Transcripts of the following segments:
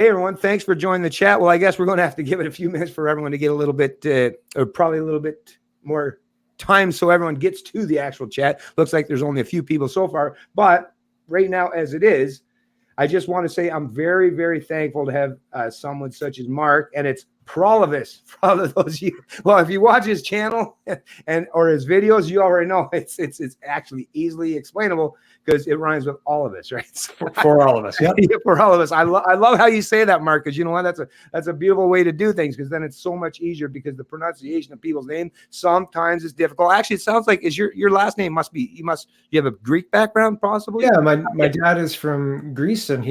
Hey, everyone. Thanks for joining the chat. Well, I guess we're going to have to give it a few minutes for everyone to get a little bit, or probably a little bit more time so everyone gets to the actual chat. Looks like there's only a few people so far. But right now, as it is, I just want to say I'm very, very thankful to have someone such as Mark, and it's Paralovos. For all of those you, well, if you watch his channel or his videos, you already know it's actually easily explainable because it rhymes with all of us, right? So, for all of us, yeah. For all of us. I love how you say that, Mark, because you know what? That's a beautiful way to do things, because then it's so much easier, because the pronunciation of people's name sometimes is difficult. Actually, it sounds like your last name must be you have a Greek background, possibly. Yeah, my dad is from Greece, and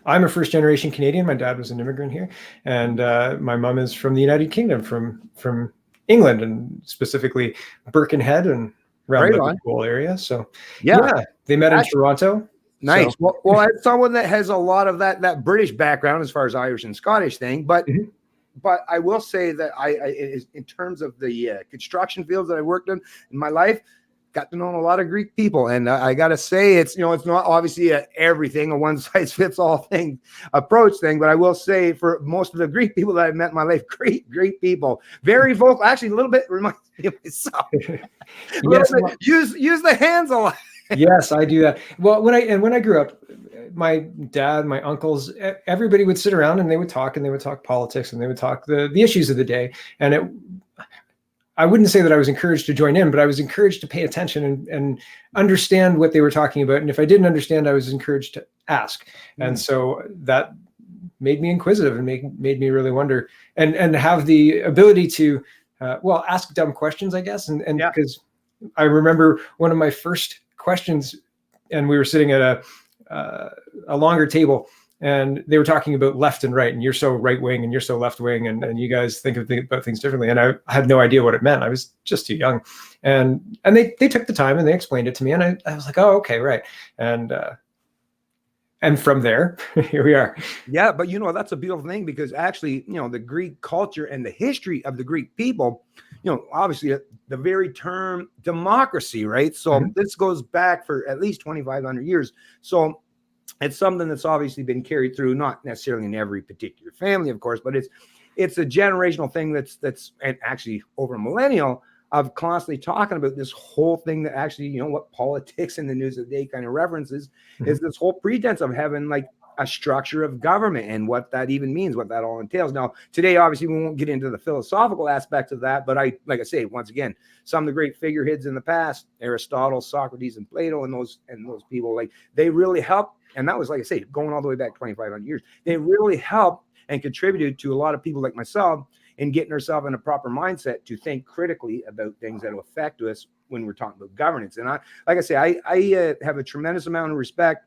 I'm a first generation Canadian. My dad was an immigrant here, and my mom is from the United Kingdom, from England, and specifically Birkenhead and around the Liverpool area. So yeah, they met in Toronto. Nice. So. Well, as someone that has a lot of that British background as far as Irish and Scottish thing, but but I will say that I in terms of the construction fields that I worked in my life, got to know a lot of Greek people, and I got to say, it's not obviously everything a one size fits all thing approach thing, but I will say for most of the Greek people that I've met in my life, great people, very vocal. Actually, a little bit reminds me of myself. Yes, bit, use the hands a lot. Yes, I do that. Well, when I grew up, my dad, my uncles, everybody would sit around and they would talk politics, and they would talk the issues of the day, and I wouldn't say that I was encouraged to join in, but I was encouraged to pay attention and understand what they were talking about. And if I didn't understand, I was encouraged to ask. And so that made me inquisitive and made me really wonder and have the ability to, ask dumb questions, I guess. And because I remember one of my first questions, and we were sitting at a longer table, and they were talking about left and right, and you're so right wing and you're so left wing, and you guys think about things differently. And I had no idea what it meant. I was just too young. And they took the time and they explained it to me, and I was like, oh, okay, right. And from there, here we are. Yeah, but that's a beautiful thing, because actually, the Greek culture and the history of the Greek people, obviously the very term democracy, right? So this goes back for at least 2,500 years. So it's something that's obviously been carried through, not necessarily in every particular family, of course, but it's a generational thing that's and actually over a millennial of constantly talking about this whole thing that actually, what politics in the news of the day kind of references is this whole pretense of having like a structure of government and what that even means, what that all entails. Now, today, obviously, we won't get into the philosophical aspects of that, but like I say, once again, some of the great figureheads in the past, Aristotle, Socrates, and Plato, and those people, like, they really helped. And that was, like I say, going all the way back 2,500 years. They really helped and contributed to a lot of people like myself in getting ourselves in a proper mindset to think critically about things that will affect us when we're talking about governance. And I have a tremendous amount of respect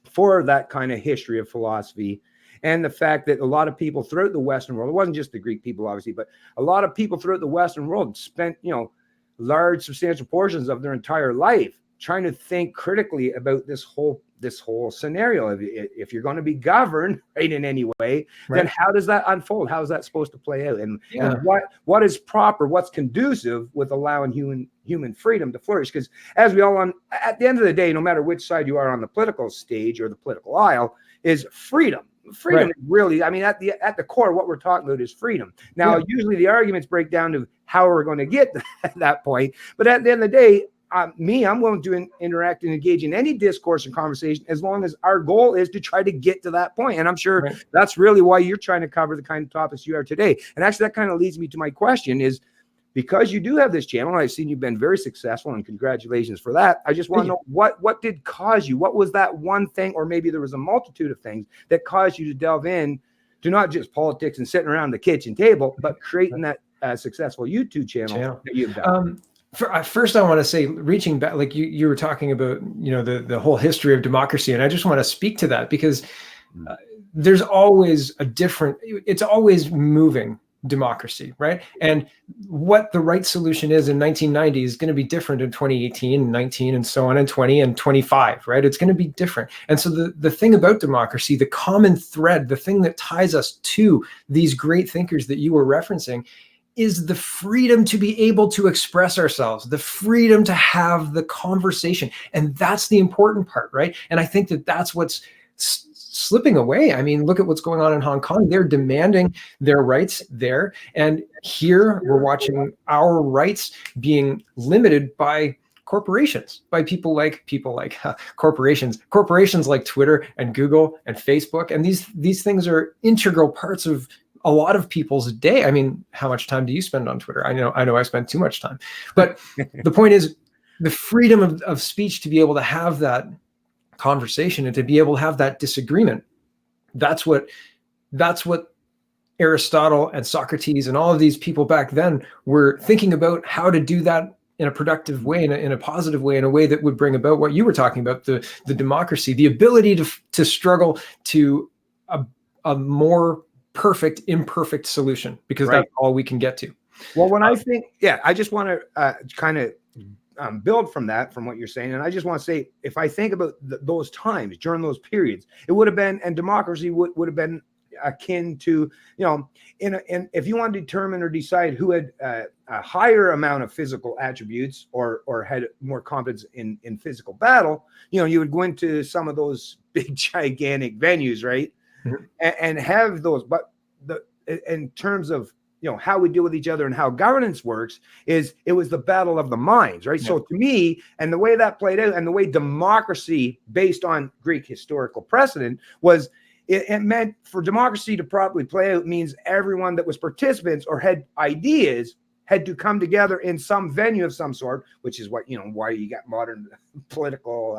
for that kind of history of philosophy, and the fact that a lot of people throughout the Western world, it wasn't just the Greek people, obviously, but a lot of people throughout the Western world spent, large, substantial portions of their entire life trying to think critically about this whole scenario. If you're going to be governed right in any way, then how does that unfold? How is that supposed to play out? And what is proper? What's conducive with allowing human freedom to flourish? Because as we all at the end of the day, no matter which side you are on the political stage or the political aisle, is freedom. Freedom is really, I mean, at the core, what we're talking about is freedom. Now, usually the arguments break down to how we're going to get to that point. But at the end of the day, I'm willing to interact and engage in any discourse and conversation as long as our goal is to try to get to that point. And I'm sure that's really why you're trying to cover the kind of topics you are today. And actually, that kind of leads me to my question is, because you do have this channel, and I've seen you've been very successful, and congratulations for that. I just want to know what did cause you? What was that one thing, or maybe there was a multitude of things that caused you to delve in to not just politics and sitting around the kitchen table, but creating that successful YouTube channel that you've done? First, I want to say, reaching back, like you were talking about, the whole history of democracy. And I just want to speak to that, because there's always it's always moving democracy, right? And what the right solution is in 1990 is going to be different in 2018 and 19 and so on, and 20 and 25, right? It's going to be different. And so the thing about democracy, the common thread, the thing that ties us to these great thinkers that you were referencing, is the freedom to be able to express ourselves, the freedom to have the conversation. And that's the important part, right? And I think that that's what's slipping away. I mean, look at what's going on in Hong Kong. They're demanding their rights there. And here we're watching our rights being limited by corporations, by people like corporations like Twitter and Google and Facebook. And these things are integral parts of a lot of people's day. I mean, how much time do you spend on Twitter? I know I spend too much time. But the point is, the freedom of speech to be able to have that conversation and to be able to have that disagreement, that's what Aristotle and Socrates and all of these people back then were thinking about, how to do that in a productive way, in a positive way, in a way that would bring about what you were talking about, the democracy, the ability to struggle to a more perfect, imperfect solution, because that's all we can get to. Well, when I think, I just want to kind of build from what you're saying. And I just want to say, if I think about those times during those periods, it would have been, and democracy would have been akin to, if you want to determine or decide who had a higher amount of physical attributes or had more competence in physical battle, you would go into some of those big gigantic venues, right? Mm-hmm. and have those. But in terms of how we deal with each other and how governance works, it was the battle of the minds, right? Yeah. So to me, and the way that played out, and the way democracy, based on Greek historical precedent, was it meant for democracy to properly play out means everyone that was participants or had ideas had to come together in some venue of some sort, which is what, why you got modern political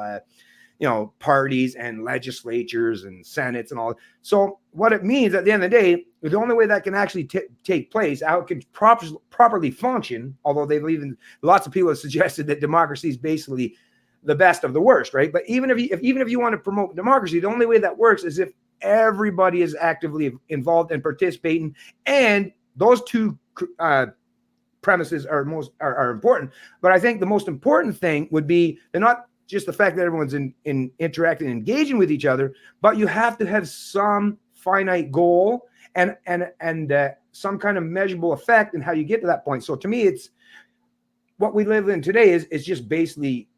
parties and legislatures and senates and all. So what it means at the end of the day, the only way that can actually take place, how it can properly function, although lots of people have suggested that democracy is basically the best of the worst, right? But even if you want to promote democracy, the only way that works is if everybody is actively involved and participating, and those two premises are important. But I think the most important thing would be, they're not just the fact that everyone's in interacting and engaging with each other, but you have to have some finite goal and some kind of measurable effect in how you get to that point. So to me, it's what we live in today is just basically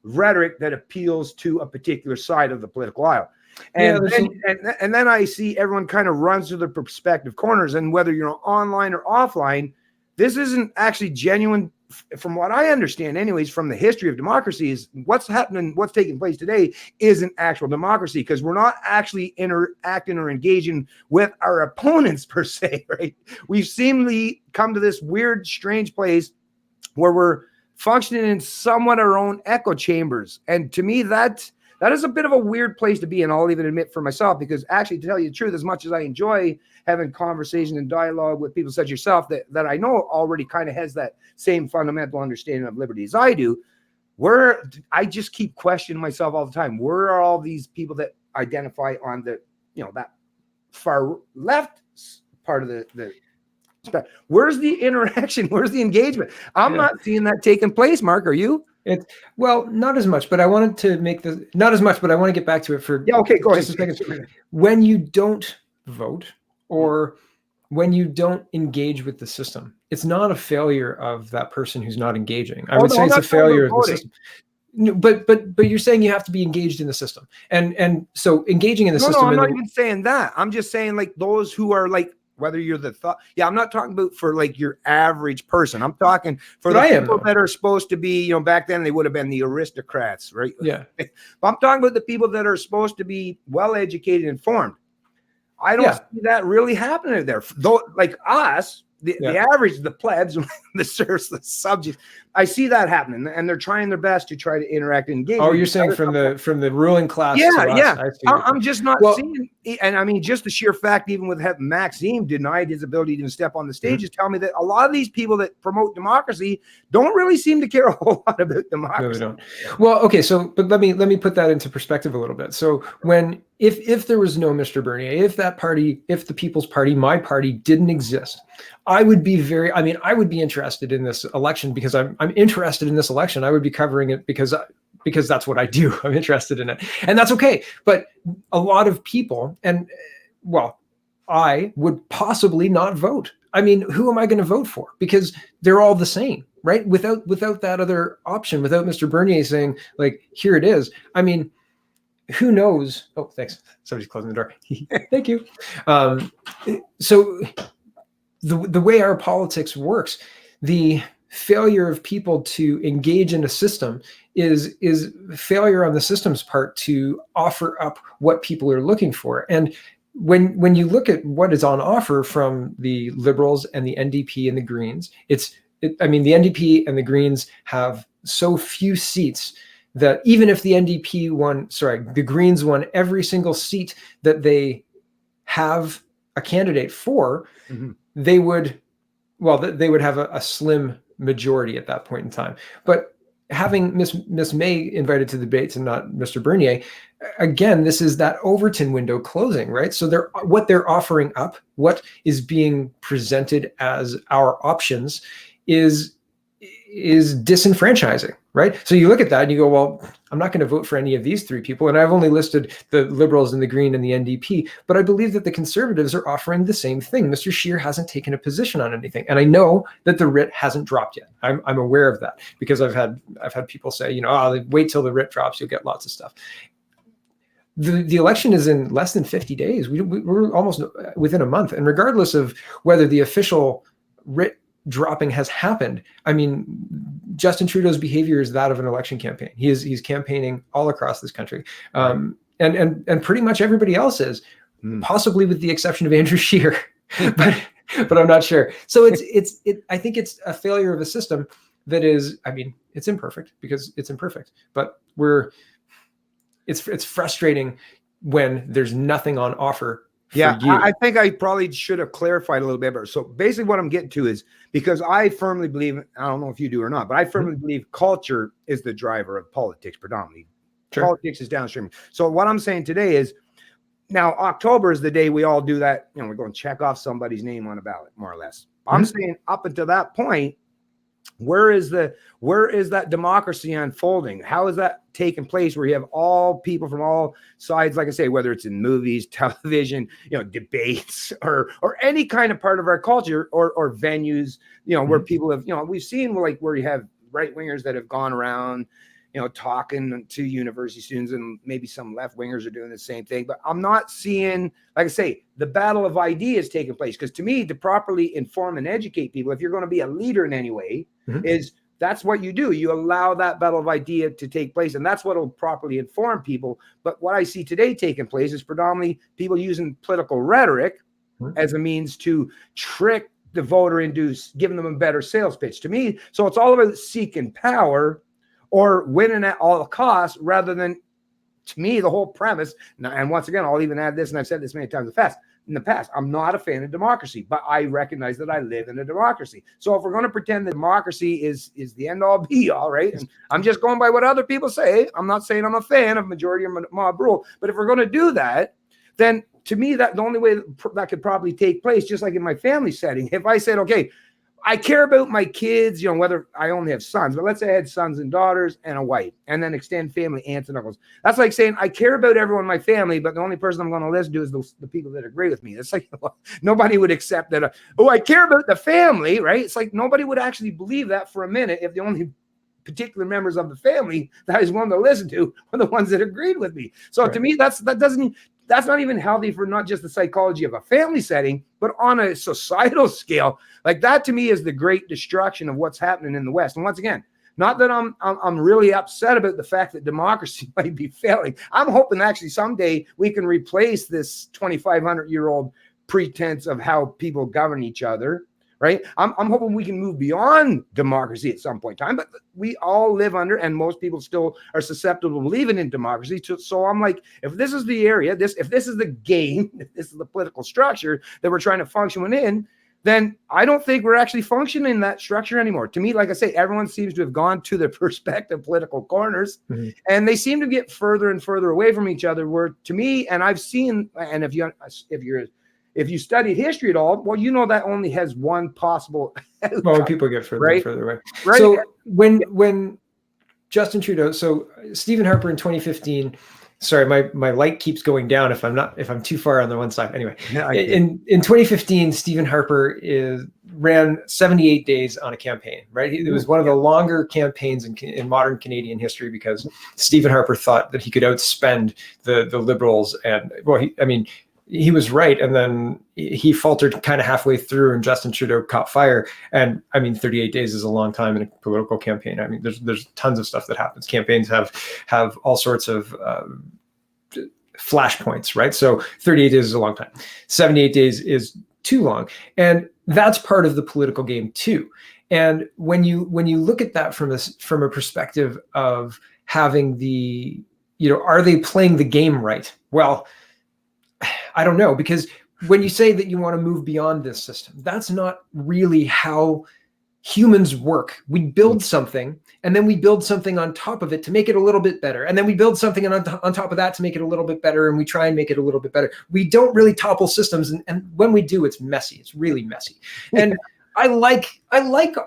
rhetoric that appeals to a particular side of the political aisle. And then I see everyone kind of runs to their perspective corners, and whether you're online or offline, this isn't actually genuine. From what I understand, anyways, from the history of democracy, is what's happening, what's taking place today isn't actual democracy, because we're not actually interacting or engaging with our opponents per se, right? We've seemingly come to this weird, strange place where we're functioning in somewhat our own echo chambers. And to me, that is a bit of a weird place to be in. I'll even admit for myself, because actually, to tell you the truth, as much as I enjoy having conversation and dialogue with people such as yourself that I know already kind of has that same fundamental understanding of liberty as I do, I just keep questioning myself all the time. Where are all these people that identify on the, that far left part of the where's the interaction? Where's the engagement? I'm not seeing that taking place, Mark. Are you? Well, not as much, but I wanted to make not as much, but I want to get back to it for okay, go ahead. Just a second. When you don't vote, or when you don't engage with the system, it's not a failure of that person who's not engaging. I would say it's a failure of the system. No, but you're saying you have to be engaged in the system, and so engaging in the system. No, I'm not even saying that. I'm just saying, like, those who are like, whether you're the thought. Yeah, I'm not talking about for like your average person. I'm talking for the people that are supposed to be, back then they would have been the aristocrats, right? Yeah. But I'm talking about the people that are supposed to be well educated and informed. I don't see that really happening there. Though, like us, the average, the plebs, the serfs, the subjects, I see that happening, and they're trying their best to try to interact and engage. Oh, you're saying from the ruling class? Yeah. I'm just not seeing, and I mean, just the sheer fact, even with having Maxime denied his ability to step on the stage, is telling me that a lot of these people that promote democracy don't really seem to care a whole lot about democracy. No, they don't. Well, okay, so but let me put that into perspective a little bit. So if there was no Mr. Bernier, if the People's Party, my party, didn't exist, I would be interested in this election, because I'm interested in this election. I would be covering it because that's what I do. I'm interested in it, and that's okay. But a lot of people, I would possibly not vote. I mean, who am I going to vote for? Because they're all the same, right? Without that other option, without Mr. Bernier saying, like, here it is. I mean, who knows? Oh, thanks. Somebody's closing the door. Thank you. So the way our politics works, the failure of people to engage in a system is failure on the system's part to offer up what people are looking for. And when you look at what is on offer from the Liberals and the NDP and the Greens, I mean, the NDP and the Greens have so few seats that even if the the Greens won every single seat that they have a candidate for, they would have a slim majority at that point in time. But having Miss May invited to the debates and not Mr. Bernier, again, this is that Overton window closing, right? So what they're offering up, what is being presented as our options is disenfranchising, right? So you look at that and you go, well, I'm not going to vote for any of these three people. And I've only listed the Liberals and the Green and the NDP, but I believe that the Conservatives are offering the same thing. Mr. Scheer hasn't taken a position on anything. And I know that the writ hasn't dropped yet. I'm aware of that because I've had people say, wait till the writ drops, you'll get lots of stuff. The election is in less than 50 days. We're almost within a month. And regardless of whether the official writ dropping has happened, I mean, Justin Trudeau's behavior is that of an election campaign. He's campaigning all across this country, and pretty much everybody else is, possibly with the exception of Andrew Scheer, but I'm not sure. So I think it's a failure of a system that is, I mean, it's imperfect because it's imperfect, but it's frustrating when there's nothing on offer. Yeah, I think I probably should have clarified a little bit better. So basically what I'm getting to is, because I firmly believe, I don't know if you do or not, but I firmly believe culture is the driver of politics predominantly. Sure. Politics is downstream. So what I'm saying today is, now October is the day we all do that. We're going to check off somebody's name on a ballot, more or less. I'm saying up until that point, where is that democracy unfolding? How is that taking place where you have all people from all sides, like I say, whether it's in movies, television, debates, or any kind of part of our culture or venues, where people have, we've seen where you have right wingers that have gone around, talking to university students, and maybe some left wingers are doing the same thing. But I'm not seeing, like I say, the battle of ideas taking place. Because to me, to properly inform and educate people, if you're going to be a leader in any way, that's what you do. You allow that battle of idea to take place, and that's what will properly inform people. But what I see today taking place is predominantly people using political rhetoric as a means to trick the voter into giving them a better sales pitch. To me, so it's all about seeking power or winning at all costs, rather than, to me, the whole premise. And once again, I'll even add this, and I've said this many times in the past, I'm not a fan of democracy, but I recognize that I live in a democracy. So if we're going to pretend that democracy is the end all be all, right? And I'm just going by what other people say. I'm not saying I'm a fan of majority or mob rule, but if we're going to do that, then to me, that the only way that could probably take place, just like in my family setting, if I said, okay, I care about my kids, whether I only have sons, but let's say I had sons and daughters and a wife, and then extend family, aunts and uncles. That's like saying I care about everyone in my family, but the only person I'm going to listen to is the people that agree with me. It's like, nobody would accept that. I care about the family, right? It's like nobody would actually believe that for a minute if the only particular members of the family that I was willing to listen to were the ones that agreed with me. So to me, that's not even healthy for not just the psychology of a family setting, but on a societal scale. Like that to me is the great destruction of what's happening in the West. And once again, not that I'm really upset about the fact that democracy might be failing. I'm hoping actually someday we can replace this 2,500-year-old pretense of how people govern each other. Right? I'm hoping we can move beyond democracy at some point in time, but we all live under, and most people still are susceptible to believing in democracy. So I'm like, if this is the area, if this is the game, if this is the political structure that we're trying to function within, then I don't think we're actually functioning in that structure anymore. To me, like I say, everyone seems to have gone to their respective political corners, and they seem to get further and further away from each other. Where to me, and I've seen, and if you studied history at all, well, that only has one possible outcome. Well, people get further and further away. Right. So when Justin Trudeau, so Stephen Harper in 2015, sorry, my light keeps going down if I'm too far on the one side. Anyway, in 2015, Stephen Harper ran 78 days on a campaign, right? It was one of the longer campaigns in modern Canadian history because Stephen Harper thought that he could outspend the Liberals. And well, he was right. And then he faltered kind of halfway through and Justin Trudeau caught fire. And 38 days is a long time in a political campaign. I mean, there's tons of stuff that happens. Campaigns have all sorts of flashpoints, right? So 38 days is a long time. 78 days is too long. And that's part of the political game too. And when you look at that from a perspective of having are they playing the game right? Well, I don't know, because when you say that you want to move beyond this system, that's not really how humans work. We build something and then we build something on top of it to make it a little bit better. And then we build something on top of that to make it a little bit better. And we try and make it a little bit better. We don't really topple systems. And when we do, it's messy. It's really messy. And I like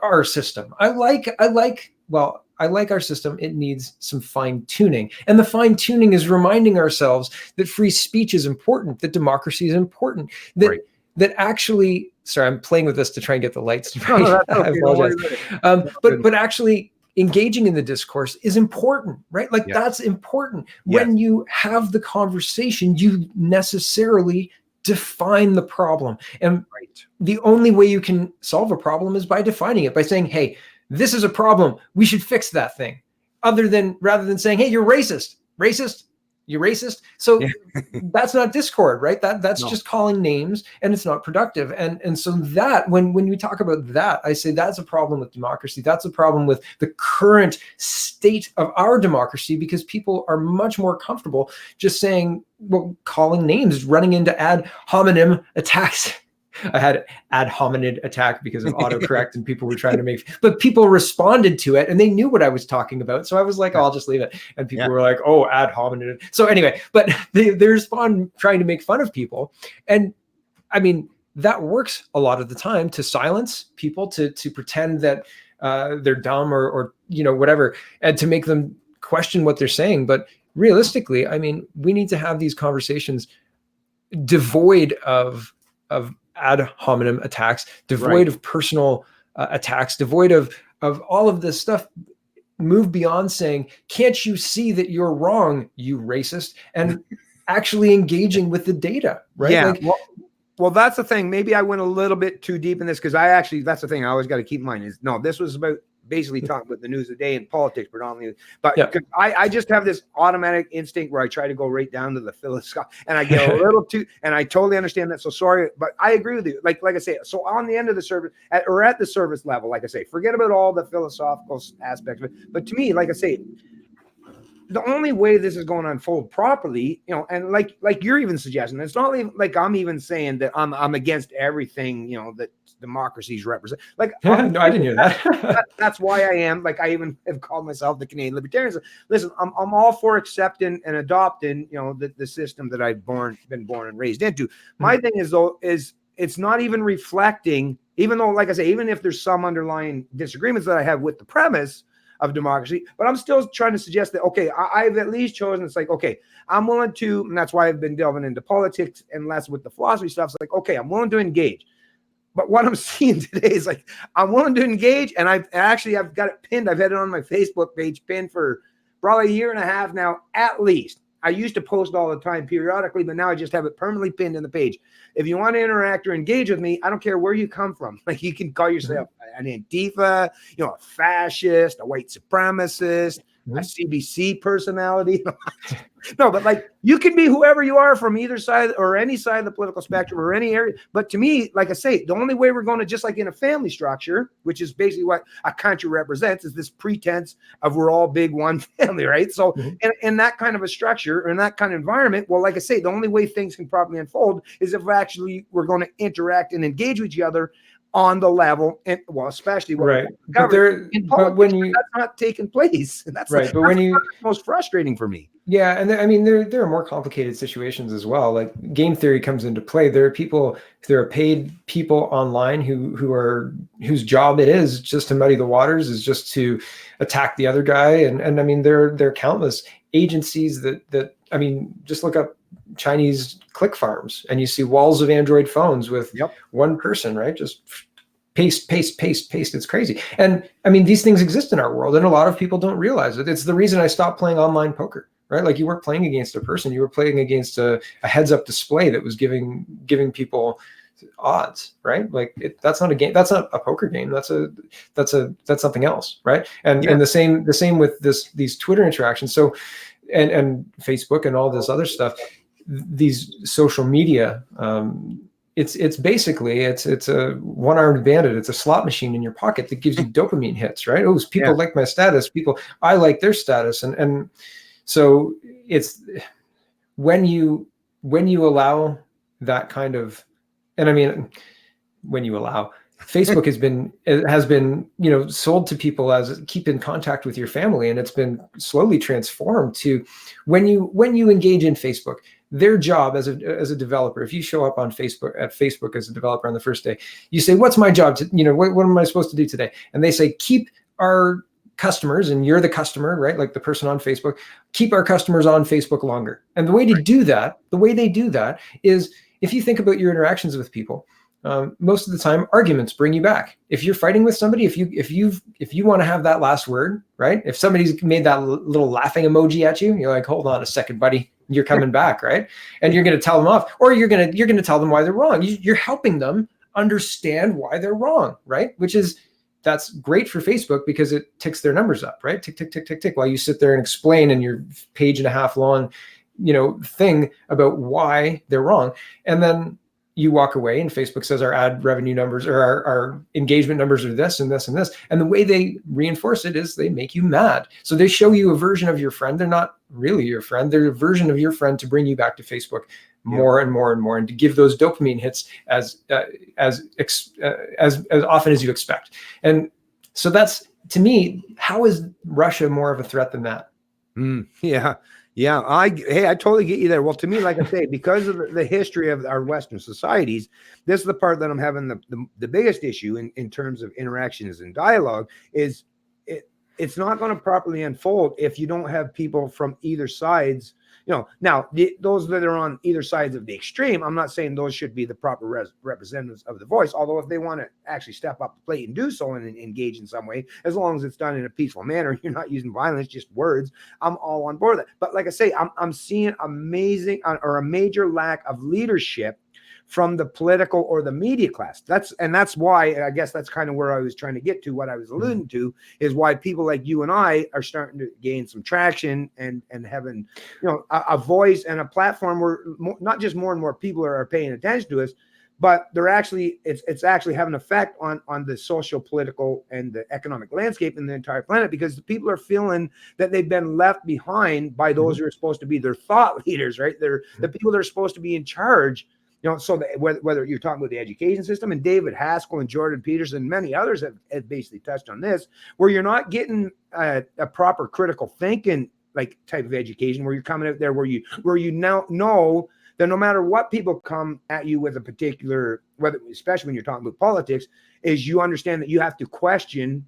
our system. I like our system. It needs some fine tuning. And the fine tuning is reminding ourselves that free speech is important, that democracy is important, that actually, sorry, I'm playing with this to try and get the lights right. No, I apologize. But actually engaging in the discourse is important, right? Like that's important. When you have the conversation, you necessarily define the problem. And the only way you can solve a problem is by defining it, by saying, hey, this is a problem. We should fix that thing. Rather than saying, hey, you're racist. You're racist. So that's not discord, right? That's just calling names, and it's not productive. And so that when we talk about that, I say that's a problem with democracy. That's a problem with the current state of our democracy, because people are much more comfortable just saying, well, calling names, running into ad hominem attacks. I had ad hominid attack because of autocorrect and people were trying to but people responded to it and they knew what I was talking about. So I was like, oh, I'll just leave it. And people were like, oh, ad hominid. So anyway, but they respond trying to make fun of people. And that works a lot of the time to silence people, to pretend that they're dumb or whatever, and to make them question what they're saying. But realistically, we need to have these conversations devoid of ad hominem attacks, devoid of personal attacks, devoid of all of this stuff. Move beyond saying, can't you see that you're wrong, you racist, and actually engaging with the data, right? Yeah. Well, that's the thing. Maybe I went a little bit too deep in this because that's the thing I always got to keep in mind is, no, this was about basically talking about the news of the day and politics predominantly. But I just have this automatic instinct where I try to go right down to the philosophy, and I get a little too, and I totally understand that. So sorry, but I agree with you. Like I say, so on the end of the service at the service level, like I say, forget about all the philosophical aspects of it. But to me, like I say, the only way this is going to unfold properly, and like you're even suggesting, it's not even like I'm even saying that I'm against everything, that democracies represent. Like, no, I didn't hear that. That's why I am. Like, I even have called myself the Canadian Libertarians. Listen, I'm all for accepting and adopting, the system that I've been born and raised into. My thing is it's not even reflecting, even though, like I say, even if there's some underlying disagreements that I have with the premise of democracy, but I'm still trying to suggest that, okay, I've at least chosen, it's like, okay, I'm willing to, and that's why I've been delving into politics and less with the philosophy stuff. It's like, okay, I'm willing to engage. But what I'm seeing today is like, I'm willing to engage, and I've got it pinned. I've had it on my Facebook page pinned for probably a year and a half now, at least. I used to post all the time periodically, but now I just have it permanently pinned in the page. If you want to interact or engage with me, I don't care where you come from. Like, you can call yourself an Antifa, a fascist, a white supremacist, a CBC personality. No, but like, you can be whoever you are from either side or any side of the political spectrum or any area. But to me, like I say, the only way we're going to, just like in a family structure, which is basically what a country represents, is this pretense of we're all big one family, right? So in that kind of a structure or in that kind of environment, well, like I say, the only way things can properly unfold is if we're going to interact and engage with each other on the level, and well, especially right. But that's not taking place. That's right. But when you most frustrating for me. Yeah, and there are more complicated situations as well. Like, game theory comes into play. There are paid people online whose job it is just to muddy the waters, is just to attack the other guy. And there are countless agencies that just look up Chinese click farms and you see walls of Android phones with one person, right? Just paste, paste, paste, paste. It's crazy. And I mean, these things exist in our world, and a lot of people don't realize it. It's the reason I stopped playing online poker, right? Like, you weren't playing against a person, you were playing against a heads-up display that was giving people odds, right? Like, that's not a game. That's not a poker game. That's something else, right? And the same with these Twitter interactions. So, and Facebook and all this other stuff, these social media. It's basically it's a one-armed bandit. It's a slot machine in your pocket that gives you dopamine hits, right? Oh, people like my status. I like their status, and so it's when you allow that kind of, and I mean, when you allow, Facebook has been sold to people as keep in contact with your family, and it's been slowly transformed to when you engage in Facebook. Their job as a developer, if you show up on Facebook as a developer on the first day, you say, what's my job to, what am I supposed to do today? And they say, keep our customers, and you're the customer, right? Like the person on Facebook, keep our customers on Facebook longer. And the way they do that is, if you think about your interactions with people, most of the time arguments bring you back. If you're fighting with somebody, if you want to have that last word, right? If somebody's made that little laughing emoji at you, you're like, hold on a second, buddy. You're coming back, right? And you're going to tell them off, or you're going to tell them why they're wrong. You're helping them understand why they're wrong, right? That's great for Facebook because it ticks their numbers up, right? Tick, tick, tick, tick, tick, while you sit there and explain in your page and a half long, thing about why they're wrong. And then you walk away and Facebook says our ad revenue numbers or our engagement numbers are this and this and this. And the way they reinforce it is they make you mad. So they show you a version of your friend. They're not really your friend. They're a version of your friend to bring you back to Facebook more and more and more, and to give those dopamine hits as often as you expect. And so that's, to me, how is Russia more of a threat than that? Yeah, I totally get you there. Well, to me, like I say, because of the history of our Western societies, this is the part that I'm having the biggest issue in terms of interactions and dialogue. Is it's not going to properly unfold if you don't have people from either sides. Now those that are on either sides of the extreme, I'm not saying those should be the proper representatives of the voice. Although if they want to actually step up the plate and do so and engage in some way, as long as it's done in a peaceful manner, you're not using violence, just words, I'm all on board with that. But like I say, I'm seeing a major lack of leadership from the political or the media class. That's why, I guess that's kind of where I was trying to get to. What I was alluding to is why people like you and I are starting to gain some traction and having, a voice and a platform where not just more and more people are paying attention to us, but they're actually, it's actually having an effect on the social, political, and the economic landscape in the entire planet, because the people are feeling that they've been left behind by those who are supposed to be their thought leaders, right? They're the people that are supposed to be in charge. So whether you're talking about the education system, and David Haskell and Jordan Peterson and many others have basically touched on this, where you're not getting a proper critical thinking like type of education, where you're coming out there where you now know that no matter what people come at you with a particular, whether especially when you're talking about politics, is you understand that you have to question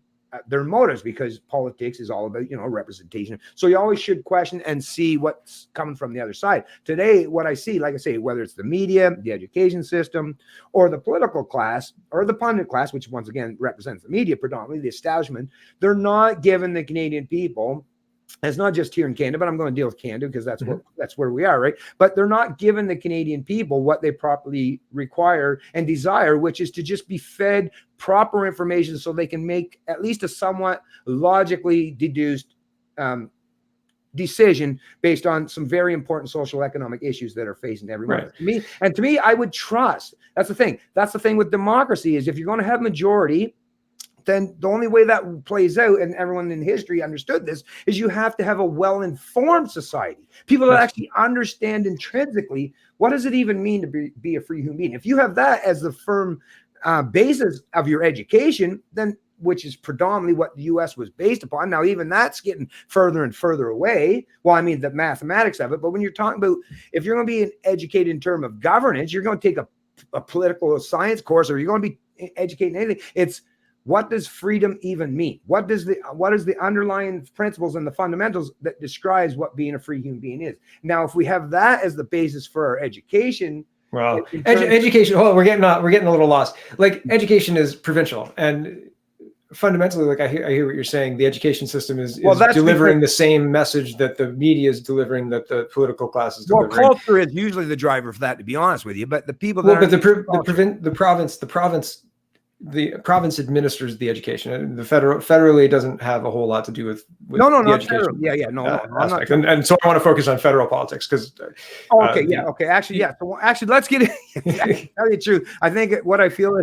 their motives, because politics is all about, representation. So you always should question and see what's coming from the other side. Today, what I see, like I say, whether it's the media, the education system, or the political class, or the pundit class, which once again represents the media predominantly, the establishment, they're not giving the Canadian people, it's not just here in Canada, but I'm going to deal with Canada because that's where we are, right? But they're not giving the Canadian people what they properly require and desire, which is to just be fed proper information so they can make at least a somewhat logically deduced decision based on some very important social economic issues that are facing everyone. Right. To me, I would trust. That's the thing. That's the thing with democracy, is if you're going to have majority, then the only way that plays out, and everyone in history understood this, is you have to have a well-informed society. People that actually understand intrinsically, what does it even mean to be a free human being? If you have that as the firm basis of your education, then, which is predominantly what the U.S. was based upon. Now, even that's getting further and further away. Well, I mean, the mathematics of it. But when you're talking about, if you're going to be educated in terms of governance, you're going to take a political science course, or you're going to be educated in anything. It's, what does freedom even mean? What is the underlying principles and the fundamentals that describes what being a free human being is? Now, if we have that as the basis for our education, Well, in terms- education. Oh, we're getting a little lost. Like education is provincial, and fundamentally, like I hear what you're saying. The education system is that's delivering the same message that the media is delivering, that the political class is delivering. Well, culture is usually the driver for that, to be honest with you. But the people that the province administers the education. The federally doesn't have a whole lot to do with no, the not education. no, I'm not. And so I want to focus on federal politics because. Okay. Actually, yeah. So actually, let's get it. Tell you the truth. I think what I feel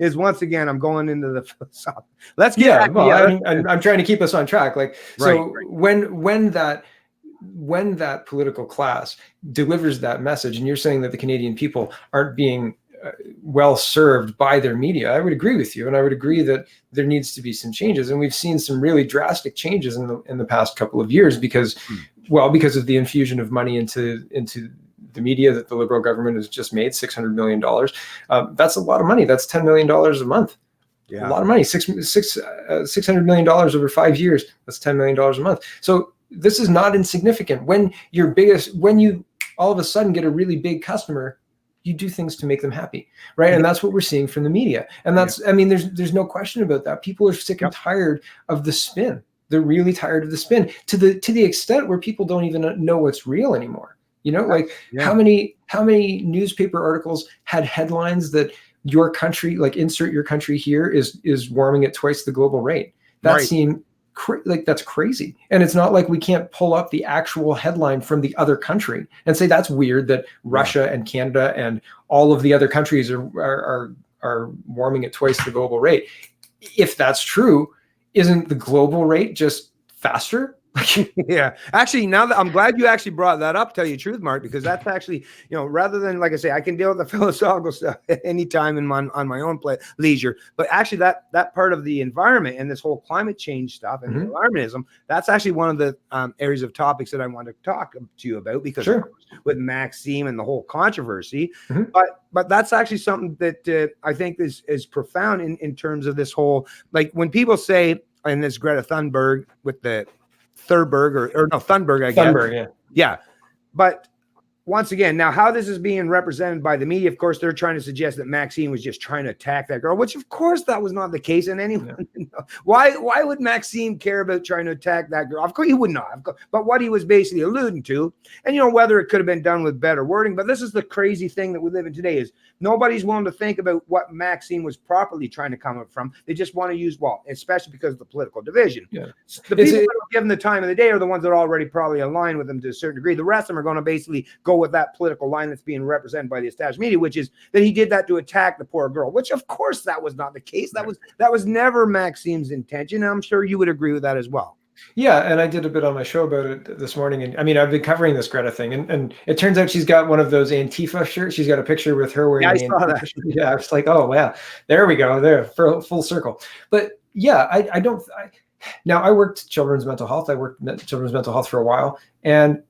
is once again I'm going into the philosophy. Let's get. I'm trying to keep us on track. Like so, when that political class delivers that message, and you're saying that the Canadian people aren't being well served by their media, I would agree with you, and I would agree that there needs to be some changes, and we've seen some really drastic changes in the past couple of years because of the infusion of money into the media that the Liberal government has just made, $600 million. That's a lot of money. That's $10 million a month. Yeah. A lot of money. $600 million over 5 years. That's $10 million a month. So this is not insignificant. When you all of a sudden get a really big customer, you do things to make them happy, right? And that's what we're seeing from the media. And that's, I mean, there's no question about that. People are sick and tired of the spin. They're really tired of the spin to the extent where people don't even know what's real anymore. You know, like how many newspaper articles had headlines that your country, like insert your country here, is warming at twice the global rate. That seemed like that's crazy. And it's not like we can't pull up the actual headline from the other country and say that's weird that Russia and Canada and all of the other countries are warming at twice the global rate. If that's true, isn't the global rate just faster? Yeah, actually, now that I'm glad you actually brought that up, tell you the truth, Mark, because that's actually, rather than, like I say, I can deal with the philosophical stuff at any time on my own leisure, but actually that part of the environment and this whole climate change stuff and the environmentalism, that's actually one of the areas of topics that I want to talk to you about, because with Maxime and the whole controversy, but that's actually something that I think is profound in terms of this whole, like when people say, and this Greta Thunberg with the Thunberg or no Thunberg, I guess. Thunberg, yeah. But once again, now how this is being represented by the media, of course, they're trying to suggest that Maxine was just trying to attack that girl, which of course that was not the case. And anyone, why would Maxine care about trying to attack that girl? Of course he would not. But what he was basically alluding to, and whether it could have been done with better wording, but this is the crazy thing that we live in today is nobody's willing to think about what Maxine was properly trying to come up from. They just want to use, especially because of the political division. Yeah. The people that are given the time of the day are the ones that are already probably aligned with them to a certain degree. The rest of them are going to basically go with that political line that's being represented by the established media, which is that he did that to attack the poor girl, which of course that was not the case. That was never Maxime's intention. And I'm sure you would agree with that as well. Yeah, and I did a bit on my show about it this morning. And I mean, I've been covering this Greta thing, and it turns out she's got one of those Antifa shirts. She's got a picture with her wearing the Antifa shirt. Yeah, I was like, oh, wow, there we go, there, full circle. But yeah, now I worked children's mental health. I worked children's mental health for a while, and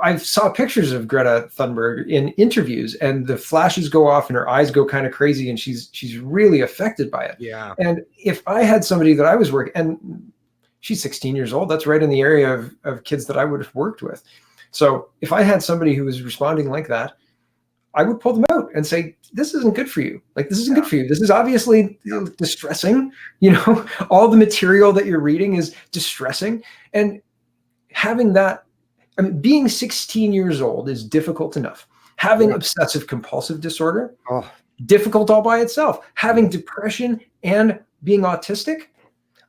I saw pictures of Greta Thunberg in interviews, and the flashes go off and her eyes go kind of crazy, and she's really affected by it. Yeah. And if I had somebody that I was working, and she's 16 years old, that's right in the area of kids that I would have worked with. So if I had somebody who was responding like that, I would pull them out and say, this isn't good for you. Like, this isn't good for you. This is obviously distressing. All the material that you're reading is distressing. And having that, I mean, being 16 years old is difficult enough. Having obsessive compulsive disorder, difficult all by itself. Having depression and being autistic,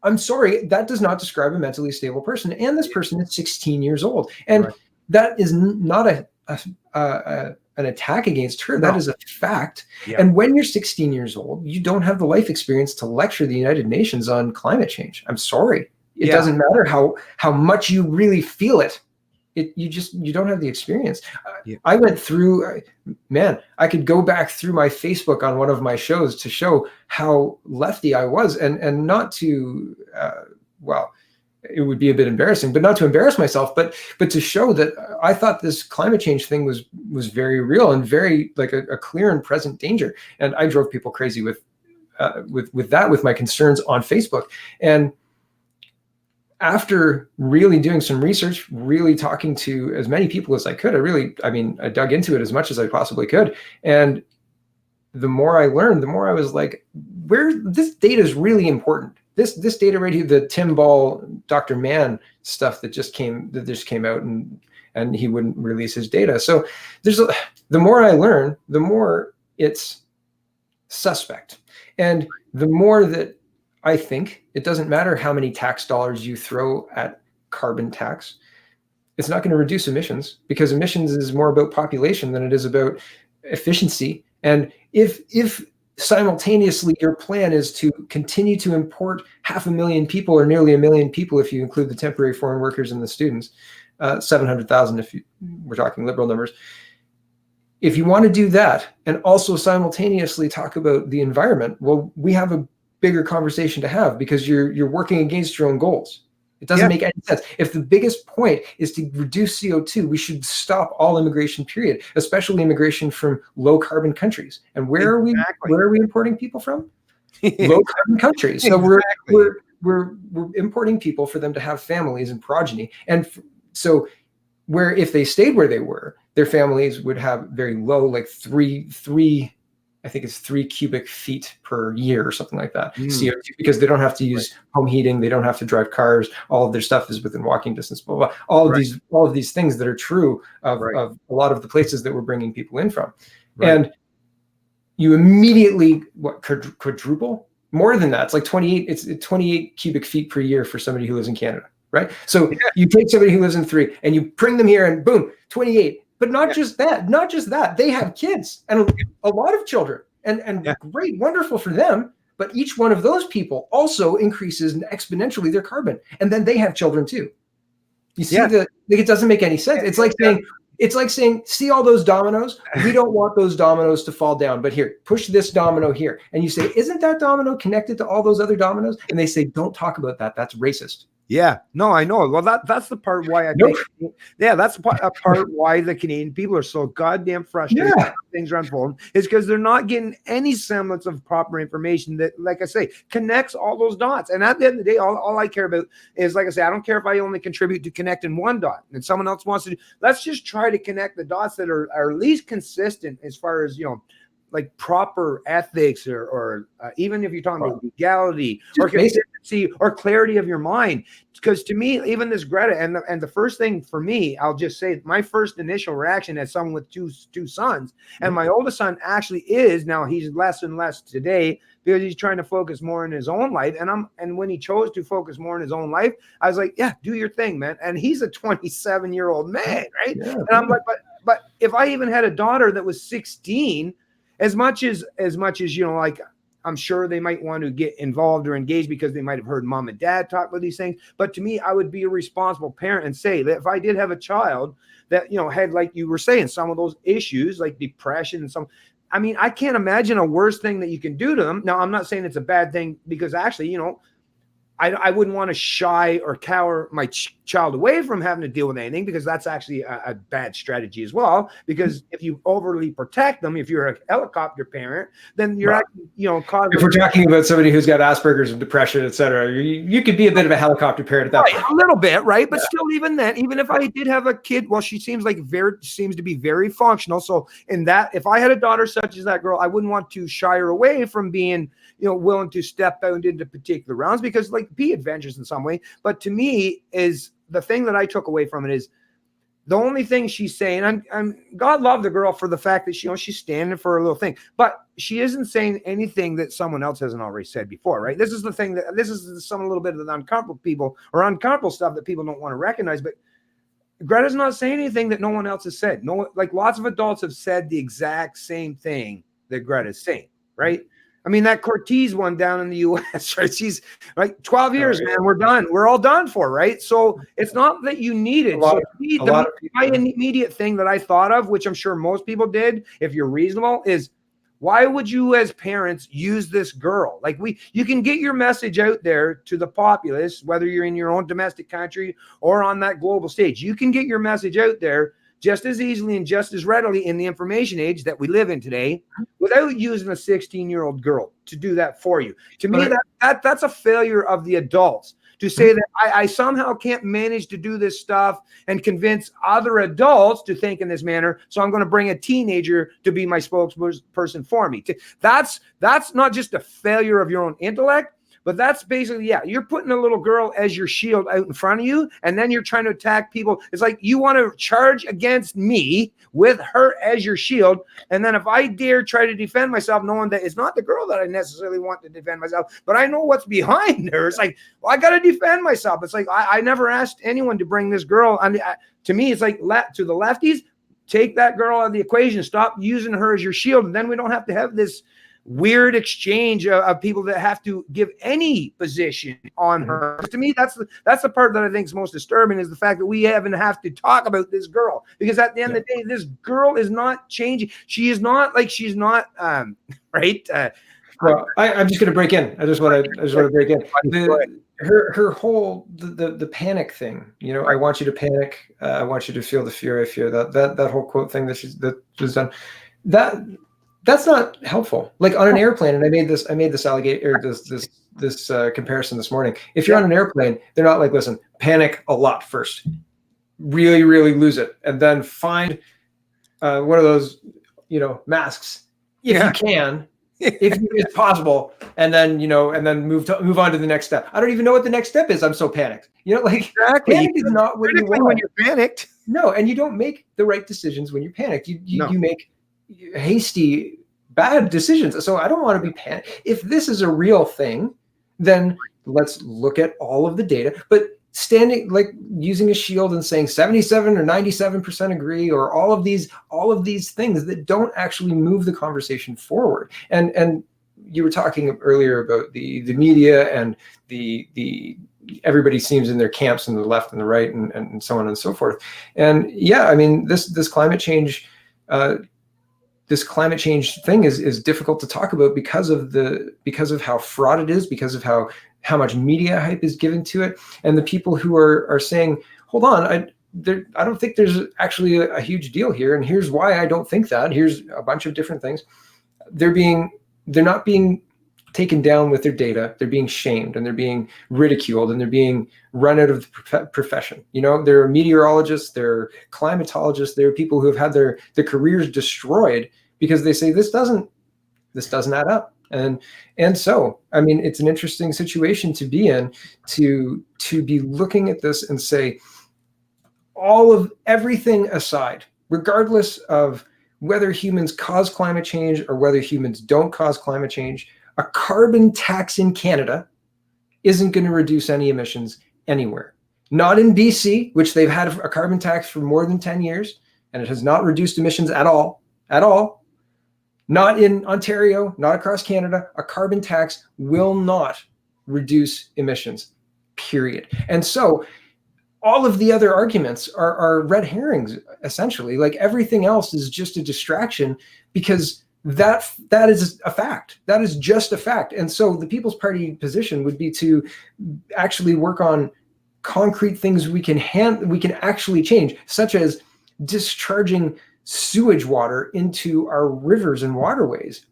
I'm sorry, that does not describe a mentally stable person. And this person is 16 years old. And that is not an attack against her. That is a fact. Yeah. And when you're 16 years old, you don't have the life experience to lecture the United Nations on climate change. I'm sorry. It doesn't matter how much you really feel it. You don't have the experience. I went through, I could go back through my Facebook on one of my shows to show how lefty I was, and not to, it would be a bit embarrassing, but not to embarrass myself, but to show that I thought this climate change thing was very real and very like a clear and present danger. And I drove people crazy with my concerns on Facebook. And after really doing some research, really talking to as many people as I could, I dug into it as much as I possibly could. And the more I learned, the more I was like, this data is really important. This data right here, the Tim Ball, Dr. Mann stuff that just came out, and he wouldn't release his data. So the more I learn, the more it's suspect. And the more that I think it doesn't matter how many tax dollars you throw at carbon tax, it's not going to reduce emissions, because emissions is more about population than it is about efficiency. And if simultaneously your plan is to continue to import 500,000 people, or nearly 1 million people if you include the temporary foreign workers and the students, 700,000 if we're talking liberal numbers. If you want to do that and also simultaneously talk about the environment, well, we have a bigger conversation to have, because you're working against your own goals. It doesn't make any sense. If the biggest point is to reduce CO2, we should stop all immigration, period, especially immigration from low carbon countries. And where are we importing people from? Low carbon countries. So we're importing people for them to have families and progeny. And so where if they stayed where they were, their families would have very low, like I think it's 3 cubic feet per year or something like that, CO2, because they don't have to use home heating, they don't have to drive cars, all of their stuff is within walking distance, blah, blah, blah. All of these things that are true of a lot of the places that we're bringing people in from. And you immediately quadruple, more than that. It's like 28. It's 28 cubic feet per year for somebody who lives in Canada, right? So you take somebody who lives in 3 and you bring them here, and boom, 28. But not just that, they have kids, and a lot of children, and great, wonderful for them. But each one of those people also increases exponentially their carbon, and then they have children too. You see, it doesn't make any sense. It's like saying, see all those dominoes? We don't want those dominoes to fall down, but here, push this domino here. And you say, isn't that domino connected to all those other dominoes? And they say, don't talk about that. That's racist. Yeah, no, I know. Well, that's the part why think, that's a part why the Canadian people are so goddamn frustrated. Things are unfolding is because they're not getting any semblance of proper information that, like I say, connects all those dots. And at the end of the day, all I care about is, like I say, I don't care if I only contribute to connecting one dot and someone else wants to do. Let's just try to connect the dots that are at least consistent as far as, like proper ethics, or even if you're talking about legality or consistency or clarity of your mind. Because to me, even this Greta and the first thing for me, I'll just say my first initial reaction as someone with two sons, and my oldest son actually is now, he's less and less today because he's trying to focus more in his own life. And when he chose to focus more in his own life, I was like, yeah, do your thing, man. And he's a 27-year-old man, right? And I'm like, but if I even had a daughter that was 16, as much as like, I'm sure they might want to get involved or engaged because they might have heard mom and dad talk about these things. But to me, I would be a responsible parent and say that if I did have a child that, had, like you were saying, some of those issues like depression and I can't imagine a worse thing that you can do to them. Now, I'm not saying it's a bad thing, because actually, I wouldn't want to shy or cower my child away from having to deal with anything, because that's actually a bad strategy as well. Because if you overly protect them, if you're a helicopter parent, then you're actually, causing. If we're talking about somebody who's got Asperger's and depression, et cetera, you could be a bit of a helicopter parent at that point. A little bit, right? But still, even then, even if I did have a kid, well, she seems to be very functional. So in that, if I had a daughter such as that girl, I wouldn't want to shy her away from being, willing to step out into particular rounds, because be adventurous in some way. But to me, is the thing that I took away from it is the only thing she's saying, and God love the girl for the fact that she's standing for a little thing, but she isn't saying anything that someone else hasn't already said before, right? This is the thing this is a little bit of the uncomfortable stuff that people don't want to recognize. But Greta's not saying anything that no one else has said. Lots of adults have said the exact same thing that Greta's saying, right? That Cortez one down in the U.S., right? She's like 12 years, man. We're done. We're all done for, right? So it's not that you need it. My immediate thing that I thought of, which I'm sure most people did, if you're reasonable, is why would you as parents use this girl? You can get your message out there to the populace, whether you're in your own domestic country or on that global stage. You can get your message out there just as easily and just as readily in the information age that we live in today, without using a 16-year-old girl to do that for you. To me, that's a failure of the adults to say that I somehow can't manage to do this stuff and convince other adults to think in this manner. So I'm going to bring a teenager to be my spokesperson for me. That's not just a failure of your own intellect, but that's basically, yeah, you're putting a little girl as your shield out in front of you, and then you're trying to attack people. It's like you want to charge against me with her as your shield. And then if I dare try to defend myself, knowing that it's not the girl that I necessarily want to defend myself, but I know what's behind her. It's like, well, I got to defend myself. It's like, I never asked anyone to bring this girl. To me, it's like, to the lefties, take that girl out of the equation. Stop using her as your shield. And then we don't have to have this weird exchange of people that have to give any position on her. To me, that's the part that I think is most disturbing, is the fact that we even have to talk about this girl, because at the end of the day, this girl is not changing. She's not right. Well, I'm just going to break in. I just want to break in. Her whole the panic thing. You know, I want you to panic. I want you to feel the fear I fear. That whole quote thing that was done. That's not helpful. Like on an airplane, and I made this comparison this morning. If you're on an airplane, they're not like, listen, panic a lot first, really, really lose it, and then find one of those, masks if you can, if it's possible, and then move on to the next step. I don't even know what the next step is. I'm so panicked. Exactly. Panic is not what you want when you're panicked. No, and you don't make the right decisions when you're panicked. You make hasty, bad decisions. So I don't want to be panicked. If this is a real thing, then let's look at all of the data. But using a shield and saying 77 or 97% agree, or all of these things that don't actually move the conversation forward. And you were talking earlier about the media and the everybody seems in their camps on the left and the right and so on and so forth. And yeah, I mean, this climate change thing is difficult to talk about because of how fraught it is, because of how much media hype is given to it, and the people who are saying, hold on, I don't think there's actually a huge deal here, and here's why I don't think that. Here's a bunch of different things. They're not being taken down with their data. They're being shamed, and they're being ridiculed, and they're being run out of the profession. There are meteorologists, there are climatologists, there are people who have had their careers destroyed because they say this doesn't add up. And so, I mean, it's an interesting situation to be in, to be looking at this and say, all of everything aside, regardless of whether humans cause climate change or whether humans don't cause climate change, a carbon tax in Canada isn't going to reduce any emissions anywhere. Not in BC, which they've had a carbon tax for more than 10 years, and it has not reduced emissions at all. Not in Ontario, not across Canada. A carbon tax will not reduce emissions, period. And so all of the other arguments are red herrings, essentially. Like everything else is just a distraction, because that is a fact. That is just a fact. And so the People's Party position would be to actually work on concrete things we can actually change, such as discharging sewage water into our rivers and waterways.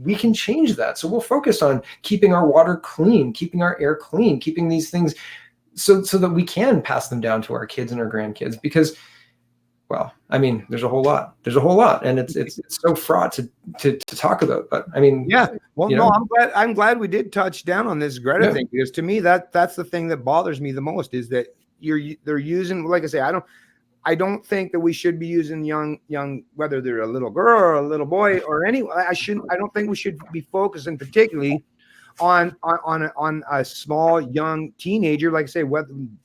We can change that. So we'll focus on keeping our water clean, keeping our air clean, keeping these things so that we can pass them down to our kids and our grandkids. Because, well, I mean, there's a whole lot, and it's so fraught to talk about. But I mean, yeah. Well, no, I'm glad we did touch down on this Greta thing, because to me that's the thing that bothers me the most, is that they're using, like I say, I don't think that we should be using young, whether they're a little girl or a little boy or any. I don't think we should be focusing particularly on a small young teenager. Like I say,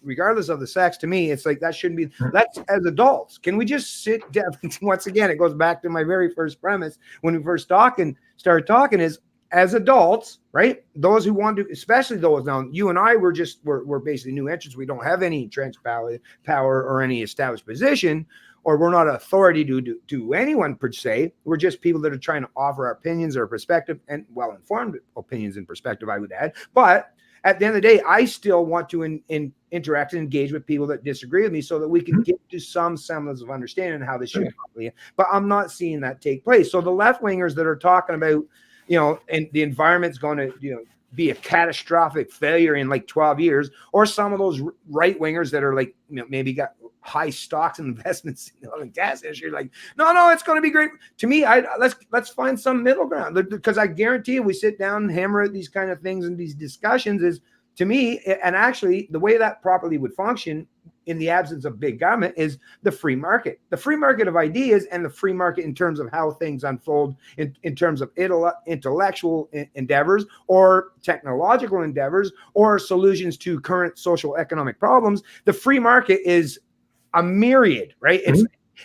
regardless of the sex. To me, it's like that shouldn't be. That's as adults. Can we just sit down? Once again, it goes back to my very first premise when we first started talking is, as adults, right? Those who want to, especially those now, you and I we're basically new entrants. We don't have any entrenched power or any established position, or we're not authority to anyone per se. We're just people that are trying to offer our opinions or perspective, and well-informed opinions and perspective, I would add. But at the end of the day, I still want to interact and engage with people that disagree with me, so that we can get to some semblance of understanding how this should be. But I'm not seeing that take place. So the left-wingers that are talking about, and the environment's going to, be a catastrophic failure in like 12 years, or some of those right wingers that are like, maybe got high stocks and investments in the oil and gas industry. Like, no, it's going to be great. To me, let's find some middle ground, because I guarantee you, we sit down and hammer at these kind of things and these discussions is, to me, and actually the way that properly would function in the absence of big government is the free market of ideas, and the free market in terms of how things unfold in terms of intellectual endeavors or technological endeavors or solutions to current social economic problems. The free market is a myriad, right?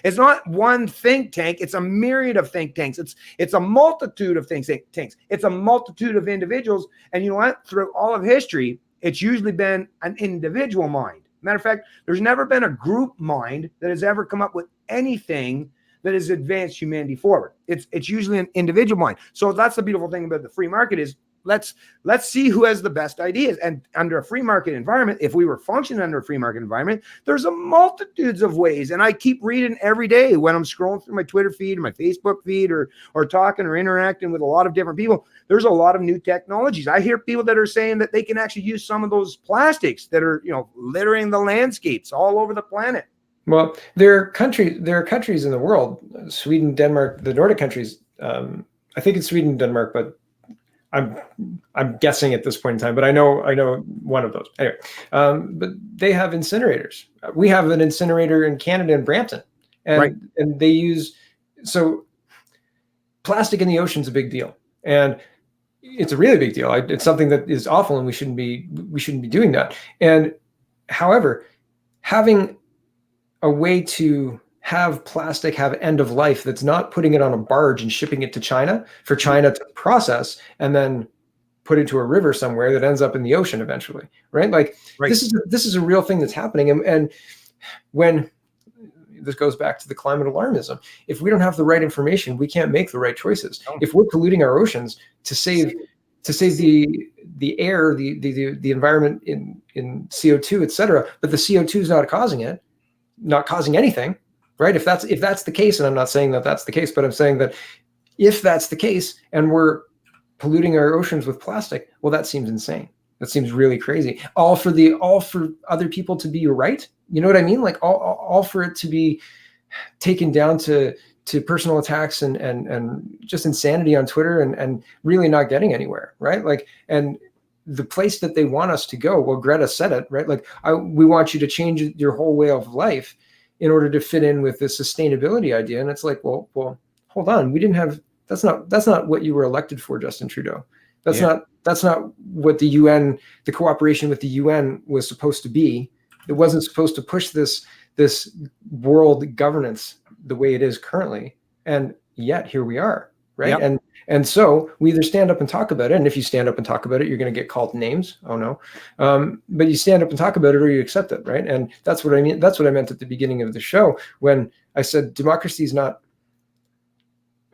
It's not one think tank. It's a myriad of think tanks. It's a multitude of think tanks. It's a multitude of individuals. And you know what? Through all of history, it's usually been an individual mind. Matter of fact, there's never been a group mind that has ever come up with anything that has advanced humanity forward. It's usually an individual mind. So that's the beautiful thing about the free market is let's see who has the best ideas. And under a free market environment, if we were functioning under a free market environment, there's a multitudes of ways. And I keep reading every day when I'm scrolling through my Twitter feed, or my Facebook feed, or talking or interacting with a lot of different people. There's a lot of new technologies. I hear people that are saying that they can actually use some of those plastics that are, littering the landscapes all over the planet. Well, there are countries in the world, Sweden, Denmark, the Nordic countries. I think it's Sweden, Denmark, but I'm guessing at this point in time, but I know one of those. Anyway, but they have incinerators. We have an incinerator in Canada, in Brampton, and right. And they use, so plastic in the ocean is a big deal, and it's a really big deal. It's something that is awful, and we shouldn't be doing that. And however, having a way to have plastic have end of life that's not putting it on a barge and shipping it to China for China to process and then put into a river somewhere that ends up in the ocean eventually, right? Like right. This is a real thing that's happening. And when this goes back to the climate alarmism, if we don't have the right information, we can't make the right choices. Oh. If we're polluting our oceans to save the air, the environment in CO2, et cetera, but the CO2 is not causing anything. Right. If that's the case, and I'm not saying that that's the case, but I'm saying that if that's the case and we're polluting our oceans with plastic, well, that seems insane. That seems really crazy. All for other people to be right. You know what I mean? Like all for it to be taken down to personal attacks and just insanity on Twitter and really not getting anywhere. Right. Like, and the place that they want us to go. Well, Greta said it, right? Like we want you to change your whole way of life in order to fit in with this sustainability idea. And it's like, well, hold on. We didn't have, that's not what you were elected for, Justin Trudeau. That's not what the UN, the cooperation with the UN was supposed to be. It wasn't supposed to push this world governance the way it is currently. And yet here we are. Right. Yep. And so we either stand up and talk about it. And if you stand up and talk about it, you're going to get called names. Oh no. But you stand up and talk about it, or you accept it. Right. And that's what I mean. That's what I meant at the beginning of the show when I said democracy is not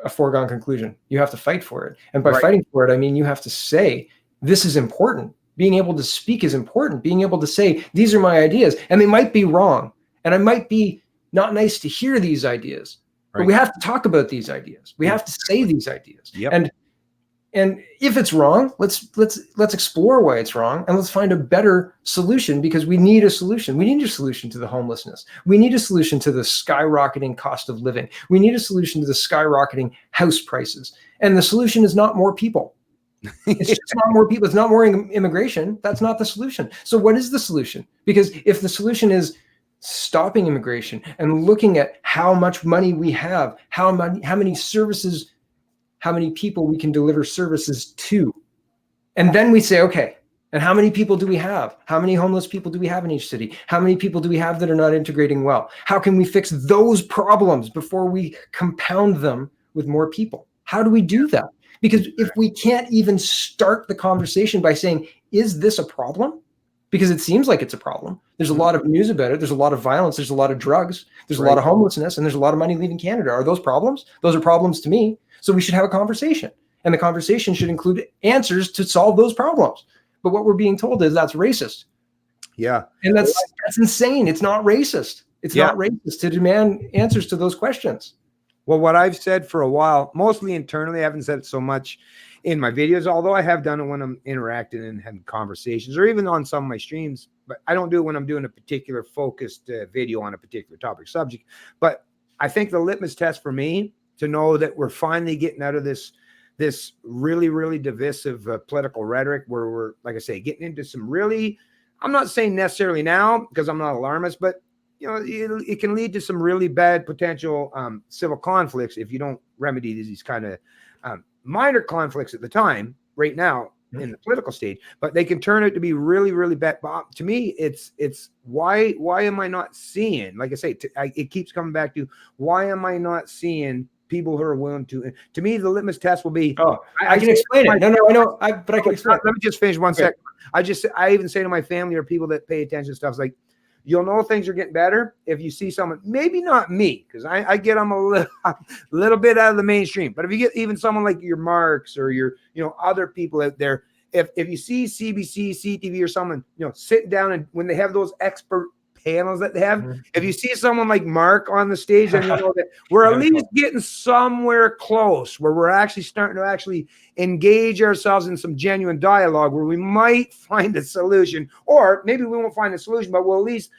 a foregone conclusion. You have to fight for it. And by fighting for it, I mean, you have to say, this is important. Being able to speak is important. Being able to say, these are my ideas, and they might be wrong. And I might be not nice to hear these ideas. But we have to talk about these ideas. We have to say these ideas. Yep. And if it's wrong, let's explore why it's wrong, and let's find a better solution, because we need a solution. We need a solution to the homelessness. We need a solution to the skyrocketing cost of living. We need a solution to the skyrocketing house prices. And the solution is not more people. It's just not more people. It's not more immigration. That's not the solution. So what is the solution? Because if the solution is stopping immigration and looking at how much money we have, how many services, how many people we can deliver services to. And then we say, okay, and how many people do we have? How many homeless people do we have in each city? How many people do we have that are not integrating well? How can we fix those problems before we compound them with more people? How do we do that? Because if we can't even start the conversation by saying, is this a problem? Because it seems like it's a problem. There's a lot of news about it. There's a lot of violence. There's a lot of drugs. There's a lot of homelessness, and there's a lot of money leaving Canada. Are those problems? Those are problems to me. So we should have a conversation, and the conversation should include answers to solve those problems. But what we're being told is that's racist. Yeah. And that's insane. It's not racist. It's not racist to demand answers to those questions. Well, what I've said for a while, mostly internally, I haven't said it so much in my videos, although I have done it when I'm interacting and having conversations, or even on some of my streams, but I don't do it when I'm doing a particular focused video on a particular topic subject. But I think the litmus test for me to know that we're finally getting out of this really, really divisive political rhetoric, where we're, like I say, getting into some really, I'm not saying necessarily now because I'm not alarmist, but it can lead to some really bad potential civil conflicts if you don't remedy these kind of minor conflicts at the time, right now in the political stage, but they can turn out to be really, really bad. But to me, it's why am I not seeing, like I say, it keeps coming back to, why am I not seeing people who are willing to me, the litmus test will be, I can explain it. No, I know. But I can explain. Let me just finish one second. I even say to my family or people that pay attention to stuff, like, you'll know things are getting better if you see someone, maybe not me, because I get them a little bit out of the mainstream. But if you get even someone like your Marks or your, other people out there, if you see CBC, CTV or someone, sitting down, and when they have those expert panels that they have, if you see someone like Mark on the stage, then you know that we're at least getting somewhere close, where we're actually starting to actually engage ourselves in some genuine dialogue, where we might find a solution, or maybe we won't find a solution, but we'll at least,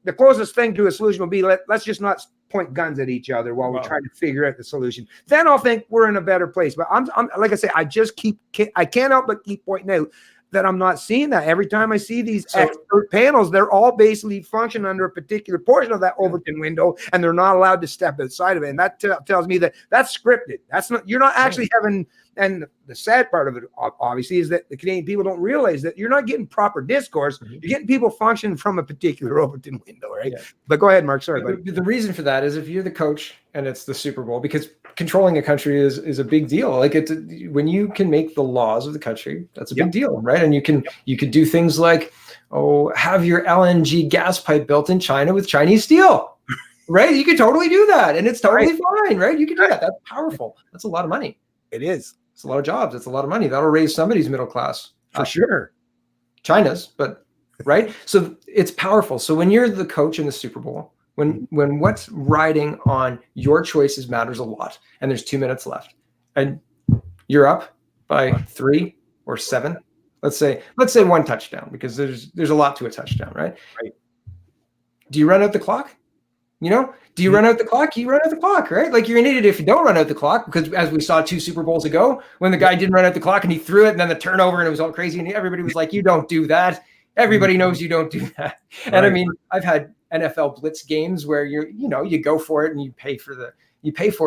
the closest thing to a solution will be, let's just not point guns at each other while we try to figure out the solution. Then I'll think we're in a better place. But I'm like I say, I can't help but keep pointing out that I'm not seeing that. Every time I see these expert panels, they're all basically function under a particular portion of that Overton window, and they're not allowed to step outside of it. And that tells me that that's scripted. That's not, you're not actually having, and the sad part of it, obviously, is that the Canadian people don't realize that you're not getting proper discourse. You're getting people functioning from a particular Overton window, right? Yeah. But go ahead, Mark. Sorry, buddy. The reason for that is, if you're the coach and it's the Super Bowl, because controlling a country is a big deal. Like, when you can make the laws of the country, that's a big deal, right? And you could do things like, have your LNG gas pipe built in China with Chinese steel, right? You could totally do that, and it's totally fine, right? You can do that. That's powerful. That's a lot of money. It is. It's a lot of jobs. It's a lot of money. That'll raise somebody's middle class. For sure. China's, but right? So it's powerful. So when you're the coach in the Super Bowl, when what's riding on your choices matters a lot, and there's 2 minutes left, and you're up by 3 or 7, let's say one touchdown, because there's a lot to a touchdown, right? Right. Do you run out the clock? Do you run out the clock? You run out the clock, right? Like, you're an idiot if you don't run out the clock, because as we saw 2 Super Bowls ago, when the guy didn't run out the clock and he threw it, and then the turnover, and it was all crazy, and everybody was like, you don't do that. Everybody knows you don't do that. And I mean, I've had NFL blitz games where you go for it and you pay for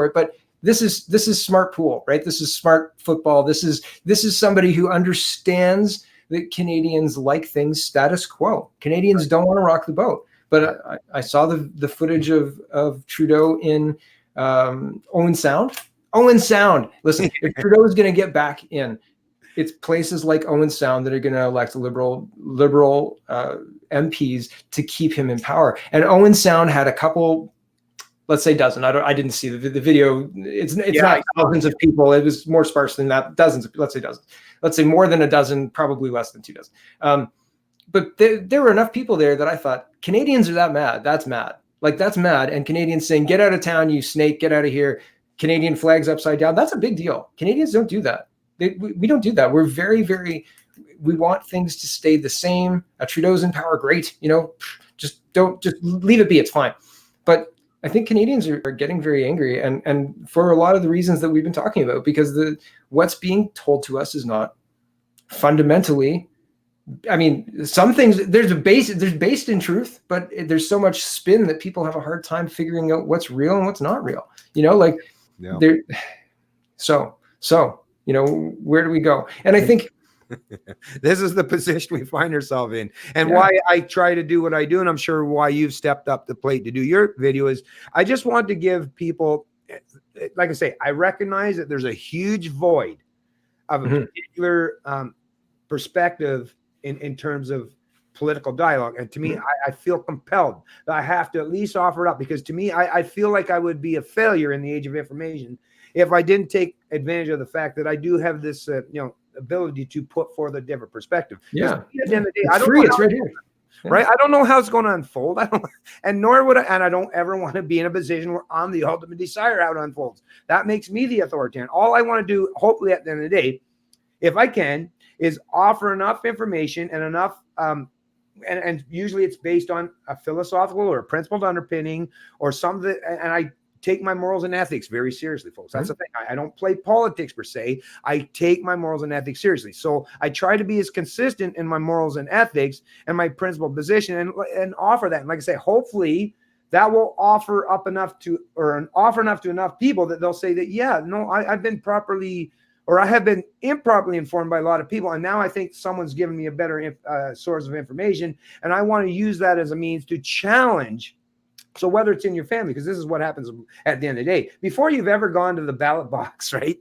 it. But this is smart pool, right? This is smart football. This is somebody who understands that Canadians like things status quo. Canadians don't want to rock the boat. But I saw the footage of Trudeau in Owen Sound. Owen Sound. Listen, if Trudeau is going to get back in, it's places like Owen Sound that are going to elect liberal MPs to keep him in power. And Owen Sound had a couple, let's say dozen. I didn't see the video. It's not thousands of people. It was more sparse than that. Dozens. Let's say dozens. Let's say more than a dozen. Probably less than 2 dozen. But there were enough people there that I thought, Canadians are that mad. That's mad. Like, that's mad. And Canadians saying, get out of town, you snake, get out of here. Canadian flags upside down. That's a big deal. Canadians don't do that. We don't do that. We're very, very, we want things to stay the same. Trudeau's in power. Great. Just leave it be. It's fine. But I think Canadians are getting very angry, and for a lot of the reasons that we've been talking about, because what's being told to us is not fundamentally, I mean, some things there's based in truth, but there's so much spin that people have a hard time figuring out what's real and what's not real. Where do we go? And I think this is the position we find ourselves in, and why I try to do what I do, and I'm sure why you've stepped up the plate to do your video, is I just want to give people, like I say, I recognize that there's a huge void of a particular perspective in terms of political dialogue. And to me, I feel compelled that I have to at least offer it up, because to me, I feel like I would be a failure in the age of information if I didn't take advantage of the fact that I do have this, ability to put forth a different perspective. Yeah. At the end of the day, it's free. It's right here. right? I don't know how it's going to unfold. I don't, and nor would I, and I don't ever want to be in a position where I'm the ultimate decider how it unfolds. That makes me the authoritarian. All I want to do, hopefully at the end of the day, if I can, is offer enough information and enough, and usually it's based on a philosophical or a principled underpinning or something. And I take my morals and ethics very seriously, folks. That's the thing. I don't play politics per se. I take my morals and ethics seriously. So I try to be as consistent in my morals and ethics and my principled position and offer that. And like I say, hopefully that will offer enough to enough people that they'll say that, yeah, no, I've been properly, or I have been improperly informed by a lot of people. And now I think someone's given me a better source of information. And I want to use that as a means to challenge. So whether it's in your family, because this is what happens at the end of the day, before you've ever gone to the ballot box, right?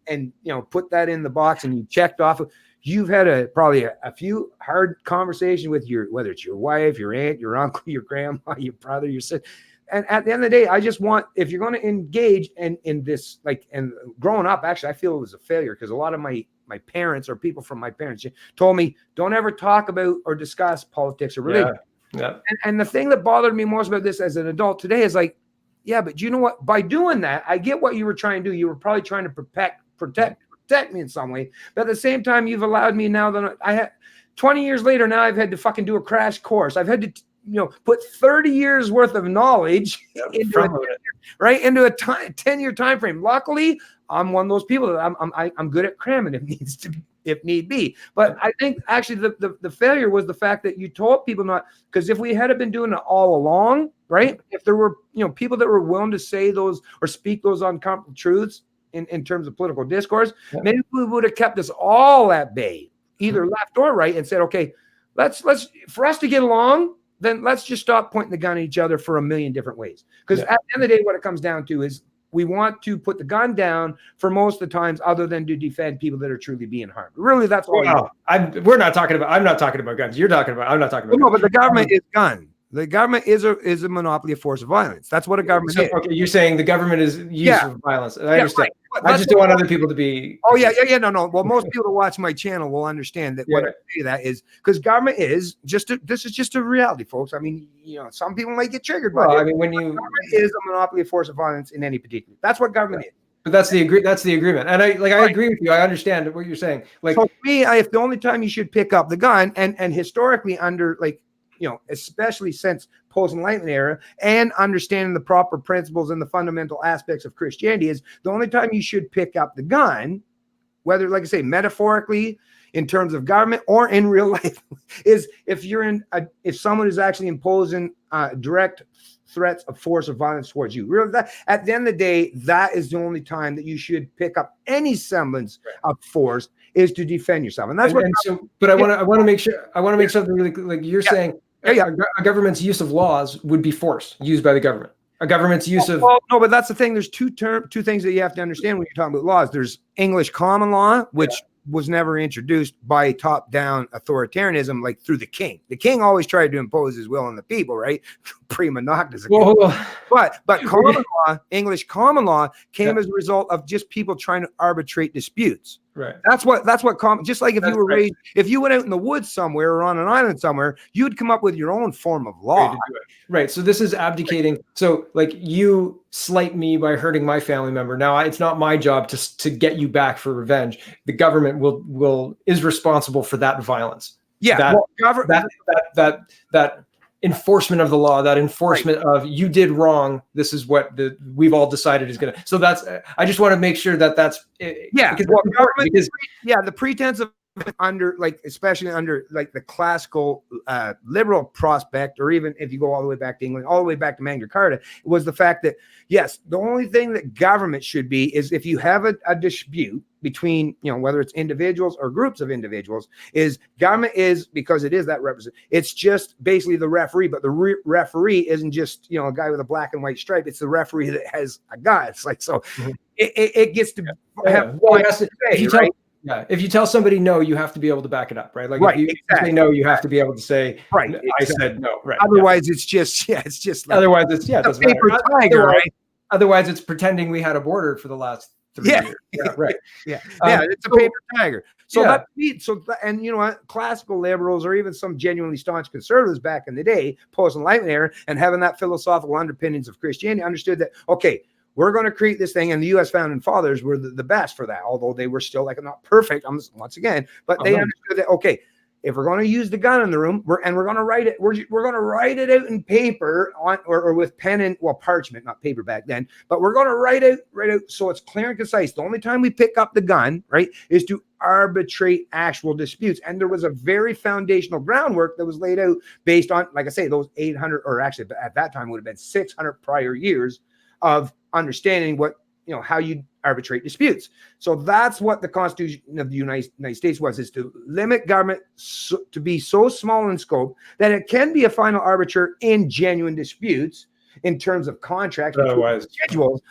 And put that in the box and you checked off, you've had probably a few hard conversations with whether it's your wife, your aunt, your uncle, your grandma, your brother, your sister. And at the end of the day, I just want, if you're going to engage in this, and growing up, actually, I feel it was a failure because a lot of my parents or people from my parents told me, don't ever talk about or discuss politics or religion. Yeah. And the thing that bothered me most about this as an adult today is like, yeah, but you know what? By doing that, I get what you were trying to do. You were probably trying to protect me in some way. But at the same time, you've allowed me now that I have 20 years later, now I've had to fucking do a crash course. I've had to, put 30 years worth of knowledge into a 10-year time frame. Luckily, I'm one of those people that I'm good at cramming if need be. But I think actually the failure was the fact that you told people not, because if we had been doing it all along, right? If there were, people that were willing to say those or speak those uncomfortable truths in terms of political discourse, maybe we would have kept us all at bay, either left or right, and said, okay, let's for us to get along, then let's just stop pointing the gun at each other for a million different ways. Because at the end of the day, what it comes down to is we want to put the gun down for most of the times, other than to defend people that are truly being harmed. Really, that's all. I'm not talking about guns. I'm not talking about guns. No, but the government is gun. The government is a monopoly of force of violence. That's what a government is. Okay, you're saying the government is use of violence. I understand. Right. I just don't want other people to be. Oh yeah. No. Well, most people that watch my channel will understand that what I say that is because government is this is just a reality, folks. I mean, some people might get triggered by it. I mean, government is a monopoly of force of violence in any particular. That's what government is. But that's the agreement. And I agree with you. I understand what you're saying. Like, so for me, if the only time you should pick up the gun and historically under especially since post-Enlightenment era and understanding the proper principles and the fundamental aspects of Christianity is the only time you should pick up the gun, whether, like I say, metaphorically in terms of government or in real life, is if if someone is actually imposing direct threats of force or violence towards you. Really, that at the end of the day, that is the only time that you should pick up any semblance of force is to defend yourself. And that's but I want to make sure something really clear. Like you're saying, a government's use of laws would be force used by the government. A government's use of no, but that's the thing. There's two things that you have to understand when you're talking about laws. There's English common law, which was never introduced by top-down authoritarianism, like through the king. The king always tried to impose his will on the people, right? Prima noctis. But common law, English common law, came as a result of just people trying to arbitrate disputes. Right. That's what common. Just like if you were raised, if you went out in the woods somewhere or on an island somewhere, you'd come up with your own form of law. Right. So this is abdicating. So like you slight me by hurting my family member. Now it's not my job to get you back for revenge. The government is responsible for that violence. Yeah. That enforcement of the law, that enforcement of you did wrong. This is what we've all decided is going to. So I just want to make sure that's the pretense of especially under the classical liberal prospect, or even if you go all the way back to England, all the way back to Magna Carta, was the fact that yes, the only thing that government should be is if you have a dispute between whether it's individuals or groups of individuals, is government is, because it is that it's just basically the referee, but the referee isn't just a guy with a black and white stripe. It's the referee that has a gun. It's like it gets to have if you tell somebody no, you have to be able to back it up, right? Like if you say no, you have to be able to say I said no, right? Otherwise, it's just otherwise it's paper tiger, right? Otherwise, it's pretending we had a border for the last 3 years. Yeah, right. Yeah, it's a so- paper tiger. So Yeah. and you know what, classical liberals or even some genuinely staunch conservatives back in the day, post-Enlightenment era, and having that philosophical underpinnings of Christianity, understood that, okay, we're going to create this thing, and the U.S. founding fathers were the best for that, although they were still like not perfect, once again, but they understood that, okay, if we're going to use the gun in the room, we're going to write it, we're going to write it out in paper or with pen and parchment, not paper back then, but we're going to write out so it's clear and concise. The only time we pick up the gun, right, is to arbitrate actual disputes. And there was a very foundational groundwork that was laid out based on, like I say, those 800, or actually at that time would have been 600 prior years of understanding what, how you arbitrate disputes. So that's what the Constitution of the United States was, is to limit government to be so small in scope that it can be a final arbiter in genuine disputes in terms of contracts between individuals,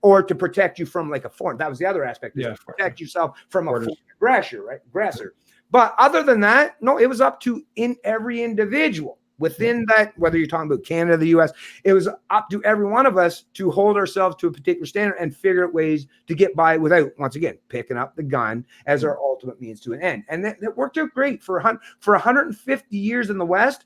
or to protect you from like a foreign. That was the other aspect, to protect yourself from a foreign aggressor. But other than that, no, it was up to every individual. Within that, whether you're talking about Canada, the U.S., it was up to every one of us to hold ourselves to a particular standard and figure out ways to get by without, once again, picking up the gun as our ultimate means to an end. And that worked out great for 150 years in the West.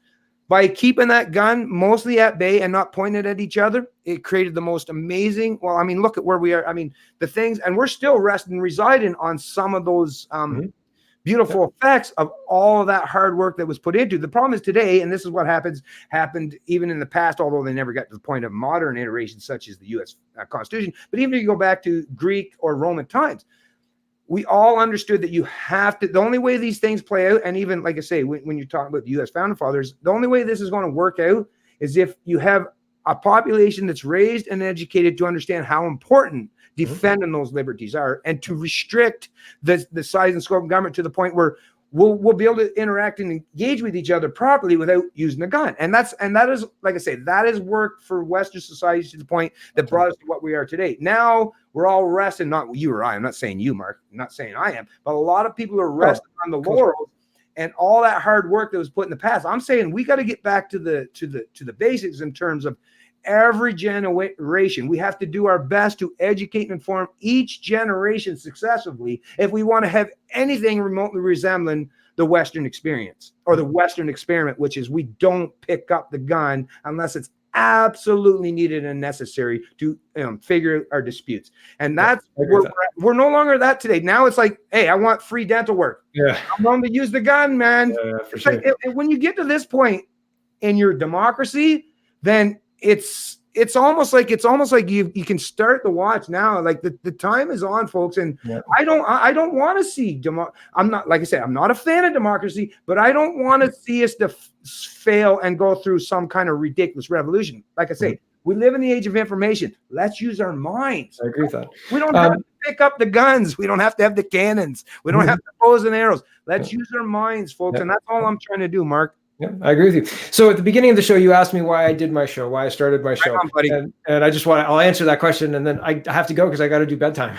By keeping that gun mostly at bay and not pointed at each other, it created the most amazing. Well, I mean, look at where we are. I mean, the things, and we're still resting, residing on some of those beautiful effects of all of that hard work that was put into. The problem is today, and this is what happened even in the past, although they never got to the point of modern iterations such as the U.S. Constitution. But even if you go back to Greek or Roman times, we all understood that you have to, the only way these things play out, and even like I say, when you're talking about the U.S. founding fathers, the only way this is going to work out is if you have a population that's raised and educated to understand how important defending those liberties are, and to restrict the size and scope of government to the point where we'll be able to interact and engage with each other properly without using a gun. And that is, like I say, that is work for Western society to the point that brought us to what we are today. Now we're all resting, not you or I. I'm not saying you, Mark. I'm not saying I am, but a lot of people are resting on the laurels and all that hard work that was put in the past. I'm saying we got to get back to the basics in terms of every generation. We have to do our best to educate and inform each generation successively if we want to have anything remotely resembling the Western experience or the Western experiment, which is we don't pick up the gun unless it's absolutely needed and necessary to figure our disputes. And that's we're no longer that today. Now it's like, hey, I want free dental work. I'm going to use the gun, man. For sure. Like, when you get to this point in your democracy, then it's almost like you can start the watch now. Like the time is on, folks. And I don't want to see I'm not, like I said, I'm not a fan of democracy, but I don't want to see us fail and go through some kind of ridiculous revolution. Like I say, we live in the age of information. Let's use our minds. I agree with that. We don't have to pick up the guns. We don't have to have the cannons. We don't have the bows and arrows. Let's use our minds, folks. And that's all I'm trying to do, Mark. Yeah, I agree with you. So at the beginning of the show, you asked me why I did my show, why I started my show. Right on, buddy. And I just I'll answer that question, and then I have to go because I got to do bedtime.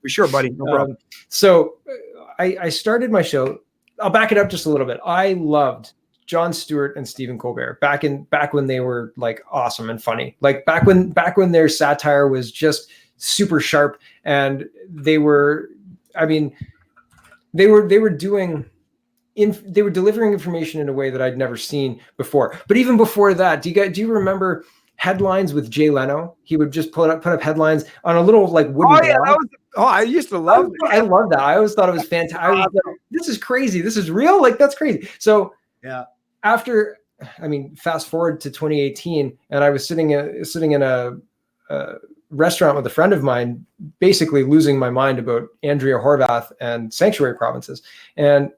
For sure, buddy. No problem. So I started my show. I'll back it up just a little bit. I loved Jon Stewart and Stephen Colbert back when they were like awesome and funny. Like back when their satire was just super sharp, and they were delivering information in a way that I'd never seen before. But even before that, do you remember headlines with Jay Leno? He would just put up headlines on a little like wooden blog. I used to love it. I love that. I always thought it was fantastic. I was like, this is crazy. This is real. Like, that's crazy. So fast forward to 2018, and I was sitting in a restaurant with a friend of mine, basically losing my mind about Andrea Horvath and sanctuary provinces. And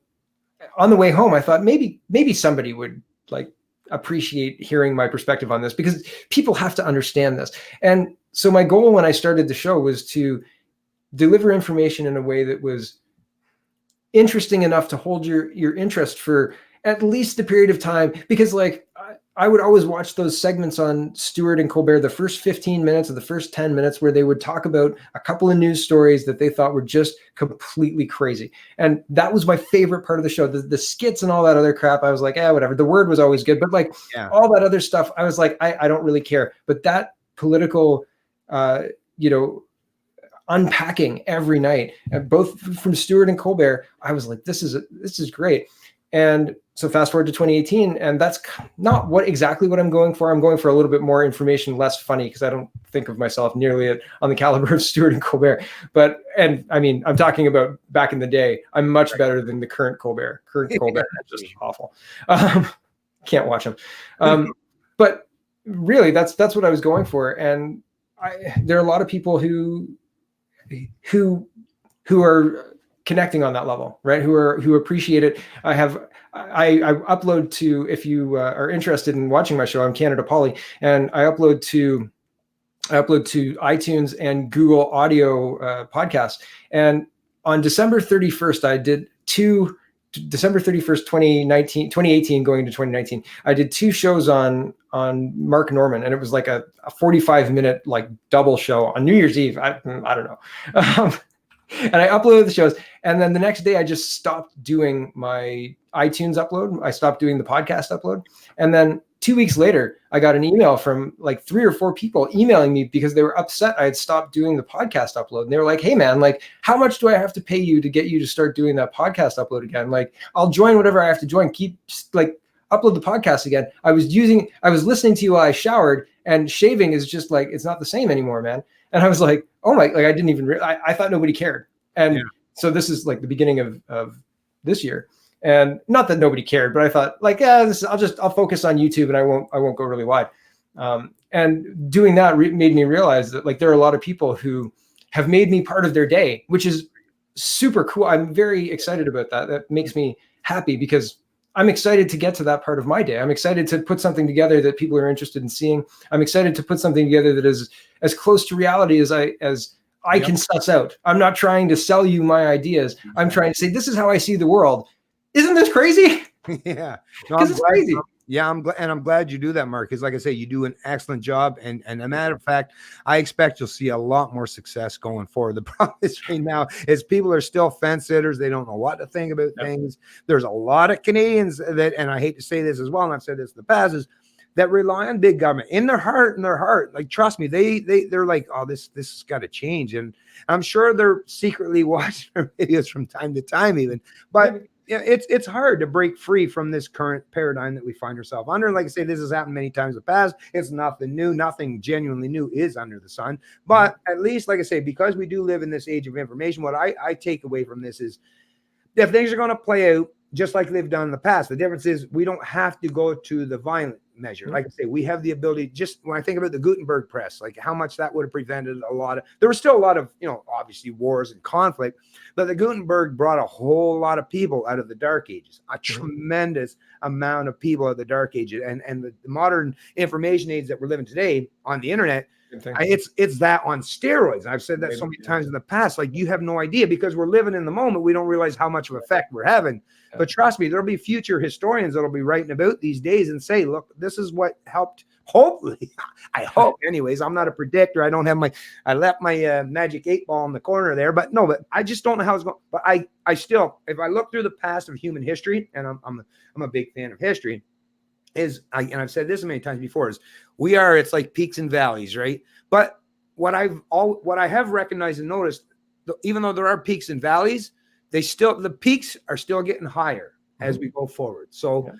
on the way home, I thought maybe somebody would like appreciate hearing my perspective on this, because people have to understand this. And so my goal when I started the show was to deliver information in a way that was interesting enough to hold your interest for at least a period of time, because like I would always watch those segments on Stewart and Colbert, the first 15 minutes or the first 10 minutes, where they would talk about a couple of news stories that they thought were just completely crazy. And that was my favorite part of the show. The skits and all that other crap, I was like, whatever. The word was always good, but like all that other stuff, I was like, I don't really care. But that political, unpacking every night, and both from Stewart and Colbert. I was like, this is great. And so fast forward to 2018, and that's not exactly what I'm going for. I'm going for a little bit more information, less funny, because I don't think of myself nearly on the caliber of Stewart and Colbert. And I mean, I'm talking about back in the day. I'm much better than the current Colbert. Colbert is just awful. Can't watch him. But really, that's what I was going for. And there are a lot of people who are connecting on that level, right? Who appreciate it. I upload to, if you are interested in watching my show, I'm Canada Poli, and I upload to iTunes and Google Audio podcasts. And on December 31st, I did December 31st, 2018 going to 2019, I did 2 shows on Mark Norman, and it was like a 45-minute like double show on New Year's Eve. I don't know. And I uploaded the shows, and then the next day I just stopped doing my iTunes upload. I stopped doing the podcast upload. And then 2 weeks later, I got an email from like 3 or 4 people emailing me because they were upset I had stopped doing the podcast upload. And they were like, hey man, like, how much do I have to pay you to get you to start doing that podcast upload again? Like, I'll join whatever I have to join. Keep like upload the podcast again. I was listening to you while I showered, and shaving is just like, it's not the same anymore, man. And I was like, oh my, like I didn't even, I thought nobody cared. And so this is like the beginning of this year. And not that nobody cared, but I thought like, I'll focus on YouTube, and I won't go really wide. And doing that made me realize that like there are a lot of people who have made me part of their day, which is super cool. I'm very excited about that. That makes me happy because I'm excited to get to that part of my day. I'm excited to put something together that people are interested in seeing. I'm excited to put something together that is as close to reality as I can suss out. I'm not trying to sell you my ideas. I'm trying to say, this is how I see the world. Isn't this crazy? Yeah. No, it's crazy. Yeah, I'm glad you do that, Mark, because like I say, you do an excellent job. And a matter of fact, I expect you'll see a lot more success going forward. The problem is right now is people are still fence sitters. They don't know what to think about things. There's a lot of Canadians that, and I hate to say this as well, and I've said this in the past, is that rely on big government in their heart. Like, trust me, they're like, oh, this has got to change. And I'm sure they're secretly watching our videos from time to time even, but yeah, it's hard to break free from this current paradigm that we find ourselves under. Like I say, this has happened many times in the past. It's nothing new. Nothing genuinely new is under the sun. But at least, like I say, because we do live in this age of information, what I take away from this is if things are going to play out just like they've done in the past, the difference is we don't have to go to the violent measure. Like I say, we have the ability, just when I think about the Gutenberg press, like how much that would have prevented a lot of, there was still a lot of, obviously wars and conflict, but the Gutenberg brought a whole lot of people out of the dark ages, a tremendous amount of people out of the dark ages. And the modern information age that we're living today on the internet, it's that on steroids. I've said that so many times in the past, like you have no idea because we're living in the moment. We don't realize how much of effect we're having. But trust me, there'll be future historians that'll be writing about these days and say, look, this is what helped. Hopefully, I hope. Anyways, I'm not a predictor. I left my magic 8-ball in the corner there, but I just don't know how it's going. But I still, if I look through the past of human history, and I'm a big fan of history, and I've said this many times before, it's like peaks and valleys, right? But what I have recognized and noticed, even though there are peaks and valleys, the peaks are still getting higher as we go forward. So,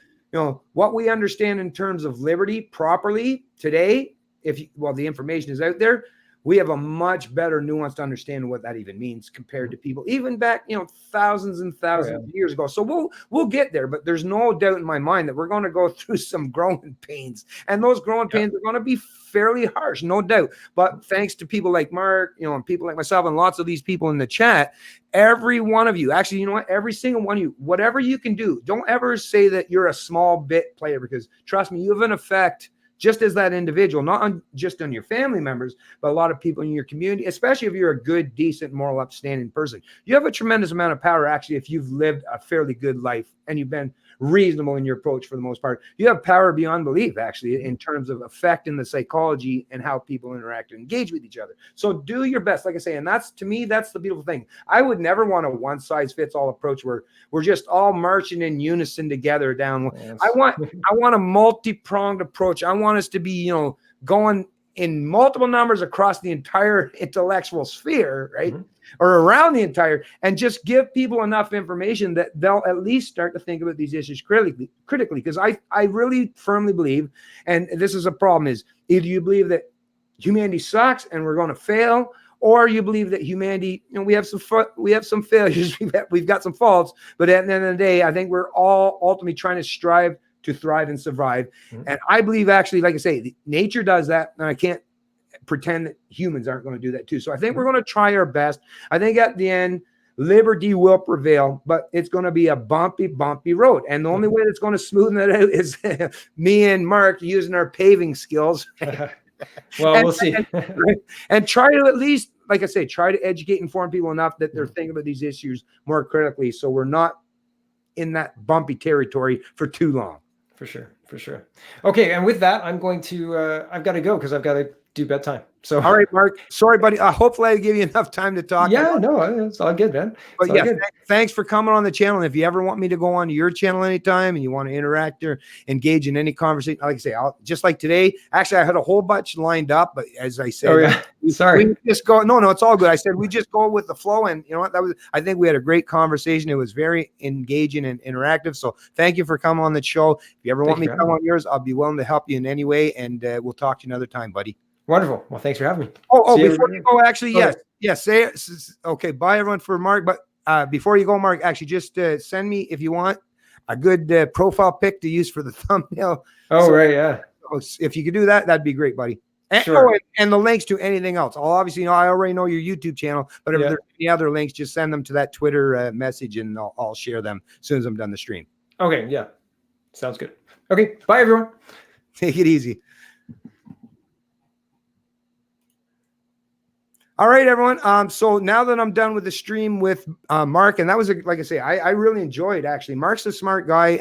what we understand in terms of liberty properly today, the information is out there, we have a much better nuanced understanding of what that even means compared to people even back, thousands and thousands of years ago. So we'll get there, but there's no doubt in my mind that we're going to go through some growing pains, and those growing pains are going to be fairly harsh, no doubt. But thanks to people like Mark, and people like myself and lots of these people in the chat, every one of you, actually, you know what? Every single one of you, whatever you can do, don't ever say that you're a small bit player, because trust me, you have an effect just as that individual, not just on your family members, but a lot of people in your community, especially if you're a good, decent, moral, upstanding person. You have a tremendous amount of power, actually, if you've lived a fairly good life and you've been reasonable in your approach for the most part. You have power beyond belief, actually, in terms of effect in the psychology and how people interact and engage with each other. So do your best, like I say, and to me, that's the beautiful thing. I would never want a one-size-fits-all approach where we're just all marching in unison together down. Yes. I want a multi-pronged approach. I want us to be, going in multiple numbers across the entire intellectual sphere, right? Or around the entire, and just give people enough information that they'll at least start to think about these issues critically. Because I really firmly believe, and this is a problem, is either you believe that humanity sucks and we're going to fail, or you believe that humanity, we have some failures, we've got some faults, but at the end of the day, I think we're all ultimately trying to strive to thrive and survive. And I believe, actually, like I say, nature does that, and I can't pretend that humans aren't going to do that too. So I think we're going to try our best. I think at the end, liberty will prevail, but it's going to be a bumpy road. And the only way that's going to smoothen it out is me and Mark using our paving skills. Well, we'll see. and try to, at least, like I say, try to educate, inform people enough that they're thinking about these issues more critically, so we're not in that bumpy territory for too long. For sure. Okay, and with that, I'm going to, I've got to go because I've got to do bedtime. So, all right, Mark. Sorry, buddy. Hopefully I give you enough time to talk. Yeah, no, it's all good, man. But yeah, thanks for coming on the channel. And if you ever want me to go on to your channel anytime and you want to interact or engage in any conversation, like I say, just like today, actually, I had a whole bunch lined up, but as I said, sorry, we just go. No, it's all good. I said we just go with the flow, and you know what? I think we had a great conversation. It was very engaging and interactive. So thank you for coming on the show. If you ever want me to come on yours, I'll be willing to help you in any way, and we'll talk to you another time, buddy. Wonderful. Well, thanks for having me. Before you go, actually, yes. Say it. Okay, bye everyone for Mark. But before you go, Mark, actually just send me, if you want, a good profile pic to use for the thumbnail. Right, yeah. If you could do that, that'd be great, buddy. And, sure. And the links to anything else. I'll obviously, I already know your YouTube channel, but if there's any other links, just send them to that Twitter message, and I'll share them as soon as I'm done the stream. Okay, yeah. Sounds good. Okay, bye everyone. Take it easy. All right, everyone. So now that I'm done with the stream with Mark, and that was, like I say, I really enjoyed, actually. Mark's a smart guy.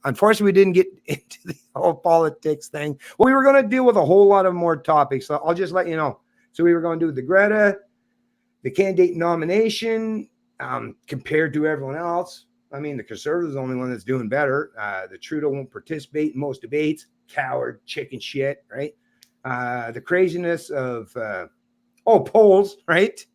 Unfortunately, we didn't get into the whole politics thing. Well, we were going to deal with a whole lot of more topics. So I'll just let you know. So we were going to do the Greta, the candidate nomination, compared to everyone else. I mean, the Conservatives are the only one that's doing better. The Trudeau won't participate in most debates. Coward, chicken shit, right? The craziness of... polls, right?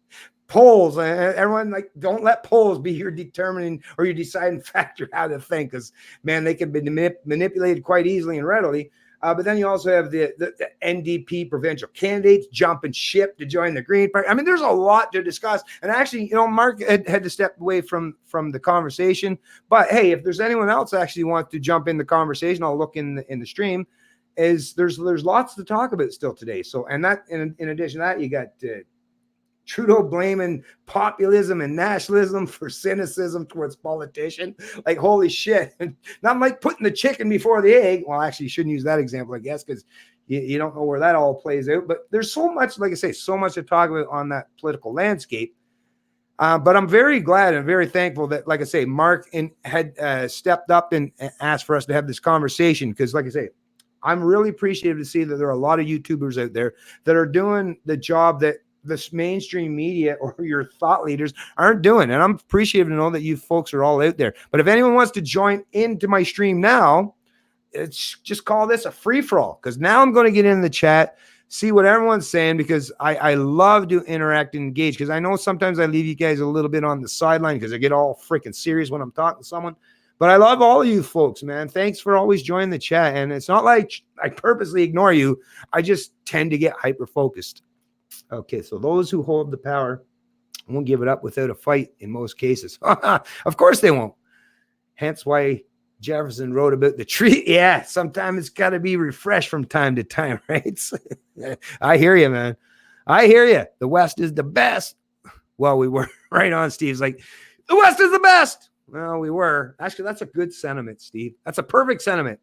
Polls. Everyone, don't let polls be your determining or your deciding factor how to think, because, man, they can be manipulated quite easily and readily. But then you also have the NDP provincial candidates jumping ship to join the Green Party. I mean, there's a lot to discuss. And actually, Mark had to step away from the conversation. But hey, if there's anyone else actually wants to jump in the conversation, I'll look in the stream. There's lots to talk about still today. So, and that in addition to that, you got Trudeau blaming populism and nationalism for cynicism towards politicians. Like, holy shit. Not like putting the chicken before the egg. Well, actually, you shouldn't use that example, I guess, because you don't know where that all plays out. But there's so much, like I say, so much to talk about on that political landscape. But I'm very glad and very thankful that, like I say, Mark had stepped up and asked for us to have this conversation, because, like I say, I'm really appreciative to see that there are a lot of YouTubers out there that are doing the job that this mainstream media or your thought leaders aren't doing. And I'm appreciative to know that you folks are all out there. But if anyone wants to join into my stream now, it's just call this a free-for-all, because now I'm going to get in the chat, see what everyone's saying, because I love to interact and engage, because I know sometimes I leave you guys a little bit on the sideline because I get all freaking serious when I'm talking to someone. But I love all of you folks, man. Thanks for always joining the chat. And it's not like I purposely ignore you. I just tend to get hyper-focused. Okay, so those who hold the power won't give it up without a fight in most cases. Of course they won't. Hence why Jefferson wrote about the tree. Yeah, sometimes it's got to be refreshed from time to time, right? I hear you, man. I hear you. The West is the best. Well, we were right on, Steve's like, the West is the best. Well, we were. Actually, that's a good sentiment, Steve. That's a perfect sentiment.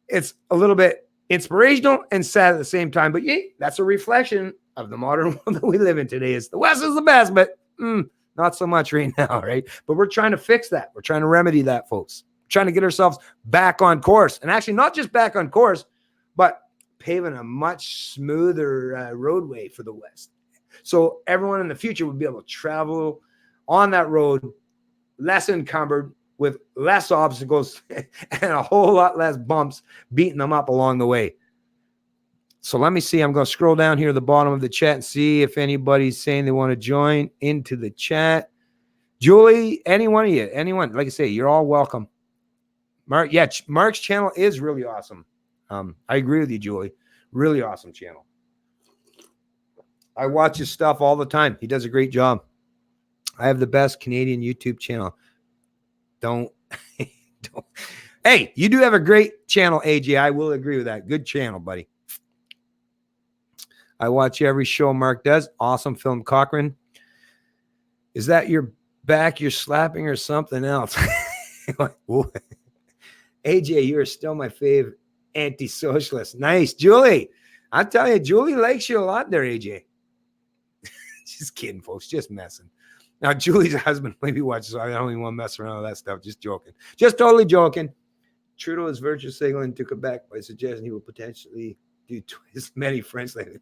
It's a little bit inspirational and sad at the same time, but yeah, that's a reflection of the modern world that we live in today. Is the West is the best, but not so much right now, right? But we're trying to fix that. We're trying to remedy that, folks. We're trying to get ourselves back on course. And actually, not just back on course, but paving a much smoother roadway for the West. So everyone in the future would be able to travel on that road less encumbered, with less obstacles and a whole lot less bumps beating them up along the way. So let me see. I'm going to scroll down here at the bottom of the chat and see if anybody's saying they want to join into the chat. Julie, any one of you, anyone, like I say, you're all welcome. Mark, yeah, Mark's channel is really awesome. I agree with you, Julie. Really awesome channel. I watch his stuff all the time. He does a great job. I have the best Canadian YouTube channel. Don't. Hey, you do have a great channel, AJ. I will agree with that. Good channel, buddy. I watch every show Mark does. Awesome film, Cochran. Is that your back you're slapping or something else? AJ, you are still my favorite anti-socialist. Nice. Julie, I'm telling you, Julie likes you a lot there, AJ. Just kidding, folks. Just messing. Now, Julie's husband maybe watches, so I don't even want to mess around with that stuff. Just joking. Just totally joking. Trudeau is virtue signaling to Quebec by suggesting he will potentially do twice many French language.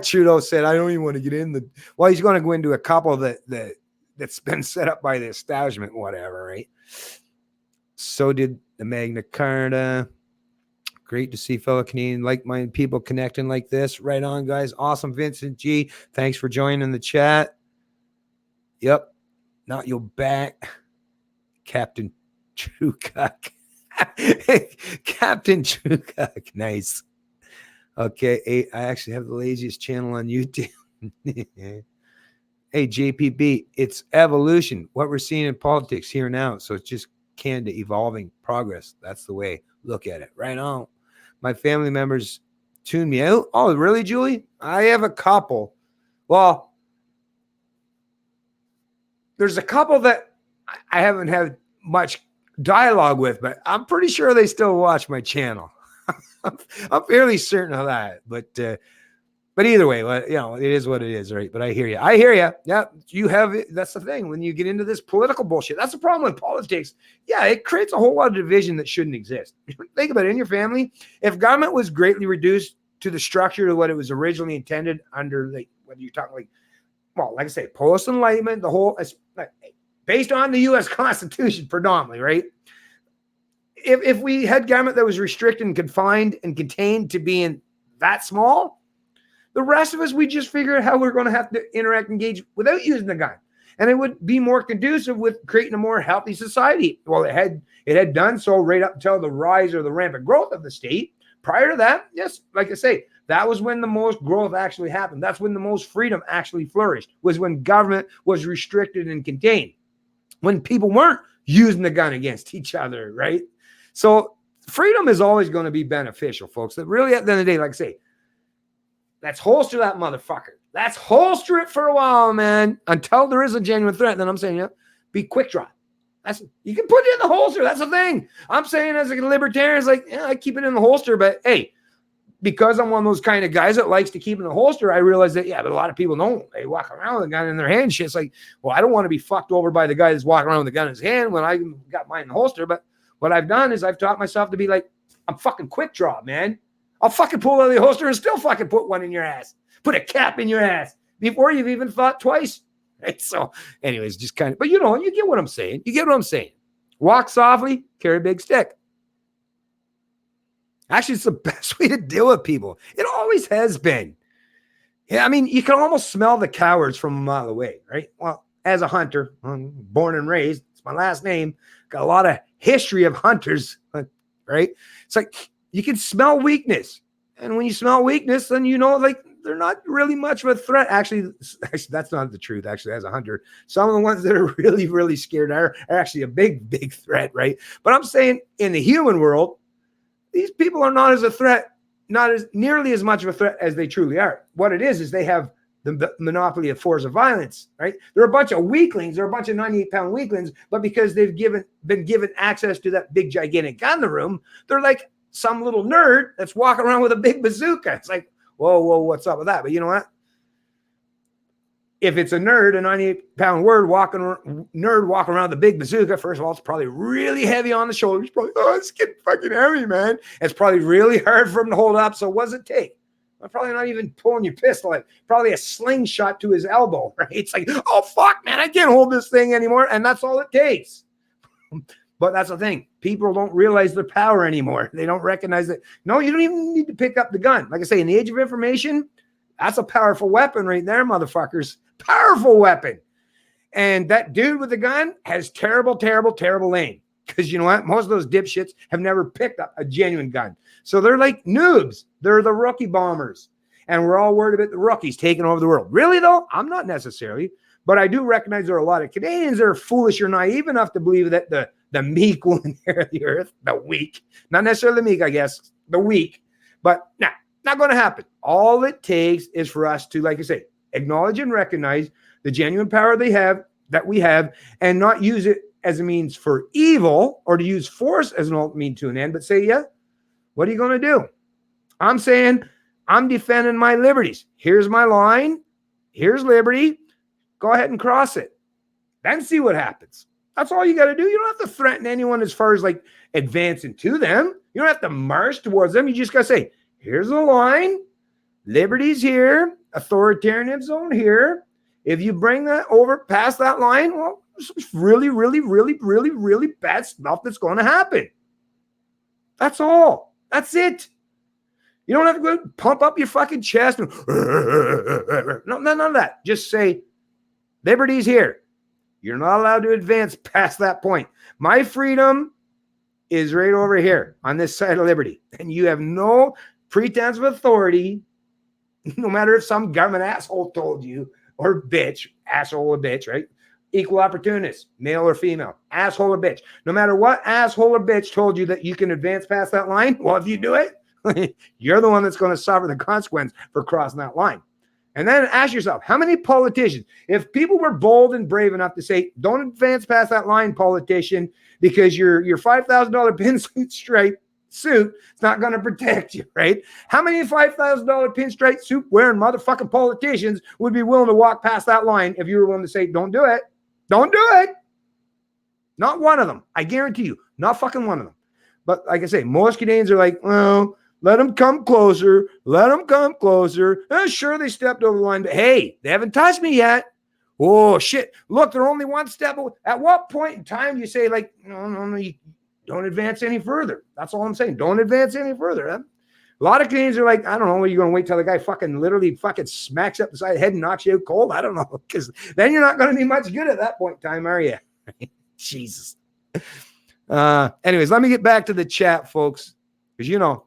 Trudeau said, I don't even want to get in the. Well, he's going to go into a couple that's been set up by the establishment, whatever, right? So did the Magna Carta. Great to see fellow Canadian like-minded people connecting like this. Right on, guys. Awesome, Vincent G. Thanks for joining the chat. Yep. Not your back. Captain Trucock. Captain Trucock. Nice. Okay. I actually have the laziest channel on YouTube. Hey, JPB, it's evolution. What we're seeing in politics here now. So it's just Canada evolving progress. That's the way. Look at it. Right on. My family members tune me out. Oh, really, Julie? I have a couple. Well, there's a couple that I haven't had much dialogue with, but I'm pretty sure they still watch my channel. I'm fairly certain of that. But either way, you know, it is what it is, right? But I hear you. I hear you. Yeah, you have it. That's the thing. When you get into this political bullshit, that's the problem with politics. Yeah, it creates a whole lot of division that shouldn't exist. Think about it. In your family, if government was greatly reduced to the structure of what it was originally intended under, like, whether you're talking like, well, like I say, post-enlightenment, the whole, based on the U.S. Constitution predominantly, right? If we had government that was restricted and confined and contained to being that small, the rest of us, we just figure out how we're going to have to interact, engage without using the gun. And it would be more conducive with creating a more healthy society. Well, it had done so right up until the rise or the rampant growth of the state. Prior to that, yes, like I say, that was when the most growth actually happened. That's when the most freedom actually flourished, was when government was restricted and contained, when people weren't using the gun against each other, right? So freedom is always going to be beneficial, folks. That really, at the end of the day, like I say, let's holster that motherfucker. Let's holster it for a while, man, until there is a genuine threat. Then I'm saying, yeah, be quick draw. You can put it in the holster. That's the thing. I'm saying as a libertarian, it's like, yeah, I keep it in the holster, but hey, because I'm one of those kind of guys that likes to keep in the holster, I realize that, yeah, but a lot of people don't. They walk around with a gun in their hand. Shit's like, well, I don't want to be fucked over by the guy that's walking around with a gun in his hand when I got mine in the holster. But what I've done is I've taught myself to be like, I'm fucking quick draw, man. I'll fucking pull out of the holster and still fucking put one in your ass. Put a cap in your ass before you've even thought twice. Right? So anyways, just kind of, but you know, you get what I'm saying. You get what I'm saying. Walk softly, carry a big stick. Actually, it's the best way to deal with people. It always has been. Yeah, I mean, you can almost smell the cowards from a mile away, right? Well, as a hunter, I'm born and raised, it's my last name, got a lot of history of hunters, right? It's like you can smell weakness. And when you smell weakness, then you know, like, they're not really much of a threat. Actually, that's not the truth. Actually, as a hunter, some of the ones that are really, really scared are actually a big, big threat, right? But I'm saying in the human world, these people are not as a threat, not as nearly as much of a threat as they truly are. What it is they have the monopoly of force of violence, right? They're a bunch of weaklings. They're a bunch of 98-pound weaklings, but because they've been given access to that big, gigantic gun in the room, they're like some little nerd that's walking around with a big bazooka. It's like, whoa, what's up with that? But you know what? If it's a nerd, a 98-pound walking around with a big bazooka, first of all, it's probably really heavy on the shoulders. Probably, it's getting fucking heavy, man. It's probably really hard for him to hold up. So what does it take? I'm probably not even pulling your pistol. Probably a slingshot to his elbow, right? It's like, oh, fuck, man, I can't hold this thing anymore. And that's all it takes. But that's the thing. People don't realize their power anymore. They don't recognize that. No, you don't even need to pick up the gun. Like I say, in the age of information, that's a powerful weapon right there, motherfuckers. Powerful weapon. And that dude with the gun has terrible, terrible, terrible aim. Because you know what? Most of those dipshits have never picked up a genuine gun. So they're like noobs. They're the rookie bombers. And we're all worried about the rookies taking over the world. Really, though? I'm not necessarily. But I do recognize there are a lot of Canadians that are foolish or naive enough to believe that the meek will inherit the earth. The weak. Not necessarily the meek, I guess. The weak. But nah, not going to happen. All it takes is for us to, like I say, acknowledge and recognize the genuine power that we have, and not use it as a means for evil or to use force as an ultimate means to an end, but say, yeah, what are you going to do? I'm saying I'm defending my liberties. Here's my line. Here's liberty. Go ahead and cross it. Then see what happens. That's all you got to do. You don't have to threaten anyone as far as like advancing to them. You don't have to march towards them. You just got to say, here's the line. Liberty's here. Authoritarian zone here. If you bring that over past that line, well, it's really, really, really, really, really bad stuff that's going to happen. That's all. That's it. You don't have to go pump up your fucking chest. And, no, none of that. Just say, liberty's here. You're not allowed to advance past that point. My freedom is right over here on this side of liberty. And you have no pretense of authority, no matter if some government asshole told you, or bitch, asshole or bitch, right? Equal opportunist, male or female, asshole or bitch. No matter what asshole or bitch told you that you can advance past that line, well, if you do it, you're the one that's going to suffer the consequence for crossing that line. And then ask yourself, how many politicians, if people were bold and brave enough to say, don't advance past that line, politician, because your $5,000 pinstripe stripe suit, it's not going to protect you, right? How many $5,000 pinstripe suit wearing motherfucking politicians would be willing to walk past that line if you were willing to say, don't do it? Don't do it. Not one of them. I guarantee you, not fucking one of them. But like I say, most Canadians are like, well, let them come closer. Let them come closer. Sure, they stepped over the line, but hey, they haven't touched me yet. Oh, shit. Look, they're only one step away. At what point in time do you say, like, no, you don't advance any further? That's all I'm saying. Don't advance any further. Huh? A lot of Canadians are like, I don't know, are you going to wait till the guy literally smacks up the side of the head and knocks you out cold? I don't know, because then you're not going to be much good at that point in time, are you? Jesus. Anyways, let me get back to the chat, folks, because you know.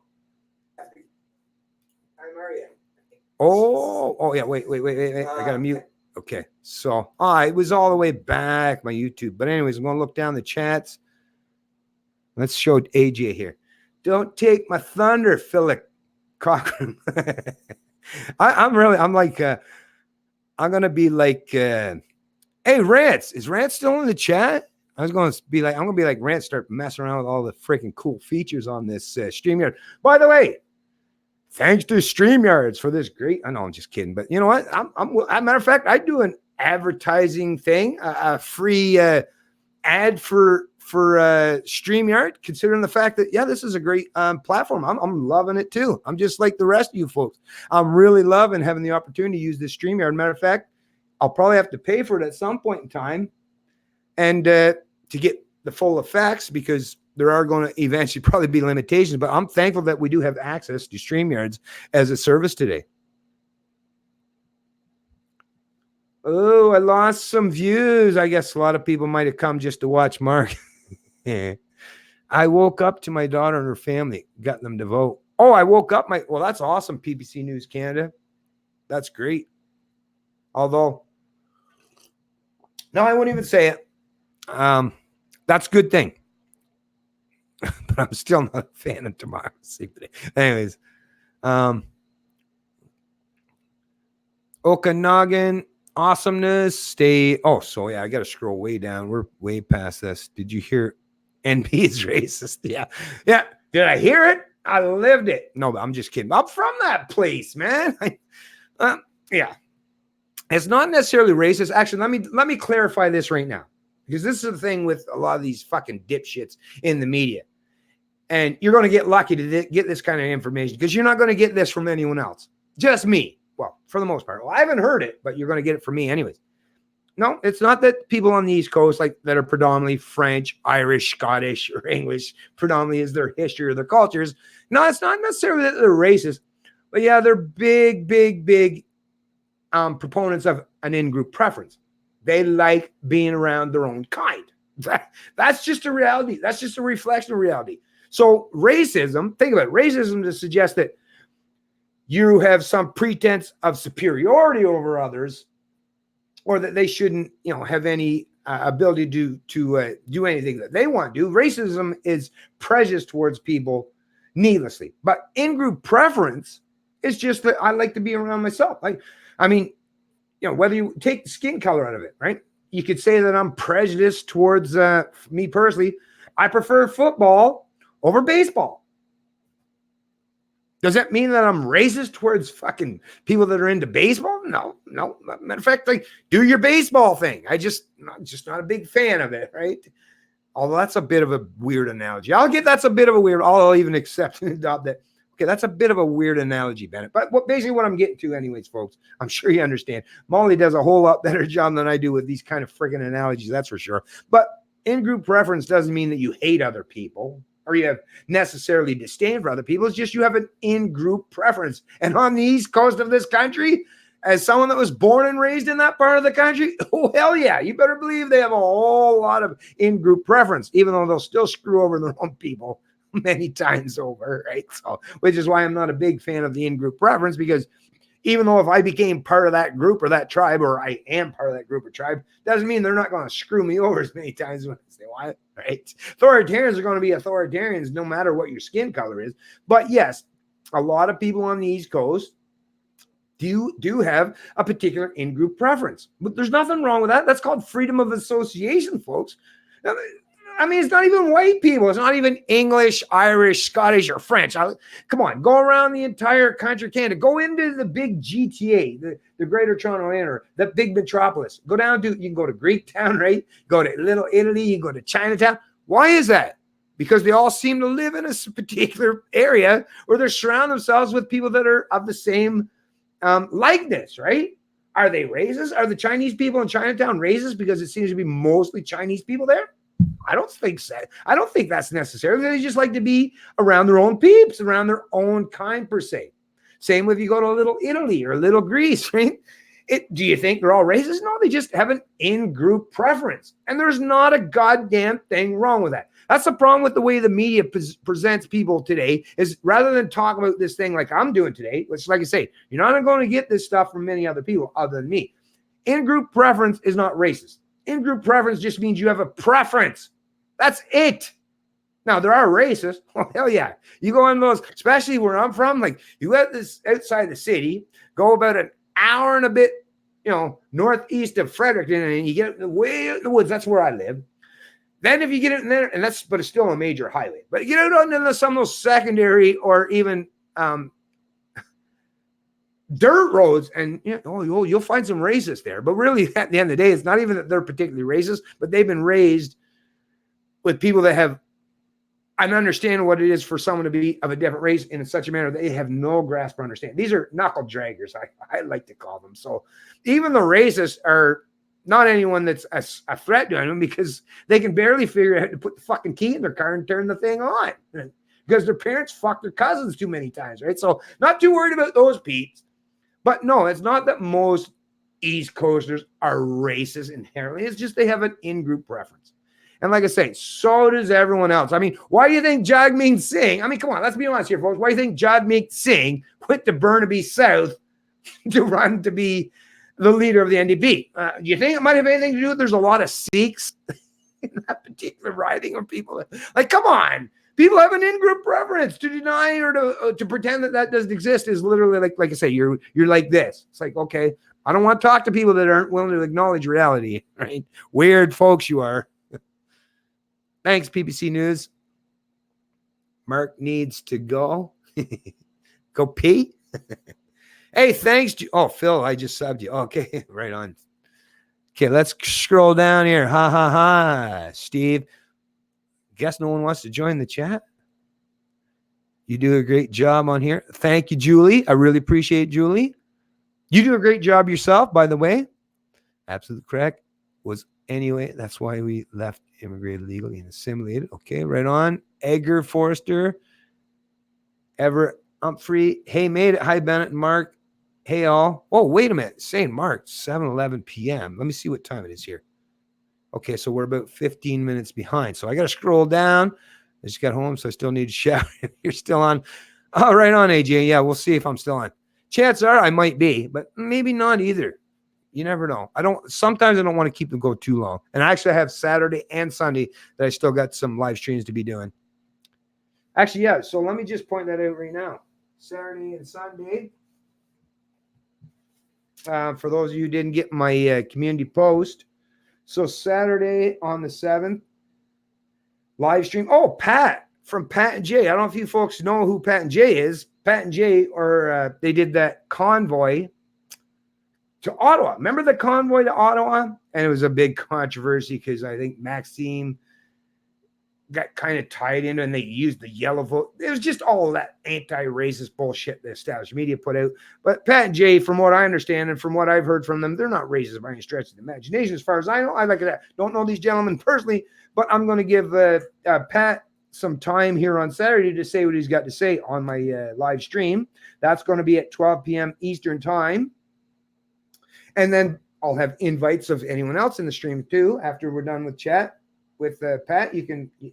Oh, yeah, wait. I got to mute. Okay, so it was all the way back, my YouTube. But anyways, I'm going to look down the chats. Let's show AJ here. Don't take my thunder, Philip Cochran. I'm going to be like, hey, Rance, is Rance still in the chat? I'm going to be like Rance, start messing around with all the freaking cool features on this StreamYard. By the way, thanks to StreamYards for this great. I know I'm just kidding, but you know what? As a matter of fact, I do an advertising thing, a free ad for StreamYard, considering the fact that, yeah, this is a great platform. I'm loving it too. I'm just like the rest of you folks. I'm really loving having the opportunity to use this StreamYard. Matter of fact, I'll probably have to pay for it at some point in time, and to get the full effects, because there are going to eventually probably be limitations, but I'm thankful that we do have access to StreamYards as a service today. Oh, I lost some views. I guess a lot of people might have come just to watch Mark. I woke up to my daughter and her family, got them to vote. Oh, I woke up well, that's awesome, PBC News Canada. That's great. Although, no, I won't even say it. That's a good thing. But I'm still not a fan of democracy. Anyways, Okanagan awesomeness. I got to scroll way down. We're way past this. Did you hear NP is racist? Yeah. Did I hear it? I lived it. No, but I'm just kidding. I'm from that place, man. Yeah. It's not necessarily racist. Actually, let me clarify this right now, because this is the thing with a lot of these fucking dipshits in the media. And you're going to get lucky to get this kind of information, because you're not going to get this from anyone else. Just me. Well, for the most part. Well, I haven't heard it, but you're going to get it from me anyways. No, it's not that people on the East Coast, like that are predominantly French, Irish, Scottish, or English, predominantly is their history or their cultures. No, it's not necessarily that they're racist, but yeah, they're big proponents of an in-group preference. They like being around their own kind. That's just a reality. That's just a reflection of reality. So racism, think about it. Racism to suggest that you have some pretense of superiority over others, or that they shouldn't, have any ability to do anything that they want to do. Racism is prejudice towards people needlessly. But in-group preference is just that I like to be around myself. Whether you take the skin color out of it, right? You could say that I'm prejudiced towards me personally. I prefer football over baseball. Does that mean that I'm racist towards fucking people that are into baseball? No. Matter of fact, like, do your baseball thing. I'm just not a big fan of it, right? Although that's a bit of a weird analogy. That's a bit of a weird, I'll even accept and adopt that. Okay, that's a bit of a weird analogy, Bennett. But basically what I'm getting to anyways, folks, I'm sure you understand. Molly does a whole lot better job than I do with these kind of friggin' analogies, that's for sure. But in-group preference doesn't mean that you hate other people, or you have necessarily disdain for other people. It's just you have an in-group preference. And on the East Coast of this country, as someone that was born and raised in that part of the country, oh, hell yeah, you better believe they have a whole lot of in-group preference, even though they'll still screw over their own people many times over, right? So, which is why I'm not a big fan of the in-group preference, because even though if I became part of that group or that tribe, or I am part of that group or tribe, doesn't mean they're not going to screw me over as many times when I say what, right? Authoritarians are going to be authoritarians no matter what your skin color is. But yes, a lot of people on the East Coast do have a particular in-group preference. But there's nothing wrong with that. That's called freedom of association, folks. It's not even white people. It's not even English, Irish, Scottish, or French. Come on, go around the entire country, Canada. Go into the big GTA, the Greater Toronto Area, that big metropolis. Go down you can go to Greektown, right? Go to Little Italy. You can go to Chinatown. Why is that? Because they all seem to live in a particular area where they surround themselves with people that are of the same likeness, right? Are they racist? Are the Chinese people in Chinatown racist because it seems to be mostly Chinese people there? I don't think so. I don't think that's necessary. They just like to be around their own peeps, around their own kind per se. Same with you go to Little Italy or Little Greece, right? Do you think they're all racist? No, they just have an in-group preference. And there's not a goddamn thing wrong with that. That's the problem with the way the media presents people today, is rather than talk about this thing like I'm doing today, which, like I say, you're not going to get this stuff from many other people other than me. In-group preference is not racist. In-group preference just means you have a preference. That's it. Now, there are racists. Oh, hell yeah. You go in those, especially where I'm from, like you get this outside the city, go about an hour and a bit, northeast of Fredericton, and you get way out in the woods. That's where I live. Then if you get in there, but it's still a major highway. But you get out into some of those secondary or even dirt roads, and you'll find some racists there. But really, at the end of the day, it's not even that they're particularly racist, but they've been raised with people that have an understanding what it is for someone to be of a different race in such a manner that they have no grasp or understanding. These are knuckle draggers, I like to call them. So even the racists are not anyone that's a threat to them, because they can barely figure out how to put the fucking key in their car and turn the thing on because their parents fucked their cousins too many times, right? So not too worried about those peeps. But no, it's not that most East Coasters are racist inherently. It's just they have an in-group preference. And like I say, so does everyone else. Why do you think Jagmeet Singh, come on, let's be honest here, folks. Why do you think Jagmeet Singh went to Burnaby South to run to be the leader of the NDP? Do you think it might have anything to do with there's a lot of Sikhs in that particular riding of people? Like, come on. People have an in-group preference. To deny or to pretend that doesn't exist is literally like I say, you're like this. It's like, okay, I don't want to talk to people that aren't willing to acknowledge reality, right? Weird folks you are. Thanks, PPC News. Mark needs to go. Go pee. Hey, thanks. Phil, I just subbed you. Okay, right on. Okay, let's scroll down here. Ha, ha, ha. Steve. Guess no one wants to join the chat. You do a great job on here. Thank you, Julie. I really appreciate Julie. You do a great job yourself, by the way. Absolutely correct. was anyway. That's why we left, immigrated legally and assimilated. Okay, right on. Edgar Forrester, Everett Humphrey. Hey, made it. Hi, Bennett and Mark. Hey, all. Oh, wait a minute. St. Mark, 7:11 p.m. Let me see what time it is here. Okay, so we're about 15 minutes behind. So I got to scroll down. I just got home, so I still need to shower. You're still on. Oh, right on, AJ. Yeah, we'll see if I'm still on. Chances are I might be, but maybe not either. You never know. Sometimes I don't want to keep them go too long. And I actually have Saturday and Sunday that I still got some live streams to be doing. Actually, yeah. So let me just point that out right now. Saturday and Sunday. For those of you who didn't get my community post. So Saturday on the 7th, live stream. Oh, Pat from Pat and Jay. I don't know if you folks know who Pat and Jay is. Pat and Jay, they did that convoy to Ottawa. Remember the convoy to Ottawa? And it was a big controversy because I think Maxime got kind of tied into, and they used the yellow vote. It was just all that anti-racist bullshit the established media put out. But Pat and Jay, from what I understand and from what I've heard from them, they're not racist by any stretch of the imagination. As far as I know, I like that. Don't know these gentlemen personally, but I'm going to give Pat some time here on Saturday to say what he's got to say on my live stream. That's going to be at 12 p.m. Eastern time. And then I'll have invites of anyone else in the stream too after we're done with chat. With Pat,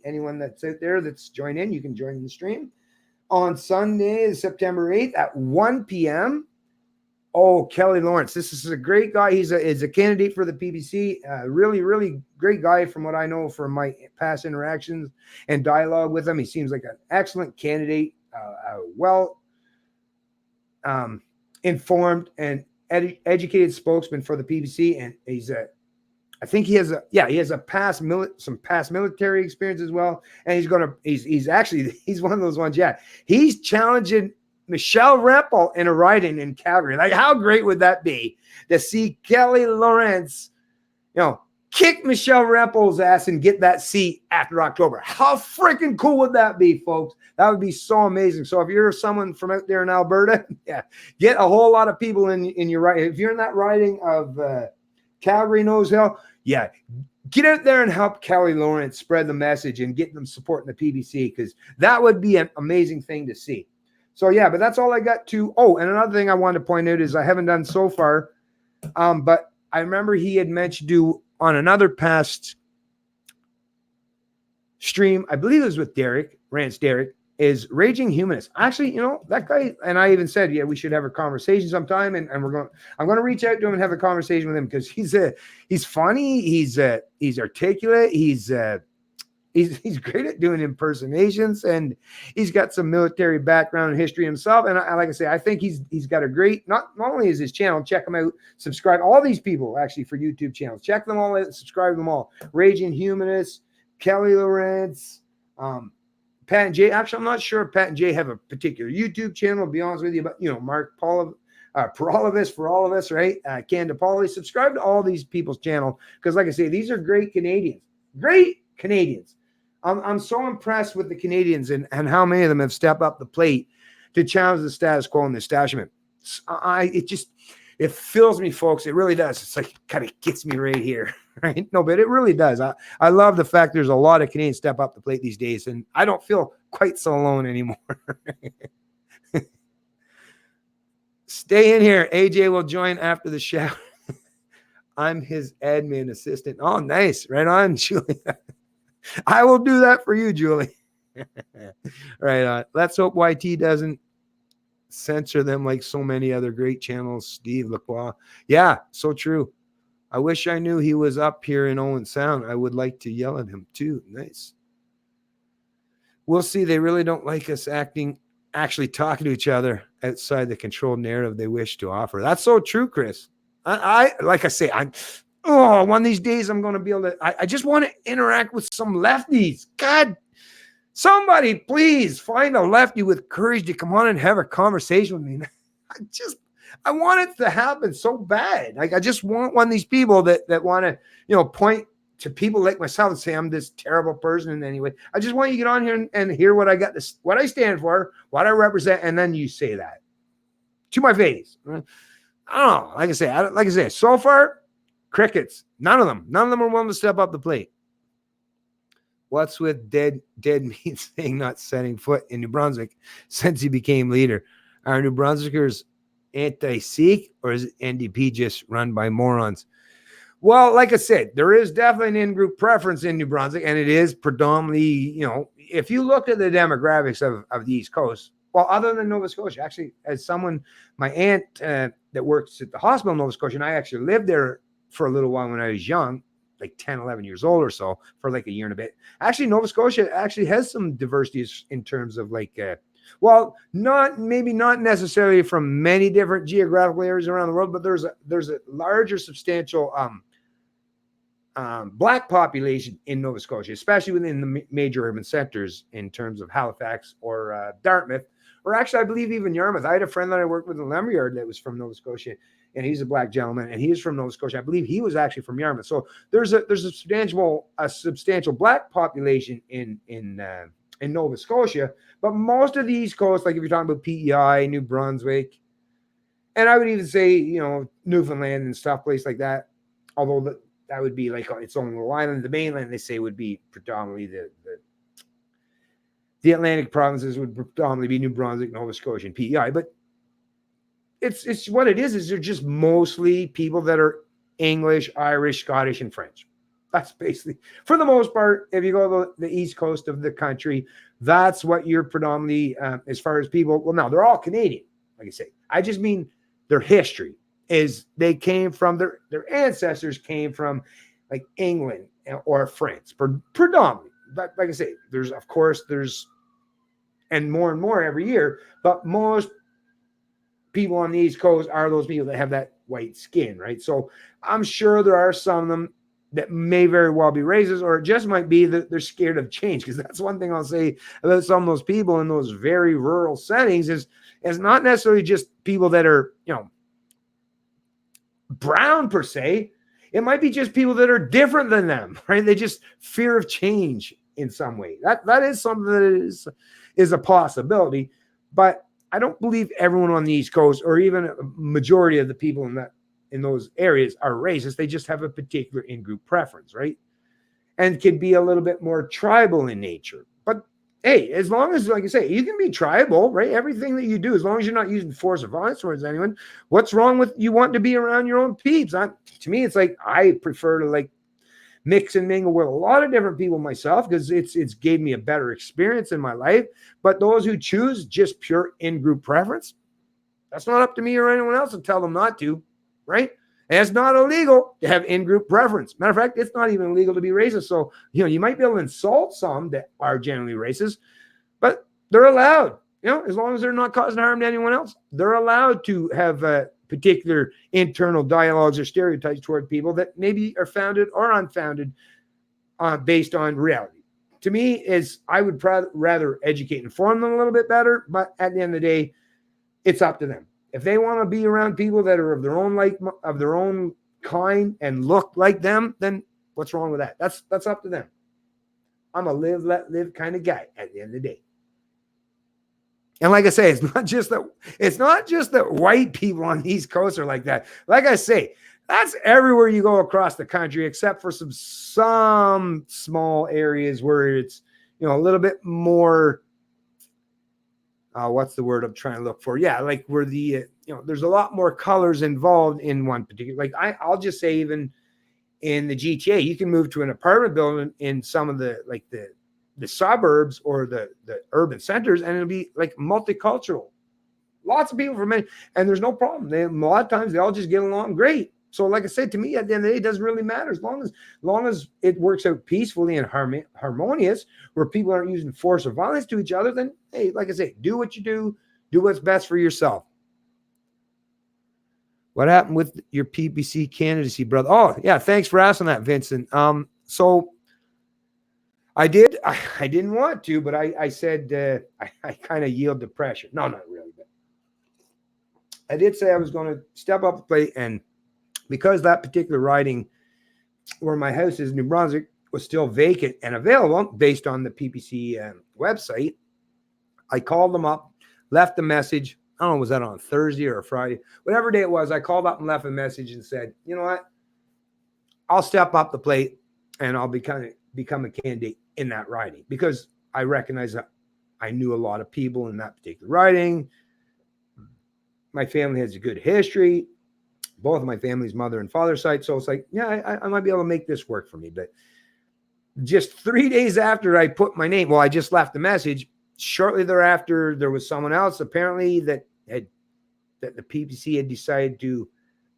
anyone that's out there that's joined in, you can join the stream. On Sunday, September 8th at 1 p.m. Oh, Kelly Lawrence. This is a great guy. He's a candidate for the PBC. Really, really great guy from what I know from my past interactions and dialogue with him. He seems like an excellent candidate, well informed and educated spokesman for the PBC. And I think he has some past military experience as well. And he's one of those ones. Yeah. He's challenging Michelle Rempel in a ride-in in Calgary. Like, how great would that be to see Kelly Lawrence, kick Michelle Rempel's ass and get that seat after October? How freaking cool would that be, folks? That would be so amazing. So if you're someone from out there in Alberta, yeah, get a whole lot of people in your ride. If you're in that riding of Calgary Nose Hill, yeah, get out there and help Kelly Lawrence spread the message and get them supporting the PBC, because that would be an amazing thing to see. So yeah, but that's all I got to. Oh, and another thing I wanted to point out is I haven't done so far, but I remember he had mentioned on another past stream, I believe it was with Rance Derek, is Raging Humanist. Actually, that guy, and I even said, yeah, we should have a conversation sometime, and I'm going to reach out to him and have a conversation with him, because he's funny, he's articulate, he's great at doing impersonations, and he's got some military background and history himself. And like I say, I think he's got a great, not only is his channel, check him out, subscribe. All these people actually for YouTube channels, check them all out, subscribe to them all. Raging Humanist, Kelly Lawrence, Pat and Jay. Actually, I'm not sure if Pat and Jay have a particular YouTube channel, to be honest with you, but Mark Paralovos for all of us, right? Poli. Subscribe to all these people's channel, because like I say, these are great Canadians. Great Canadians. I'm so impressed with the Canadians and how many of them have stepped up the plate to challenge the status quo and the establishment. It fills me, folks. It really does. It's like, kind of gets me right here, right? No, but it really does. I love the fact there's a lot of Canadians step up the plate these days, and I don't feel quite so alone anymore. Stay in here. AJ will join after the show. I'm his admin assistant. Oh, nice. Right on, Julie. I will do that for you, Julie. Right on. Let's hope YT doesn't censor them like so many other great channels. Steve Lacroix. Yeah, so true. I wish I knew he was up here in Owen Sound. I would like to yell at him too. Nice. We'll see. They really don't like us actually talking to each other outside the controlled narrative they wish to offer. That's so true, Chris. I like I say, one of these days I'm going to be able to, I just want to interact with some lefties. God, somebody please find a lefty with courage to come on and have a conversation with me. I want it to happen so bad. Like, I just want one of these people that want to, point to people like myself and say, I'm this terrible person in any way. I just want you to get on here and hear what I got, what I stand for, what I represent. And then you say that to my face. I don't know. Like I say, so far, Crickets. None of them are willing to step up the plate. What's with dead meat saying not setting foot in New Brunswick since he became leader? Are New Brunswickers anti-Sikh, or is NDP just run by morons? Well, like I said, there is definitely an in-group preference in New Brunswick, and it is predominantly, if you look at the demographics of the East Coast, well, other than Nova Scotia, actually, as someone, my aunt that works at the hospital in Nova Scotia, and I actually lived there for a little while when I was young, like 10, 11 years old or so, for like a year and a bit. Actually, Nova Scotia actually has some diversities in terms of like, not necessarily from many different geographical areas around the world, but there's a larger substantial Black population in Nova Scotia, especially within the major urban centers in terms of Halifax or Dartmouth, or actually I believe even Yarmouth. I had a friend that I worked with in Lumberyard that was from Nova Scotia, and he's a Black gentleman, and he is from Nova Scotia. I believe he was actually from Yarmouth. So there's a substantial Black population in Nova Scotia, but most of the East Coast, like if you're talking about PEI, New Brunswick, and I would even say Newfoundland and stuff, place like that, although that would be like its own little island. The mainland, they say, would be predominantly the Atlantic provinces would predominantly be New Brunswick, Nova Scotia, and PEI. But it's what it is they're just mostly people that are English, Irish, Scottish, and French. That's basically, for the most part, if you go to the East Coast of the country, that's what you're predominantly, as far as people. Well, now they're all Canadian, like I say. I just mean their history is they came from their ancestors came from like England or France, predominantly. But like I say, there's and more every year, but most people on the East Coast are those people that have that white skin, right? So I'm sure there are some of them that may very well be racist, or it just might be that they're scared of change. Because that's one thing I'll say about some of those people in those very rural settings is not necessarily just people that are, brown per se. It might be just people that are different than them, right? They just fear of change in some way. That is something that is a possibility, but I don't believe everyone on the East Coast, or even a majority of the people in those areas, are racist. They just have a particular in-group preference, right? And can be a little bit more tribal in nature. But hey, as long as, like I say, you can be tribal, right? Everything that you do, as long as you're not using force or violence towards anyone, what's wrong with you wanting to be around your own peeps? To me, it's like I prefer to like mix and mingle with a lot of different people myself, because it's gave me a better experience in my life. But those who choose just pure in-group preference, that's not up to me or anyone else to tell them not to, right? And it's not illegal to have in-group preference. Matter of fact, it's not even illegal to be racist. So, you might be able to insult some that are generally racist, but they're allowed, as long as they're not causing harm to anyone else. They're allowed to have particular internal dialogues or stereotypes toward people that maybe are founded or unfounded based on reality. To me, I would rather educate and inform them a little bit better, but at the end of the day, it's up to them. If they want to be around people that are of their own kind and look like them, then what's wrong with that? That's up to them. I'm a live, let live kind of guy at the end of the day. And like I say, it's not just that white people on the East Coast are like that. Like I say, that's everywhere you go across the country, except for some small areas where it's, a little bit more, what's the word I'm trying to look for? Yeah, like where the, there's a lot more colors involved in one particular, like I'll just say even in the GTA, you can move to an apartment building in some of the, like the suburbs or the urban centers, and it'll be like multicultural. Lots of people from many, and there's no problem. A lot of times they all just get along great. So like I said, to me, at the end of the day, it doesn't really matter as long as it works out peacefully and harmonious, where people aren't using force or violence to each other. Then, hey, like I say, do what you do what's best for yourself. What happened with your PPC candidacy, brother? Oh, yeah, thanks for asking that, Vincent. So I didn't want to, but I said I kind of yield to pressure. No, not really. But I did say I was going to step up the plate, and because that particular riding where my house is in New Brunswick was still vacant and available based on the PPC website, I called them up, left a message. I don't know, was that on Thursday or Friday? Whatever day it was, I called up and left a message and said, you know what? I'll step up the plate and I'll become a candidate in that riding, because I recognize that I knew a lot of people in that particular riding. My family has a good history, both of my family's mother and father side. So it's like, yeah, I might be able to make this work for me. But just 3 days after I put my name, well, I just left the message. Shortly thereafter, there was someone else apparently that the PPC had decided to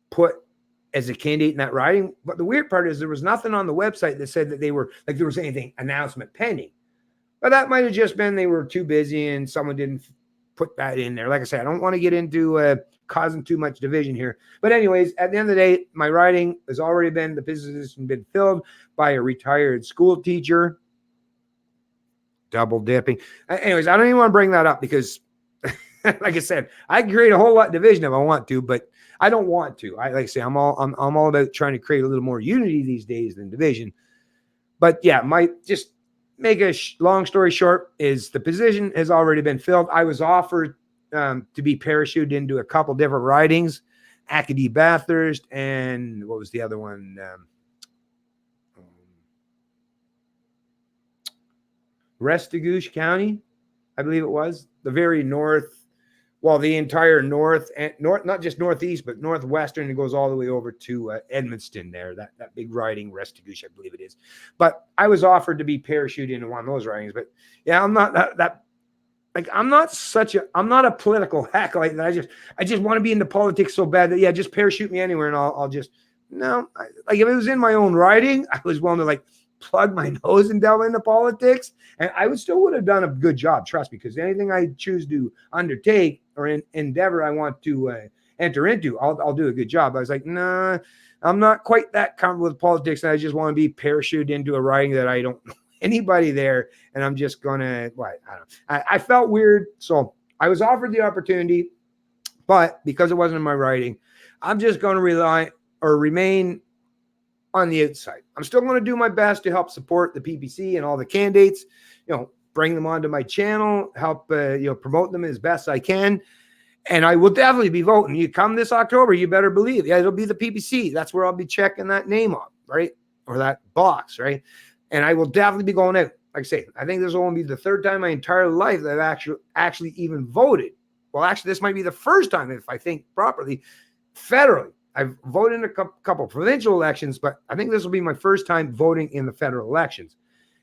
put as a candidate in that riding. But the weird part is there was nothing on the website that said that they were, like, there was anything announcement pending. But that might have just been they were too busy and someone didn't put that in there. Like I said, I don't want to get into causing too much division here. But anyways, at the end of the day, my riding has already been, the position been filled by a retired school teacher. Double dipping. Anyways, I don't even want to bring that up because, like I said, I can create a whole lot of division if I want to, but I don't want to. Like I say, I'm all about trying to create a little more unity these days than division. But yeah, just make a long story short is the position has already been filled. I was offered to be parachuted into a couple different ridings, Acadie Bathurst, and what was the other one? Restigouche County, I believe it was, the very north. Well, the entire north, not just northeast, but northwestern. It goes all the way over to Edmundston there, that big riding, Restigouche, I believe it is. But I was offered to be parachuted into one of those ridings. But yeah, I'm not I'm not a political hack like that. I just want to be into politics so bad that, yeah, just parachute me anywhere and I'll just, no. Like if it was in my own riding, I was willing to like plug my nose and delve into politics, and I would have done a good job, trust me, because anything I choose to undertake or endeavor I want to enter into, I'll do a good job. I was like, nah, I'm not quite that comfortable with politics, and I just want to be parachuted into a riding that I don't know anybody there, and I'm just gonna, I don't know. I felt weird, so I was offered the opportunity, but because it wasn't in my riding, I'm just going to remain on the outside. I'm still going to do my best to help support the PPC and all the candidates, bring them onto my channel, help, promote them as best I can. And I will definitely be voting. You come this October, you better believe, yeah, it'll be the PPC. That's where I'll be checking that name off, right? Or that box, right? And I will definitely be going out. Like I say, I think this will only be the third time in my entire life that I've actually even voted. Well, actually, this might be the first time, if I think properly, federally. I've voted in a couple provincial elections, but I think this will be my first time voting in the federal elections.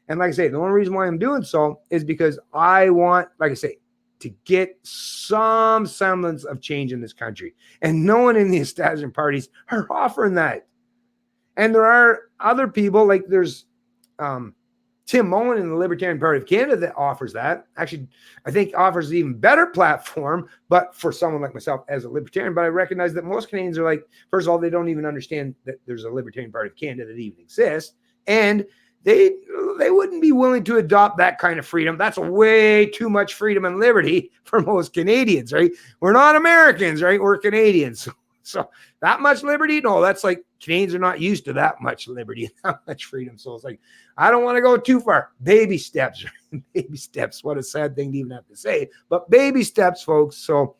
And like I say, the only reason why I'm doing so is because I want, like I say, to get some semblance of change in this country. And no one in the establishment parties are offering that. And there are other people, like there's Tim Mullen in the Libertarian Party of Canada that offers that. Actually, I think offers an even better platform, but for someone like myself as a Libertarian. But I recognize that most Canadians are like, first of all, they don't even understand that there's a Libertarian Party of Canada that even exists. And they wouldn't be willing to adopt that kind of freedom. That's way too much freedom and liberty for most Canadians, right? We're not Americans, right? We're Canadians. So that much liberty? No, that's like Canadians are not used to that much liberty, that much freedom. So it's like, I don't want to go too far. Baby steps, baby steps. What a sad thing to even have to say, but baby steps, folks. So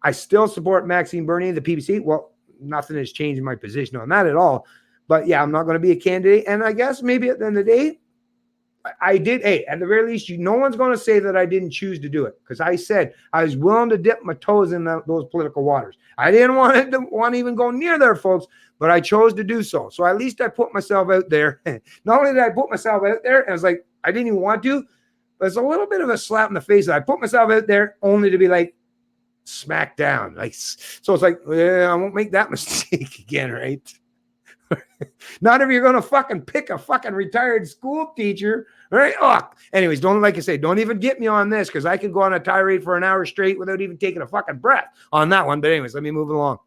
I still support Maxime Bernier, the PPC. Well, nothing has changed in my position on that at all. But yeah, I'm not going to be a candidate. And I guess maybe at the end of the day, I did. Hey, at the very least, no one's going to say that I didn't choose to do it, because I said I was willing to dip my toes in those political waters. I didn't want to even go near there, folks, but I chose to do so. So at least I put myself out there. Not only did I put myself out there, and I was like, I didn't even want to, but it's a little bit of a slap in the face that I put myself out there only to be like smacked down. Like, so it's like, I won't make that mistake again, right? Not if you're going to fucking pick a fucking retired school teacher, right? Oh, anyways, like I say, don't even get me on this, because I can go on a tirade for an hour straight without even taking a fucking breath on that one. But anyways, let me move along.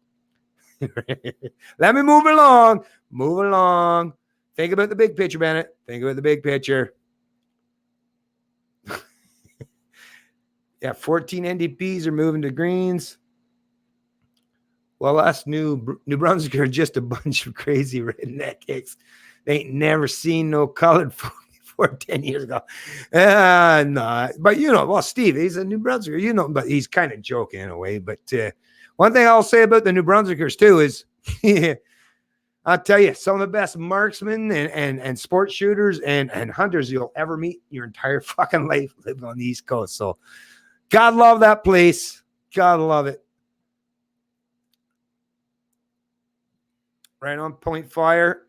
Let me move along. Move along. Think about the big picture, Bennett. Think about the big picture. Yeah, 14 NDPs are moving to Greens. Well, us New Brunswick are just a bunch of crazy redneck kicks. They ain't never seen no colored folk before 10 years ago. No, but well, Steve, he's a New Brunswicker, but he's kind of joking in a way. But one thing I'll say about the New Brunswickers too is, I'll tell you, some of the best marksmen and sports shooters and hunters you'll ever meet your entire fucking life live on the East Coast. So God love that place. God love it. Right on point fire.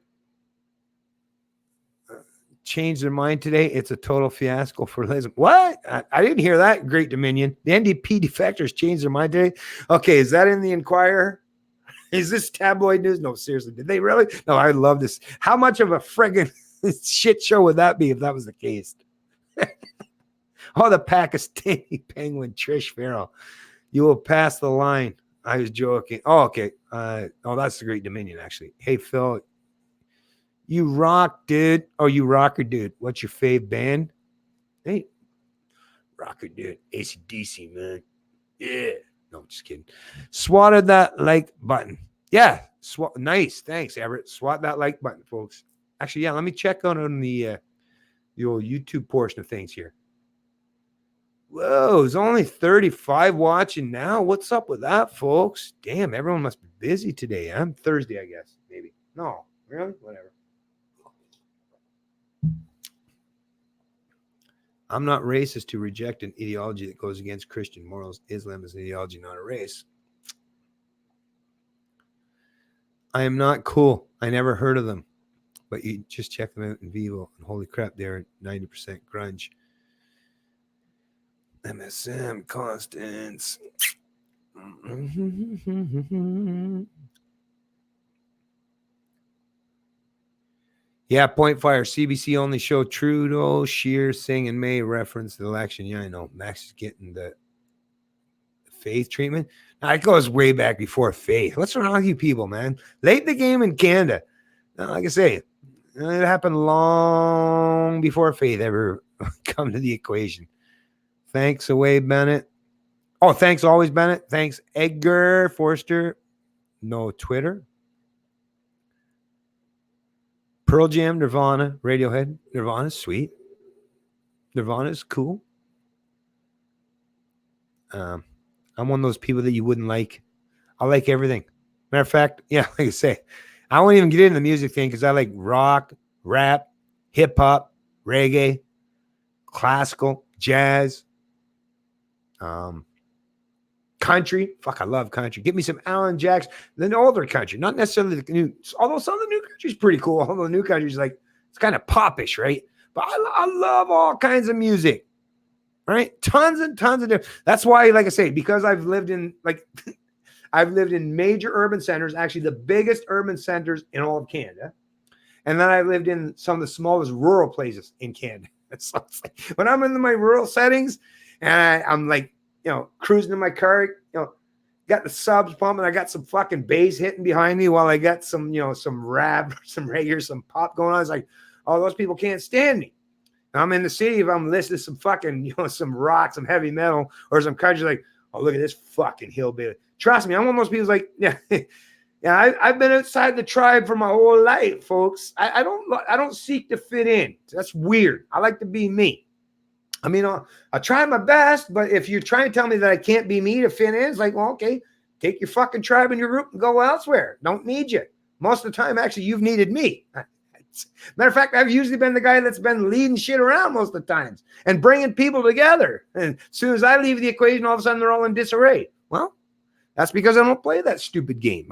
Changed their mind today. It's a total fiasco for Lisbon. What? I didn't hear that. Great Dominion. The NDP defectors changed their mind today. Okay, is that in the Inquirer? Is this tabloid news? No, seriously. Did they really? No, I love this. How much of a friggin' shit show would that be if that was the case? Oh, the Pakistani penguin, Trish Farrell. You will pass the line. I was joking. Oh, okay. That's the Great Dominion, actually. Hey, Phil. You rock, dude. Oh, you rocker, dude. What's your fave band? Hey, rocker, dude. AC/DC, man. Yeah. No, just kidding. Swatted that like button. Yeah. Nice. Thanks, Everett. Swat that like button, folks. Actually, yeah, let me check on the old YouTube portion of things here. Whoa, it's only 35 watching now. What's up with that, folks? Damn, everyone must be busy today. I'm Thursday, I guess. Maybe. No, really? Whatever. I'm not racist to reject an ideology that goes against Christian morals. Islam is an ideology, not a race. I am not cool. I never heard of them. But you just check them out in Vivo. And holy crap, they're 90% grunge. MSM, Constance. Yeah, point fire. CBC only show Trudeau, Scheer, Singh, and May reference the election. Yeah, I know. Max is getting the faith treatment. Now, it goes way back before faith. What's wrong with you people, man? Late in the game in Canada. Now, like I say, it happened long before faith ever come to the equation. Thanks away, Bennett. Oh, thanks always, Bennett. Thanks, Edgar Forster. No Twitter. Pearl Jam, Nirvana, Radiohead. Nirvana's sweet. Nirvana's cool. I'm one of those people that you wouldn't like. I like everything. Matter of fact, yeah, like I say, I won't even get into the music thing because I like rock, rap, hip hop, reggae, classical, jazz, country. Fuck, I love country. Give me some Alan Jackson, the older country, not necessarily the new. Although some of the new country's pretty cool. Although the new country's like it's kind of popish, right? But I love all kinds of music, right? Tons and tons of different. That's why, like I say, because I've lived in major urban centers, actually the biggest urban centers in all of Canada, and then I lived in some of the smallest rural places in Canada. So like, when I'm in my rural settings, and I'm like, cruising in my car, got the subs pumping. I got some fucking bass hitting behind me while I got some, some rap, some reggae, some pop going on. It's like, oh, those people can't stand me. I'm in the city. If I'm listening to some fucking, some rock, some heavy metal, or some country, like, oh, look at this fucking hillbilly. Trust me, I'm one of those people like, yeah, I've been outside the tribe for my whole life, folks. I don't seek to fit in. That's weird. I like to be me. I mean, I try my best, but if you're trying to tell me that I can't be me to fit in, it's like, well, okay, take your fucking tribe and your group and go elsewhere. Don't need you. Most of the time, actually, you've needed me. Matter of fact, I've usually been the guy that's been leading shit around most of the times and bringing people together. And as soon as I leave the equation, all of a sudden they're all in disarray. Well, that's because I don't play that stupid game.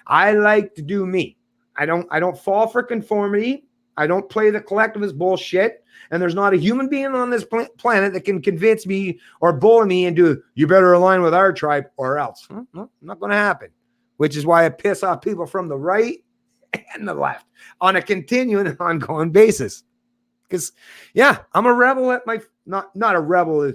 I like to do me. I don't fall for conformity. I don't play the collectivist bullshit. And there's not a human being on this planet that can convince me or bully me into, you better align with our tribe or else. No, not going to happen. Which is why I piss off people from the right and the left on a continuing and ongoing basis. Because, yeah, I'm a rebel at my, not a rebel.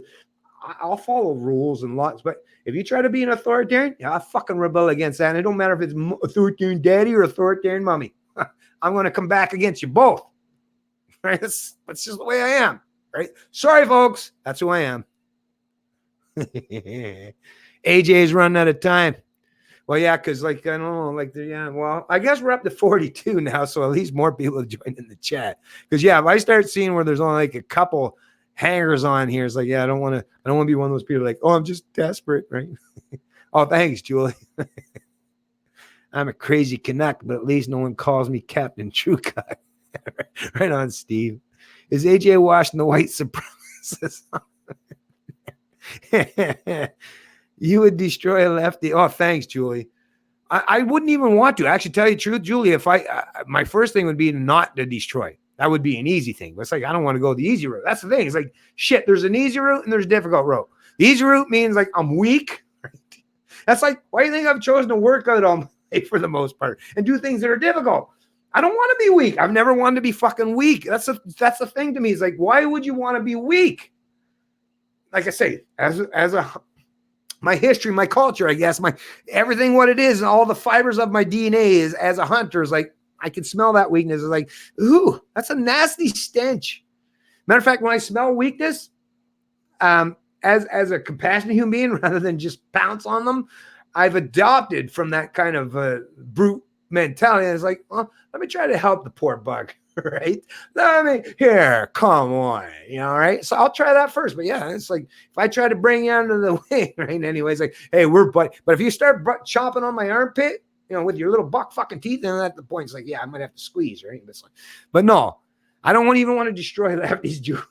I'll follow rules and laws. But if you try to be an authoritarian, yeah, I fucking rebel against that. And it don't matter if it's authoritarian daddy or authoritarian mommy. I'm going to come back against you both. Right? That's just the way I am. Right? Sorry, folks. That's who I am. AJ's running out of time. Well, yeah, because I don't know, well, I guess we're up to 42 now, so at least more people have joined in the chat. Because if I start seeing where there's only a couple hangers on here, it's like, yeah, I don't want to be one of those people like, oh, I'm just desperate, right? Oh, thanks, Julie. I'm a crazy Canuck, but at least no one calls me Captain True Cut. Right on, Steve. Is AJ washing the white supremacists? You would destroy a lefty. Oh, thanks, Julie. I wouldn't even want to. Actually, tell you the truth, Julie, if my first thing would be not to destroy. That would be an easy thing. But it's like, I don't want to go the easy route. That's the thing. It's like, shit, there's an easy route and there's a difficult route. The easy route means like I'm weak. That's like, why do you think I've chosen to work out all day for the most part and do things that are difficult? I don't want to be weak. I've never wanted to be fucking weak. That's the thing to me. It's like, why would you want to be weak? Like I say, my history, my culture, I guess, my everything, what it is, and all the fibers of my DNA is as a hunter is like, I can smell that weakness. It's like, ooh, that's a nasty stench. Matter of fact, when I smell weakness, as a compassionate human being, rather than just pounce on them, I've adopted from that kind of brute mentality. And it's like, well, let me try to help the poor bug, right? Here, come on, right? So I'll try that first. But yeah, it's like, if I try to bring you under the wing, right? Anyways, like, hey, we're buddy. But if you start chomping on my armpit, with your little buck fucking teeth, then at the point, it's like, yeah, I might have to squeeze, right? But no, I don't even want to destroy lefties, Julie.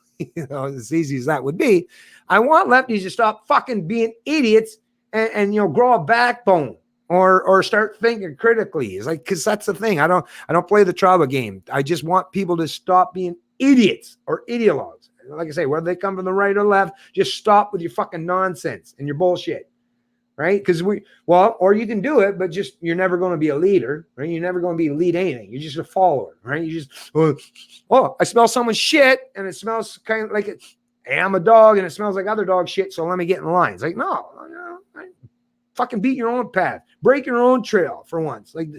As easy as that would be. I want lefties to stop fucking being idiots and grow a backbone or start thinking critically. It's like, because that's the thing. I don't play the tribal game. I just want people to stop being idiots or ideologues. Like I say, whether they come from the right or left, just stop with your fucking nonsense and your bullshit. Right? Because or you can do it, but just you're never going to be a leader, right? You're never going to lead anything. You're just a follower, right? You just, I smell someone's shit and it smells kind of like hey, I'm a dog and it smells like other dog shit, so let me get in line. It's like, no, fucking beat your own path, break your own trail for once. Like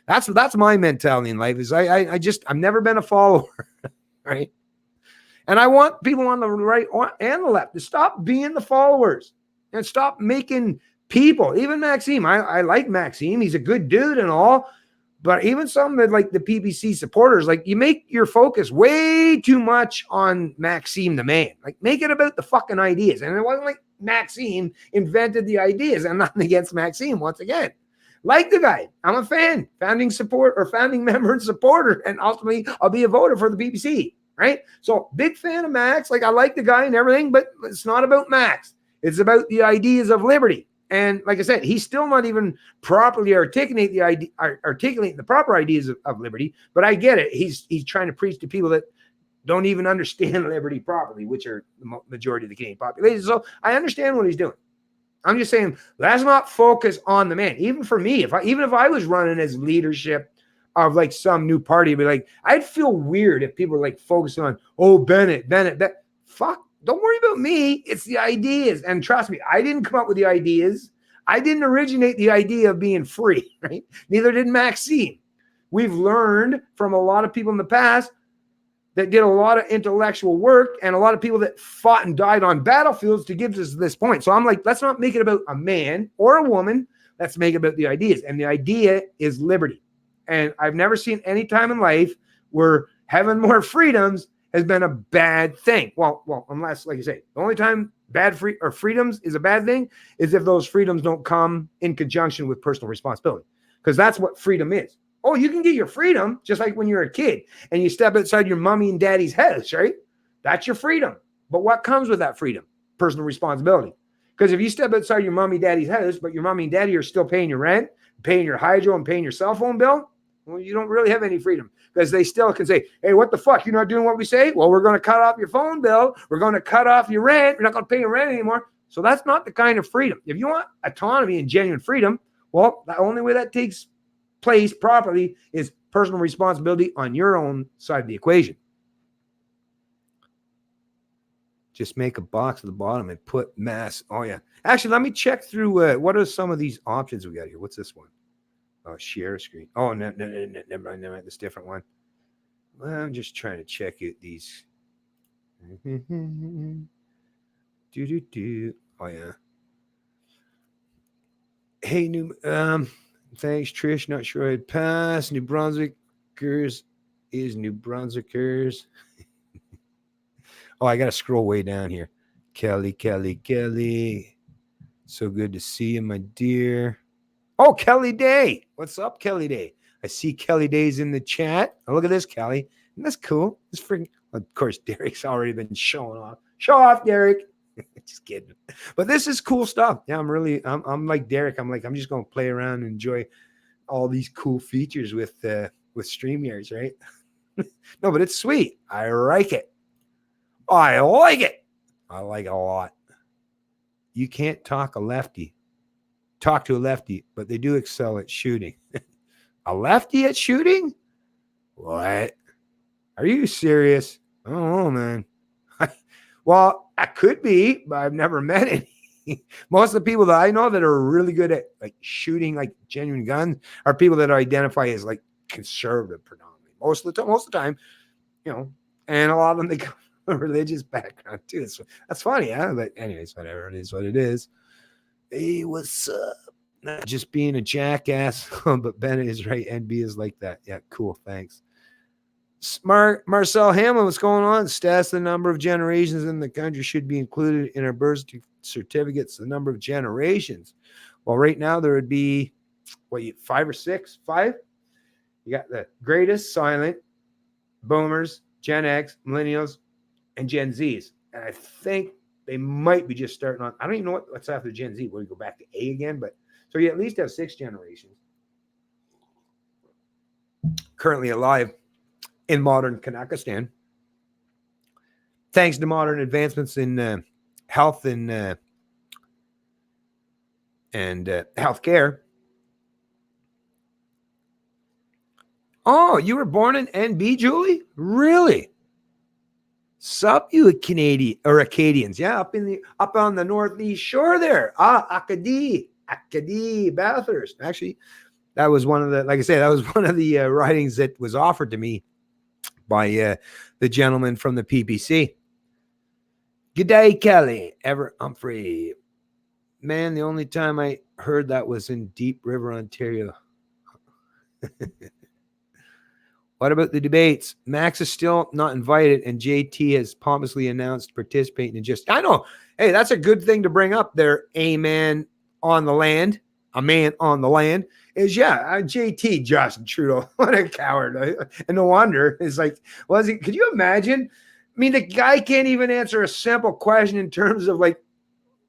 that's my mentality in life. Is I've never been a follower, right? And I want people on the right and the left to stop being the followers and stop making people, even Maxime. I like Maxime. He's a good dude and all, but even some that like the PBC supporters, like you make your focus way too much on Maxime the man. Like make it about the fucking ideas. And it wasn't like Maxime invented the ideas. I'm not against Maxime once again. Like the guy. I'm a fan, founding member and supporter, and ultimately I'll be a voter for the PBC, right? So big fan of Max. Like I like the guy and everything, but it's not about Max. It's about the ideas of liberty. And like I said, he's still not even properly articulating the proper ideas of liberty. But I get it. He's trying to preach to people that don't even understand liberty properly, which are the majority of the Canadian population. So I understand what he's doing. I'm just saying, let's not focus on the man. Even for me, even if I was running as leadership of like some new party, but like I'd feel weird if people were like focusing on, Bennett. Fuck. Don't worry about me. It's the ideas. And trust me, I didn't come up with the ideas. I didn't originate the idea of being free, right? Neither did Maxime. We've learned from a lot of people in the past that did a lot of intellectual work and a lot of people that fought and died on battlefields to give us this point. So I'm like, let's not make it about a man or a woman. Let's make it about the ideas. And the idea is liberty. And I've never seen any time in life where having more freedoms has been a bad thing. Well, unless, like you say, the only time freedoms is a bad thing is if those freedoms don't come in conjunction with personal responsibility, because that's what freedom is. Oh, you can get your freedom just like when you're a kid and you step outside your mommy and daddy's house, right? That's your freedom. But what comes with that freedom? Personal responsibility. Because if you step outside your mommy and daddy's house, but your mommy and daddy are still paying your rent, paying your hydro, and paying your cell phone bill, well, you don't really have any freedom, because they still can say, hey, what the fuck? You're not doing what we say? Well, we're going to cut off your phone bill. We're going to cut off your rent. You're not going to pay your rent anymore. So that's not the kind of freedom. If you want autonomy and genuine freedom, well, the only way that takes place properly is personal responsibility on your own side of the equation. Just make a box at the bottom and put mass. Oh, yeah. Actually, let me check through what are some of these options we got here. What's this one? Oh, share screen. Oh, no, never mind. This different one. Well, I'm just trying to check out these. Oh, yeah. Hey, thanks, Trish. Not sure I'd pass. New Brunswickers is New Brunswickers. Oh, I got to scroll way down here. Kelly. So good to see you, my dear. Oh, Kelly Day. What's up, Kelly Day? I see Kelly Day's in the chat. Oh, look at this, Kelly. Isn't this cool? This freaking, of course, Derek's already been showing off. Show off, Derek. Just kidding. But this is cool stuff. Yeah, I'm like Derek. I'm just going to play around and enjoy all these cool features with StreamYards, right? No, but it's sweet. I like it. I like it. I like it a lot. You can't talk to a lefty, but they do excel at shooting. A lefty at shooting? What? Are you serious? I don't know, man. Well, I could be, but I've never met any. Most of the people that I know that are really good at like shooting like genuine guns are people that identify as like conservative predominantly. Most of the time, you know, and a lot of them they come from a religious background too. So that's funny, huh? But anyways, whatever. It is what it is. Hey, what's up? Not just being a jackass, but Bennett is right. NB is like that. Yeah, cool. Thanks. Marcel Hamlin, what's going on? Stats, the number of generations in the country should be included in our birth certificates, the number of generations. Well, right now there would be, 5 or 6? 5? You got the greatest, silent, boomers, Gen X, millennials, and Gen Zs. And I think they might be just starting on, I don't even know what's after Gen Z. We'll go back to A again, but so you at least have 6 generations currently alive in modern Kazakhstan, thanks to modern advancements in health and healthcare. Oh, you were born in NB, Julie? Really? Sup, you Canadian or Acadians? Yeah, up on the northeast shore there. Acadie, Bathurst. Actually, that was one of the, like I say, that was one of the writings that was offered to me by the gentleman from the PPC. Good day, Kelly. Everett Humphrey. Man, the only time I heard that was in Deep River, Ontario. What about the debates? Max is still not invited, and JT has pompously announced participating in just. I know. Hey, that's a good thing to bring up there. A man on the land. Is JT Justin Trudeau. What a coward. And no wonder. It's like, could you imagine? I mean, the guy can't even answer a simple question in terms of like,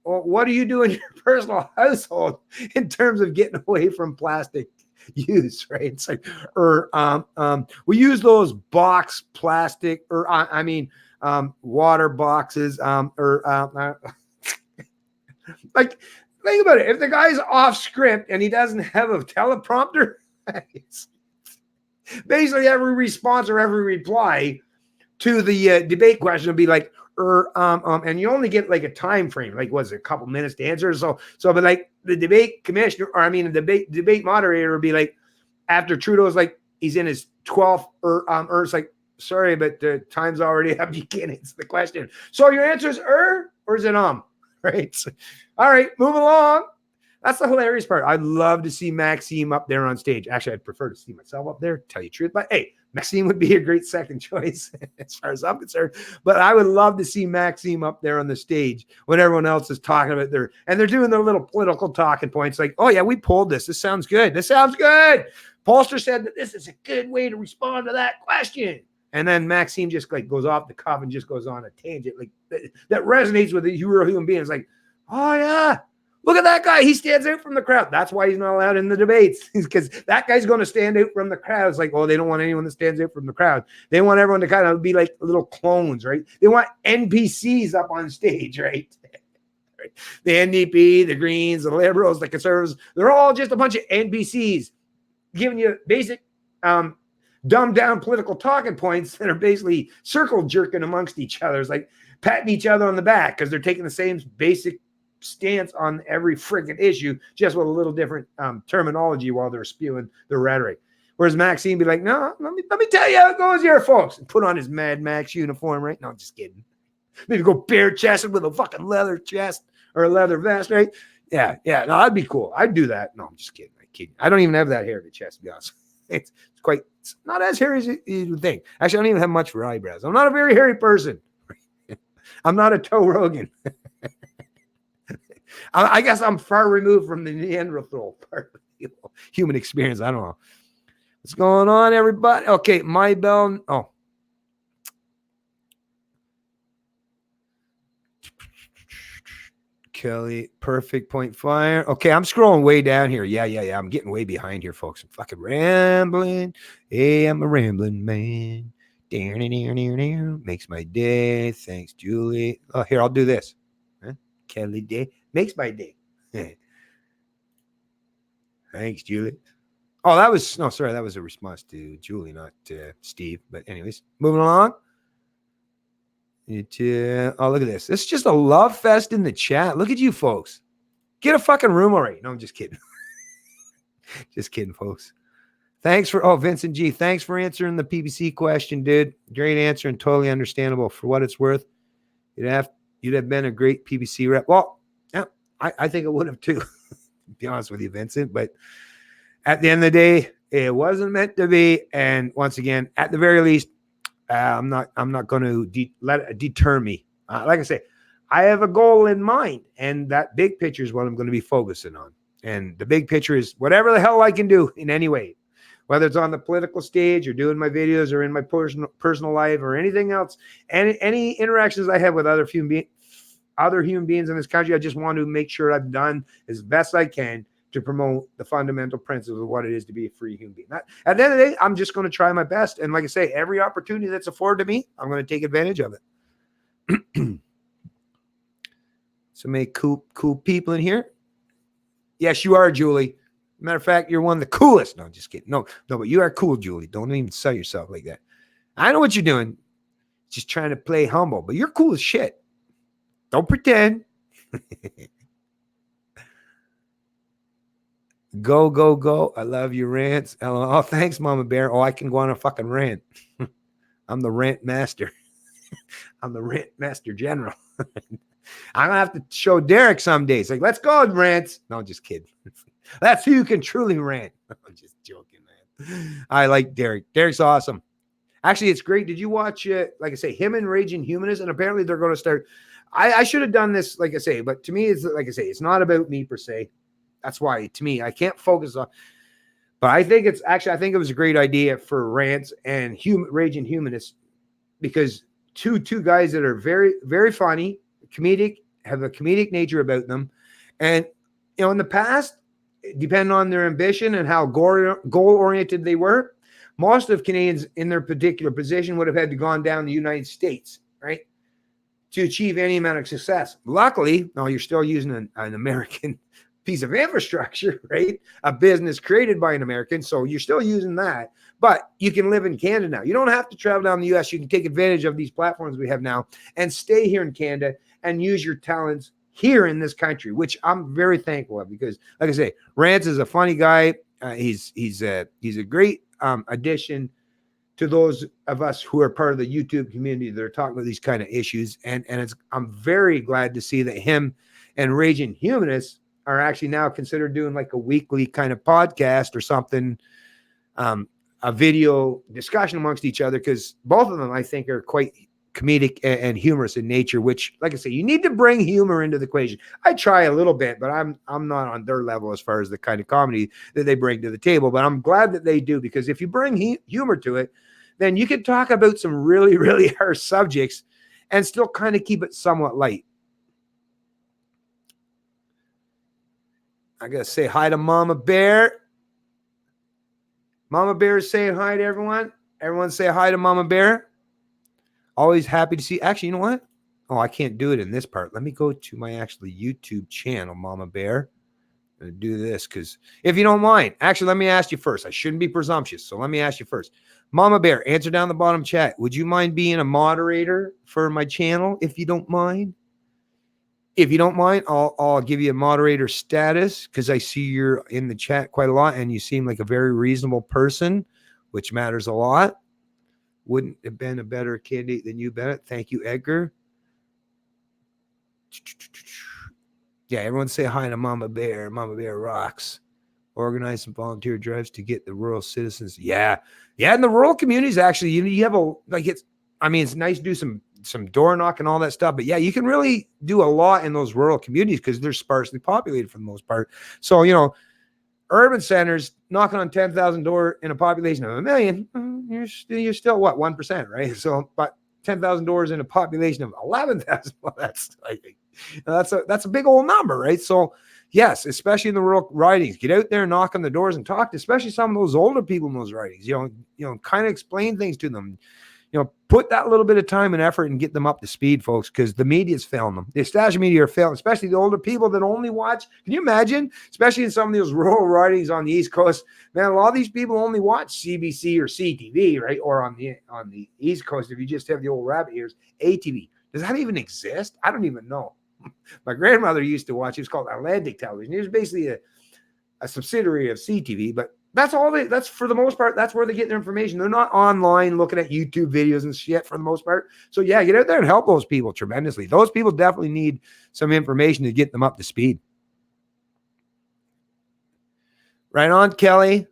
well, what do you do in your personal household in terms of getting away from plastic use, right? It's like, we use those box plastic, water boxes, like, think about it. If the guy's off script and he doesn't have a teleprompter, basically every response or every reply to the debate question will be like, and you only get like a time frame, like was it a couple minutes to answer? But like the debate commissioner, the debate moderator would be like, after Trudeau's like, he's in his 12th, or it's like, sorry, but the time's already up. You can't answer the question. So your answer is or is it right? So, all right, move along. That's the hilarious part. I'd love to see Maxime up there on stage. Actually, I'd prefer to see myself up there, tell you the truth. But hey, Maxime would be a great second choice as far as I'm concerned. But I would love to see Maxime up there on the stage when everyone else is talking about they're doing their little political talking points like, oh yeah, we pulled this. This sounds good. Pollster said that this is a good way to respond to that question. And then Maxime just like goes off the cuff and just goes on a tangent like that resonates with the human being. It's like, oh yeah, look at that guy. He stands out from the crowd. That's why he's not allowed in the debates, because that guy's going to stand out from the crowd. It's like, oh, they don't want anyone that stands out from the crowd. They want everyone to kind of be like little clones, right? They want NPCs up on stage, right? The NDP, the Greens, the Liberals, the Conservatives, they're all just a bunch of NPCs giving you basic dumbed down political talking points that are basically circle jerking amongst each other. It's like patting each other on the back because they're taking the same basic stance on every freaking issue, just with a little different terminology while they're spewing their rhetoric. Whereas Maxime be like, no, let me tell you how it goes here, folks. And put on his Mad Max uniform, right? No, I'm just kidding. Maybe go bare chested with a fucking leather chest or a leather vest, right? Yeah. No, that'd be cool. I'd do that. No, I'm just kidding. I don't even have that hair to chest, to be honest. It's not as hairy as you would think. Actually, I don't even have much for eyebrows. I'm not a very hairy person. I'm not a Toe Rogan. I guess I'm far removed from the Neanderthal part. human experience. I don't know. What's going on, everybody? Okay, my bell. Oh. Kelly, perfect point fire. Okay, I'm scrolling way down here. Yeah. I'm getting way behind here, folks. I'm fucking rambling. Hey, I'm a rambling man. Makes my day. Thanks, Julie. Oh, here, I'll do this. Huh? Kelly Day makes my day. Thanks, Julie. Oh, that was that was a response to Julie, not Steve. But anyways, moving along. Oh, look at this. This is just a love fest in the chat. Look at you folks. Get a fucking room already. No, I'm just kidding. Just kidding, folks. Thanks for Vincent G. Thanks for answering the PBC question, dude. Great answer and totally understandable. For what it's worth, you'd have been a great PBC rep. Well, yeah, I think it would have too. To be honest with you, Vincent. But at the end of the day, it wasn't meant to be. And once again, at the very least, I'm not going to let it deter me. Like I say, I have a goal in mind, and that big picture is what I'm going to be focusing on. And the big picture is whatever the hell I can do in any way, whether it's on the political stage or doing my videos or in my personal life or anything else, and any interactions I have with other human beings in this country. I just want to make sure I've done as best I can to promote the fundamental principles of what it is to be a free human being. At the end of the day, I'm just going to try my best. And like I say, every opportunity that's afforded to me, I'm going to take advantage of it. So many cool people in here. Yes, you are, Julie. Matter of fact, you're one of the coolest. No, just kidding. No, but you are cool, Julie. Don't even sell yourself like that. I know what you're doing. Just trying to play humble, but you're cool as shit. Don't pretend. Go. I love your rants. Oh, thanks, Mama Bear. Oh, I can go on a fucking rant. I'm the rant master. I'm the rant master general. I'm going to have to show Derek some days. Like, let's go, rants. No, just kidding. That's who you can truly rant. I'm just joking, man. I like Derek. Derek's awesome. Actually, it's great. Did you watch it? Like I say, him and Raging Humanist, and apparently they're going to start. I should have done this, like I say, but to me, it's like I say, it's not about me per se. That's why, to me, I can't focus on. But I think I think it was a great idea for rants and Raging Humanists, because two guys that are very, very funny, comedic, have a comedic nature about them. And, in the past, depending on their ambition and how goal-oriented they were, most of Canadians in their particular position would have had to gone down to the United States, right, to achieve any amount of success. Luckily, you're still using an American piece of infrastructure, right? A business created by an American. So you're still using that, but you can live in Canada now. You don't have to travel down the US. You can take advantage of these platforms we have now and stay here in Canada and use your talents here in this country, which I'm very thankful of, because like I say, Rance is a funny guy. He's a great addition to those of us who are part of the YouTube community that are talking about these kind of issues. And I'm very glad to see that him and Raging Humanists are actually now considered doing like a weekly kind of podcast or something, a video discussion amongst each other, because both of them, I think, are quite comedic and humorous in nature, which, like I say, you need to bring humor into the equation. I try a little bit, but I'm not on their level as far as the kind of comedy that they bring to the table, but I'm glad that they do, because if you bring humor to it, then you can talk about some really, really hard subjects and still kind of keep it somewhat light. I got to say hi to Mama Bear. Mama Bear is saying hi to everyone. Everyone say hi to Mama Bear. Always happy to see. Actually, you know what? Oh, I can't do it in this part. Let me go to my actually YouTube channel, Mama Bear. I'm going to do this because if you don't mind, actually, let me ask you first. I shouldn't be presumptuous, so let me ask you first. Mama Bear, answer down the bottom chat. Would you mind being a moderator for my channel if you don't mind? If you don't mind, I'll give you a moderator status, because I see you're in the chat quite a lot and you seem like a very reasonable person, which matters a lot. Wouldn't have been a better candidate than you, Bennett. Thank you, Edgar. Yeah, everyone say hi to Mama Bear. Mama Bear rocks. Organize some volunteer drives to get the rural citizens. Yeah, in the rural communities, actually, you have it's nice to do some door knock and all that stuff, but yeah, you can really do a lot in those rural communities because they're sparsely populated for the most part. So, urban centers knocking on 10,000 door in a population of 1 million, you're still what, 1%, right? So, but 10,000 doors in a population of 11,000, well, that's a big old number, right? So, yes, especially in the rural ridings, get out there, knock on the doors, and talk to, especially some of those older people in those ridings. Kind of explain things to them. Put that little bit of time and effort and get them up to speed, folks, because the media's failing them. The establishment media are failing, especially the older people that only watch. Can you imagine, especially in some of those rural ridings on the East Coast, man, a lot of these people only watch CBC or CTV, right? Or on the East Coast, if you just have the old rabbit ears, ATV. Does that even exist? I don't even know. My grandmother used to watch. It was called Atlantic Television. It was basically a subsidiary of CTV, but that's for the most part, that's where they get their information. They're not online looking at YouTube videos and shit for the most part. So yeah, get out there and help those people tremendously. Those people definitely need some information to get them up to speed. Right on, Kelly.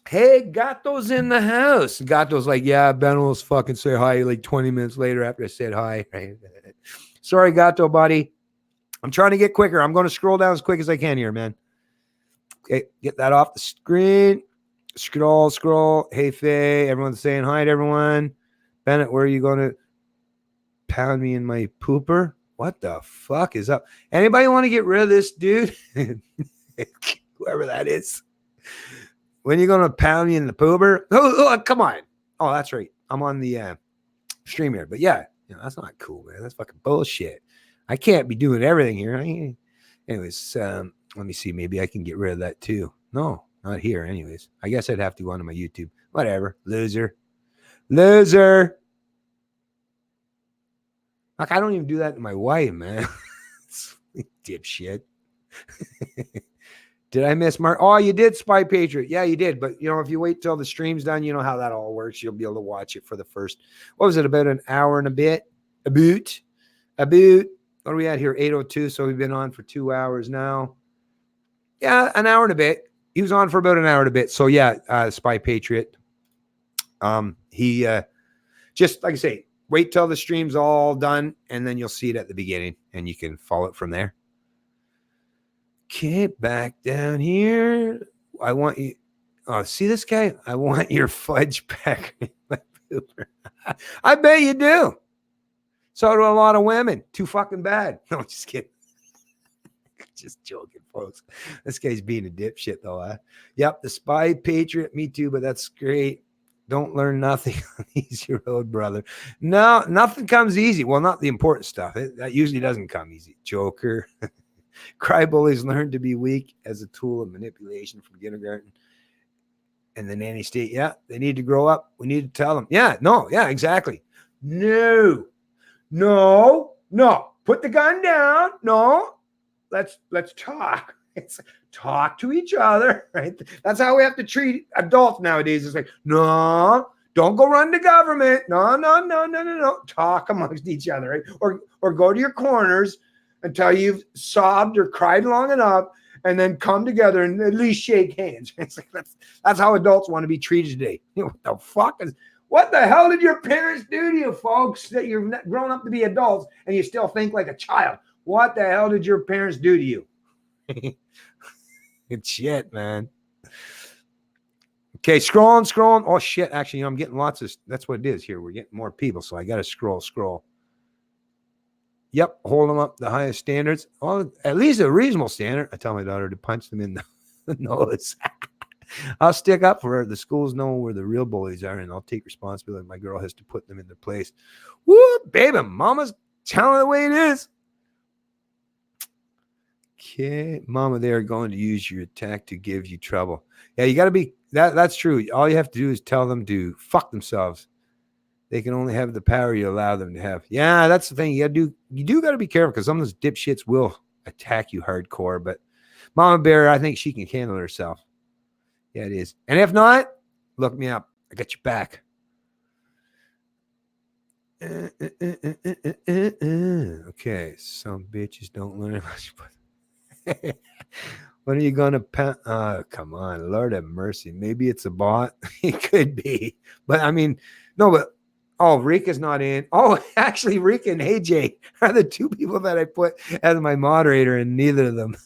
Hey, Gato's in the house. Gato's like, yeah, Ben will fucking say hi like 20 minutes later after I said hi. Sorry, Gato, buddy. I'm trying to get quicker. I'm going to scroll down as quick as I can here, man. Okay, get that off the screen. Scroll. Hey, Faye. Everyone's saying hi to everyone. Bennett, where are you going to pound me in my pooper? What the fuck is up? Anybody want to get rid of this dude? Whoever that is. When are you going to pound me in the pooper? Oh, come on. Oh, that's right. I'm on the stream here. But yeah, that's not cool, man. That's fucking bullshit. I can't be doing everything here. Anyways, let me see. Maybe I can get rid of that too. No, not here. Anyways, I guess I'd have to go onto my YouTube. Whatever. Loser. Like, I don't even do that to my wife, man. Dipshit. Did I miss Mark? Oh, you did, Spy Patriot. Yeah, you did. But, if you wait till the stream's done, you know how that all works. You'll be able to watch it for the first, what was it, about an hour and a bit? About. What are we at here? 8:02. So we've been on for 2 hours now. Yeah, an hour and a bit. He was on for about an hour and a bit. So yeah, Spy Patriot. He just like I say, wait till the stream's all done, and then you'll see it at the beginning, and you can follow it from there. Okay, back down here. I want you. Oh, see this guy? I want your fudge pack. I bet you do. So do a lot of women. Too fucking bad. No, just kidding. Just joking, folks. This guy's being a dipshit, though. Huh? Yep, the Spy Patriot. Me too, but that's great. Don't learn nothing on easy road, brother. No, nothing comes easy. Well, not the important stuff. That usually doesn't come easy. Joker. Cry bullies learn to be weak as a tool of manipulation from kindergarten and the nanny state. Yeah, they need to grow up. We need to tell them. Yeah, exactly. No. Put the gun down. No, let's talk. It's talk to each other, right? That's how we have to treat adults nowadays. It's like, no, don't go run to government. No. Talk amongst each other, right? Or go to your corners until you've sobbed or cried long enough, and then come together and at least shake hands. It's like that's how adults want to be treated today. What the hell did your parents do to you, folks, that you've grown up to be adults and you still think like a child? What the hell did your parents do to you? It's shit, man. Okay, scrolling. Oh, shit. Actually, I'm getting lots of, that's what it is here. We're getting more people, so I got to scroll. Yep, hold them up to the highest standards. Well, at least a reasonable standard. I tell my daughter to punch them in the nose. I'll stick up for her. The schools know where the real bullies are, and I'll take responsibility. My girl has to put them in their place. Woo, baby, mama's telling the way it is. Okay, mama, they are going to use your attack to give you trouble. Yeah, you got to be, that's true. All you have to do is tell them to fuck themselves. They can only have the power you allow them to have. Yeah, that's the thing. You got to be careful because some of those dipshits will attack you hardcore. But Mama Bear, I think she can handle herself. Yeah, it is. And if not, look me up. I got your back. Okay, some bitches don't learn much. When are you going to come on, Lord have mercy. Maybe it's a bot. It could be. But I mean, no, but Oh, Rika's not in. Oh, actually, Rika and AJ are the two people that I put as my moderator, and neither of them.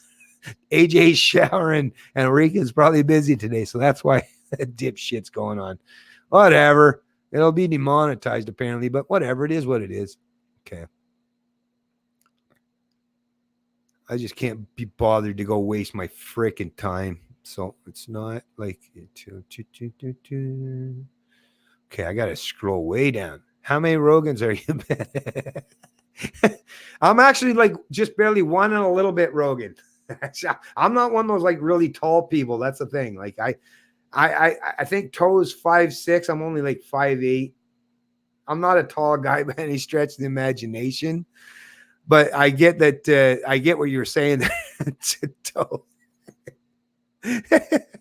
AJ's showering, and Rika's probably busy today, so that's why that dipshit's going on. Whatever. It'll be demonetized, apparently, but whatever. It is what it is. Okay. I just can't be bothered to go waste my freaking time. So it's not like... Okay, I got to scroll way down. How many Rogans are you? I'm actually like just barely one and a little bit Rogan. I'm not one of those like really tall people. That's the thing. Like I think Toe's 5'6". I'm only like 5'8". I'm not a tall guy by any stretch of the imagination, but I get that. I get what you're saying to Toe.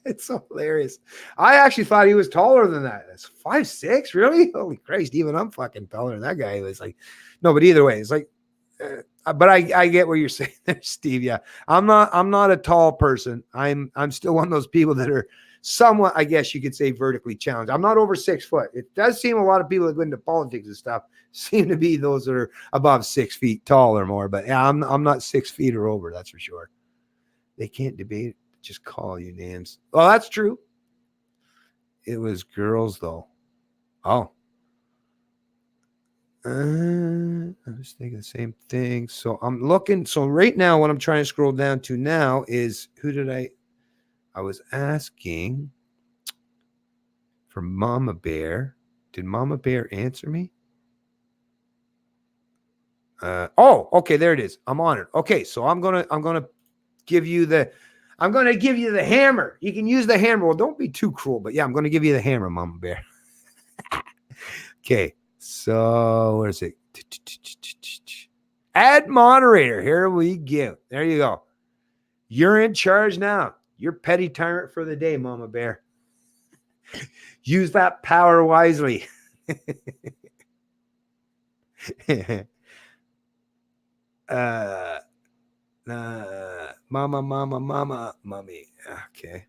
It's so hilarious. I actually thought he was taller than that. That's 5'6", really? Holy Christ! Even I'm fucking taller than that guy. It was like, no, but either way, it's like. But I get what you're saying there, Steve. Yeah, I'm not a tall person. I'm still one of those people that are somewhat, I guess you could say, vertically challenged. I'm not over 6 foot. It does seem a lot of people that go into politics and stuff seem to be those that are above 6 feet tall or more. But yeah, I'm not 6 feet or over. That's for sure. They can't debate. Just call you names. Well, that's true. It was girls though. Oh. I was thinking the same thing. So I'm looking. So right now, what I'm trying to scroll down to now is who did I was asking for Mama Bear. Did Mama Bear answer me? Oh, okay, there it is. I'm on it. Okay, so I'm gonna give you the hammer. You can use the hammer. Well, don't be too cruel, but yeah, I'm gonna give you the hammer, Mama Bear. Okay. So where is it? Add moderator. Here we go. There you go. You're in charge now. You're petty tyrant for the day, Mama Bear. Use that power wisely. Mama, mommy. Okay.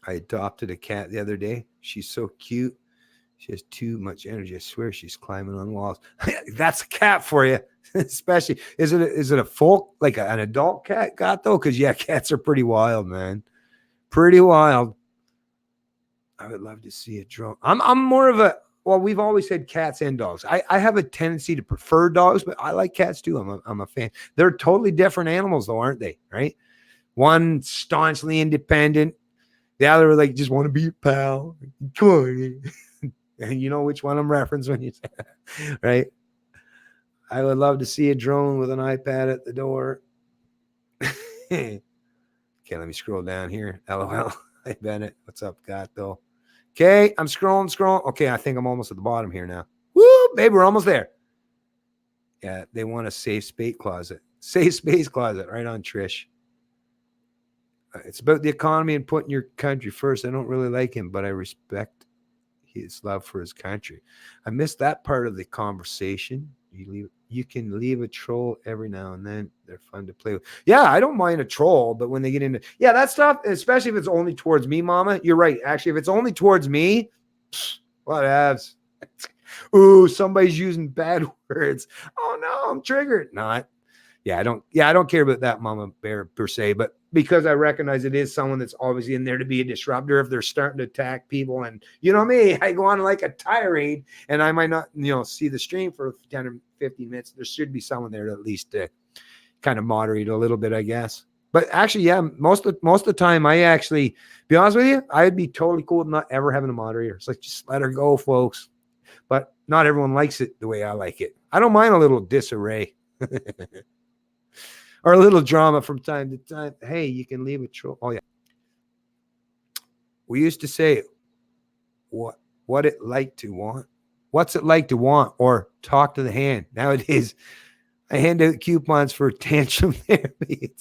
I adopted a cat the other day. She's so cute. She has too much energy. I swear she's climbing on walls. That's a cat for you. Especially, is it a full, like an adult cat though? Because yeah, cats are pretty wild, man. Pretty wild. I would love to see a drone. I'm more of a, well, we've always had cats and dogs. I have a tendency to prefer dogs, but I like cats too. I'm a fan. They're totally different animals though, aren't they? Right? One staunchly independent. The other like just want to be your pal. Come on. And you know which one I'm referencing when you say that, right? I would love to see a drone with an iPad at the door. Okay, let me scroll down here. LOL. Hey, Bennett. What's up, Gato? Okay, I'm scrolling. Okay, I think I'm almost at the bottom here now. Woo, baby, we're almost there. Yeah, they want a safe space closet. Safe space closet, right on, Trish. It's about the economy and putting your country first. I don't really like him, but I respect his love for his country. I missed that part of the conversation. You can leave a troll every now and then. They're fun to play with. Yeah, I don't mind a troll, but when they get into that stuff, especially if it's only towards me, Mama, you're right. Actually, if it's only towards me, whatevs. Ooh, somebody's using bad words. Oh no, I'm triggered. Not. I don't care about that, Mama Bear, per se, but because I recognize it is someone that's obviously in there to be a disruptor. If they're starting to attack people, and you know me, I go on like a tirade, and I might not, see the stream for 10 or 15 minutes. There should be someone there to at least kind of moderate a little bit, I guess. But actually, yeah, most of the time, I actually, be honest with you, I'd be totally cool with not ever having a moderator. It's like, just let her go, folks. But not everyone likes it the way I like it. I don't mind a little disarray. Or a little drama from time to time. Hey, you can leave a troll. Oh, yeah. We used to say, what it like to want? What's it like to want? Or talk to the hand. Nowadays, I hand out coupons for tantrum therapy.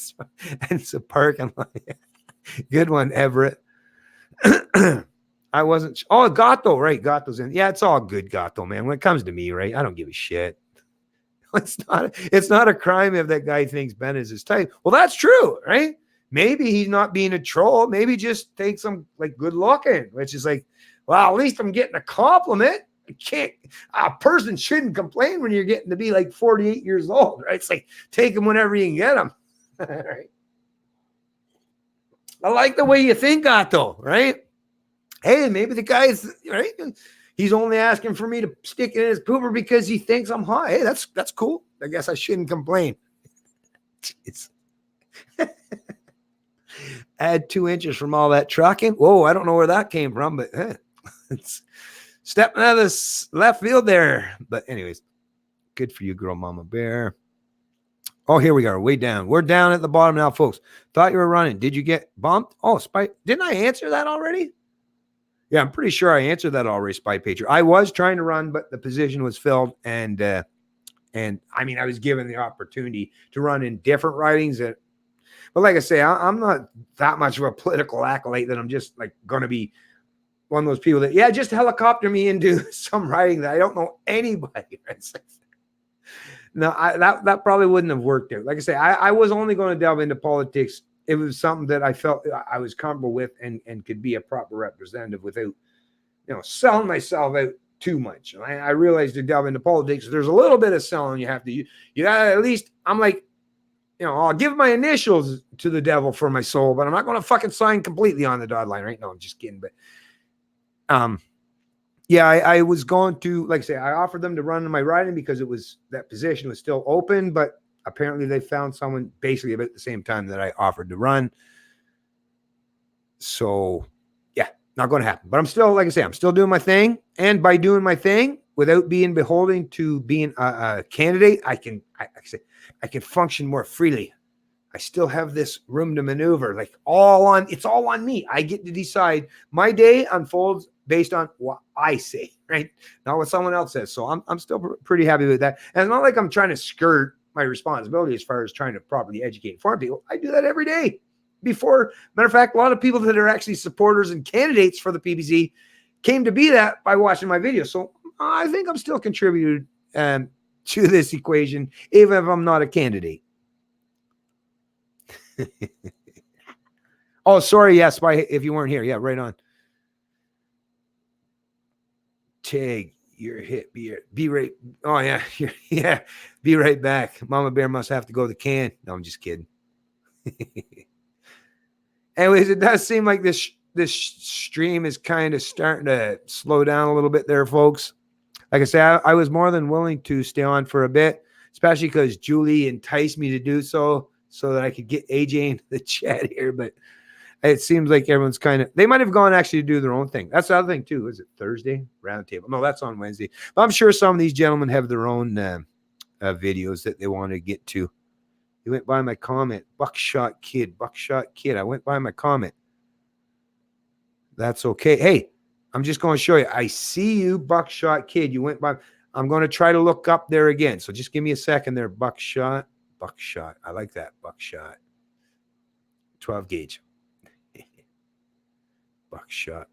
It's a parking lot. Good one, Everett. I wasn't. Oh, Gato, right. Gato's in. Yeah, it's all good, Gato, man. When it comes to me, right, I don't give a shit. It's not a crime if that guy thinks Ben is his type. Well, that's true, right? Maybe he's not being a troll. Maybe just thinks I'm like good looking, which is like, Well, at least I'm getting a compliment. A person shouldn't complain when you're getting to be like 48 years old, right? It's like, take them whenever you can get them. Right? I like the way you think, Otto, right? Hey, maybe the guy's right. He's only asking for me to stick it in his pooper because he thinks I'm hot. Hey, that's cool. I guess I shouldn't complain. Add 2 inches from all that trucking. Whoa, I don't know where that came from, but it's stepping out of this left field there. But anyways, good for you, girl, Mama Bear. Oh, here we are, way down. We're down at the bottom now, folks. Thought you were running. Did you get bumped? Oh, Spy. Didn't I answer that already? Yeah, I'm pretty sure I answered that already, Spy Patriot. I was trying to run, but the position was filled. And I mean, I was given the opportunity to run in different ridings. But like I say, I'm not that much of a political acolyte that I'm just like going to be one of those people that, yeah, just helicopter me into some riding that I don't know anybody. No, that probably wouldn't have worked out. Like I say, I was only going to delve into politics. It was something that I felt I was comfortable with and could be a proper representative without, selling myself out too much. And I realized to delve into politics, there's a little bit of selling you have to. You gotta at least, I'm like, I'll give my initials to the devil for my soul, but I'm not going to fucking sign completely on the dotted line, right? No, I'm just kidding. But yeah, I was going to, like I say, I offered them to run in my riding because that position was still open, but apparently they found someone basically about the same time that I offered to run. So yeah, not going to happen. But I'm still, like I say, I'm still doing my thing. And by doing my thing, without being beholden to being a candidate, I can function more freely. I still have this room to maneuver, it's all on me. I get to decide. My day unfolds based on what I say, right? Not what someone else says. So I'm still pretty happy with that. And it's not like I'm trying to skirt my responsibility as far as trying to properly educate and inform people. I do that every day. Matter of fact, a lot of people that are actually supporters and candidates for the PBC came to be that by watching my videos. So I think I'm still contributed to this equation, even if I'm not a candidate. Oh, sorry. Yes, if you weren't here. Yeah, right on. Tag, you're hit. Be right. Oh, yeah. Yeah. Be right back. Mama Bear must have to go to the can. No, I'm just kidding. Anyways, it does seem like this stream is kind of starting to slow down a little bit there, folks. Like I said, I was more than willing to stay on for a bit, especially because Julie enticed me to do so that I could get AJ into the chat here. But it seems like everyone's they might have gone actually to do their own thing. That's the other thing too. Is it Thursday? Roundtable? No, that's on Wednesday. But I'm sure some of these gentlemen have their own videos that they want to get to. You went by my comment. Buckshot Kid. I went by my comment. That's okay. Hey, I'm just going to show you. I see you, Buckshot Kid. You went by. I'm going to try to look up there again. So just give me a second there. Buckshot. I like that. Buckshot. 12 gauge. Buckshot.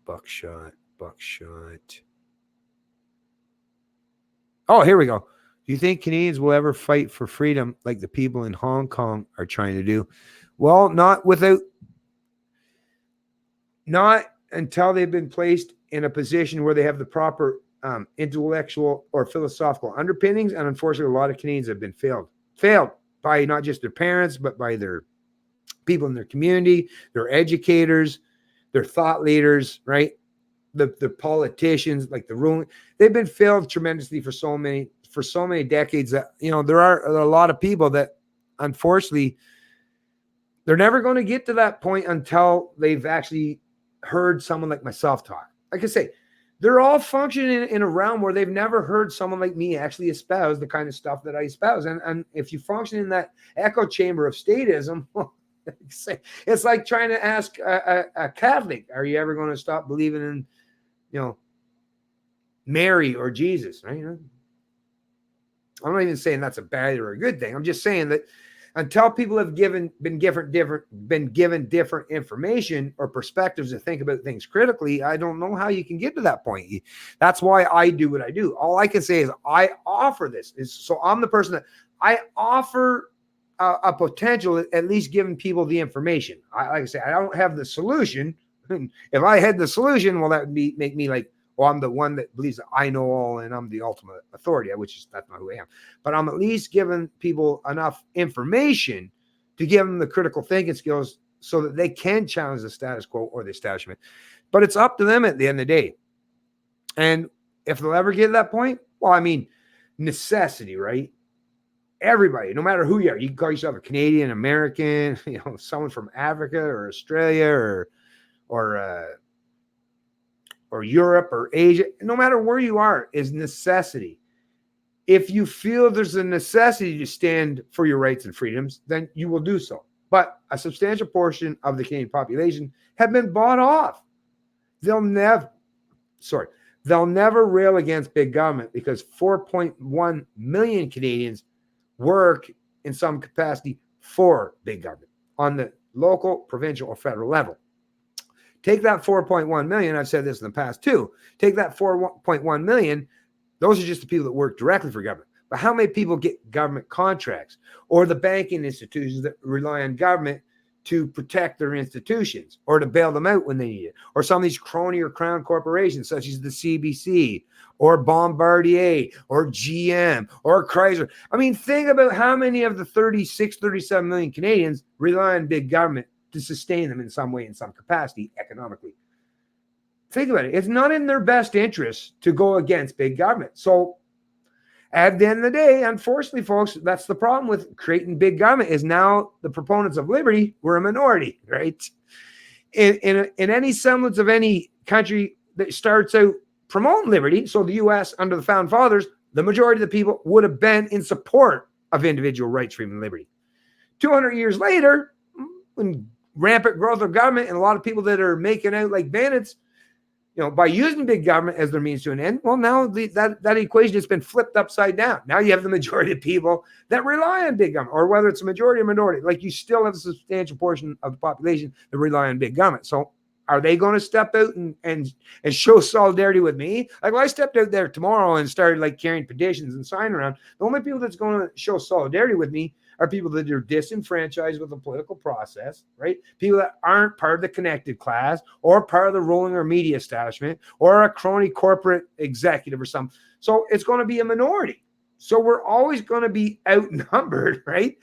Oh, here we go. Do you think Canadians will ever fight for freedom like the people in Hong Kong are trying to do? Well, not until they've been placed in a position where they have the proper intellectual or philosophical underpinnings. And unfortunately, a lot of Canadians have been failed by not just their parents, but by their people in their community, their educators, their thought leaders, right? The politicians, like the ruling, they've been failed tremendously for so many decades that, there are a lot of people that unfortunately they're never going to get to that point until they've actually heard someone like myself talk. Like I say, they're all functioning in a realm where they've never heard someone like me actually espouse the kind of stuff that I espouse. And if you function in that echo chamber of statism, it's like trying to ask a Catholic, are you ever going to stop believing in, Mary or Jesus, right? I'm not even saying that's a bad or a good thing. I'm just saying that until people have been given different information or perspectives to think about things critically, I don't know how you can get to that point. That's why I do what I do. All I can say is I offer this. So I'm the person that I offer a potential, at least giving people the information. Like I say, I don't have the solution, And if I had the solution, well, that would make me like, well, I'm the one that believes that I know all and I'm the ultimate authority, which is that's not who I am. But I'm at least giving people enough information to give them the critical thinking skills so that they can challenge the status quo or the establishment. But it's up to them at the end of the day. And if they'll ever get to that point, well, I mean, necessity, right? Everybody, no matter who you are, you can call yourself a Canadian, American, someone from Africa or Australia or Europe or Asia, no matter where you are, is necessity. If you feel there's a necessity to stand for your rights and freedoms, then you will do so. But a substantial portion of the Canadian population have been bought off. They'll never rail against big government because 4.1 million Canadians work in some capacity for big government on the local, provincial, or federal level. Take that 4.1 million, I've said this in the past too, take that 4.1 million, those are just the people that work directly for government. But how many people get government contracts or the banking institutions that rely on government to protect their institutions or to bail them out when they need it? Or some of these crony or crown corporations such as the CBC or Bombardier or GM or Chrysler. I mean, think about how many of the 36, 37 million Canadians rely on big government to sustain them in some way, in some capacity, economically. Think about it. It's not in their best interest to go against big government. So at the end of the day, unfortunately, folks, that's the problem with creating big government is now the proponents of liberty were a minority, right? In any semblance of any country that starts out promoting liberty, so the U.S. under the Founding Fathers, the majority of the people would have been in support of individual rights, freedom, and liberty. 200 years later, when rampant growth of government and a lot of people that are making out like bandits, by using big government as their means to an end, well, now that equation has been flipped upside down. Now you have the majority of people that rely on big government, or whether it's a majority or minority, like you still have a substantial portion of the population that rely on big government. So are they going to step out and show solidarity with me? Like, if I stepped out there tomorrow and started like carrying petitions and signing around, the only people that's going to show solidarity with me are people that are disenfranchised with the political process, right? People that aren't part of the connected class or part of the ruling or media establishment or a crony corporate executive or something. So it's going to be a minority. So we're always going to be outnumbered, right?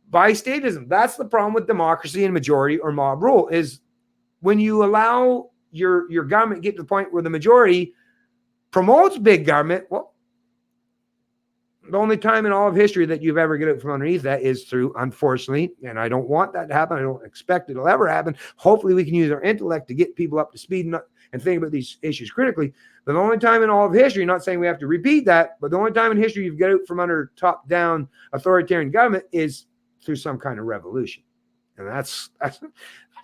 By statism. That's the problem with democracy and majority or mob rule is when you allow your government to get to the point where the majority promotes big government, well, the only time in all of history that you've ever get out from underneath that is through, unfortunately, and I don't want that to happen. I don't expect it'll ever happen. Hopefully we can use our intellect to get people up to speed and think about these issues critically. But the only time in all of history, not saying we have to repeat that, but the only time in history you've got out from under top-down authoritarian government is through some kind of revolution. And that's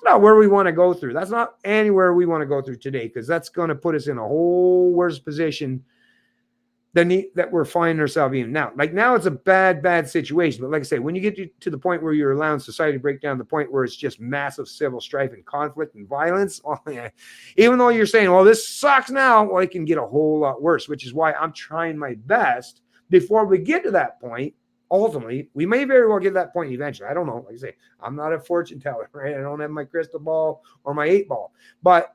not where we want to go through. That's not anywhere we want to go through today because that's going to put us in a whole worse position that we're finding ourselves in now. Like now it's a bad situation. But like I say, when you get to the point where you're allowing society to break down to the point where it's just massive civil strife and conflict and violence, even though you're saying, well, this sucks now, well, it can get a whole lot worse, which is why I'm trying my best before we get to that point. Ultimately, we may very well get to that point eventually. I don't know. Like I say, I'm not a fortune teller, right? I don't have my crystal ball or my 8-ball. But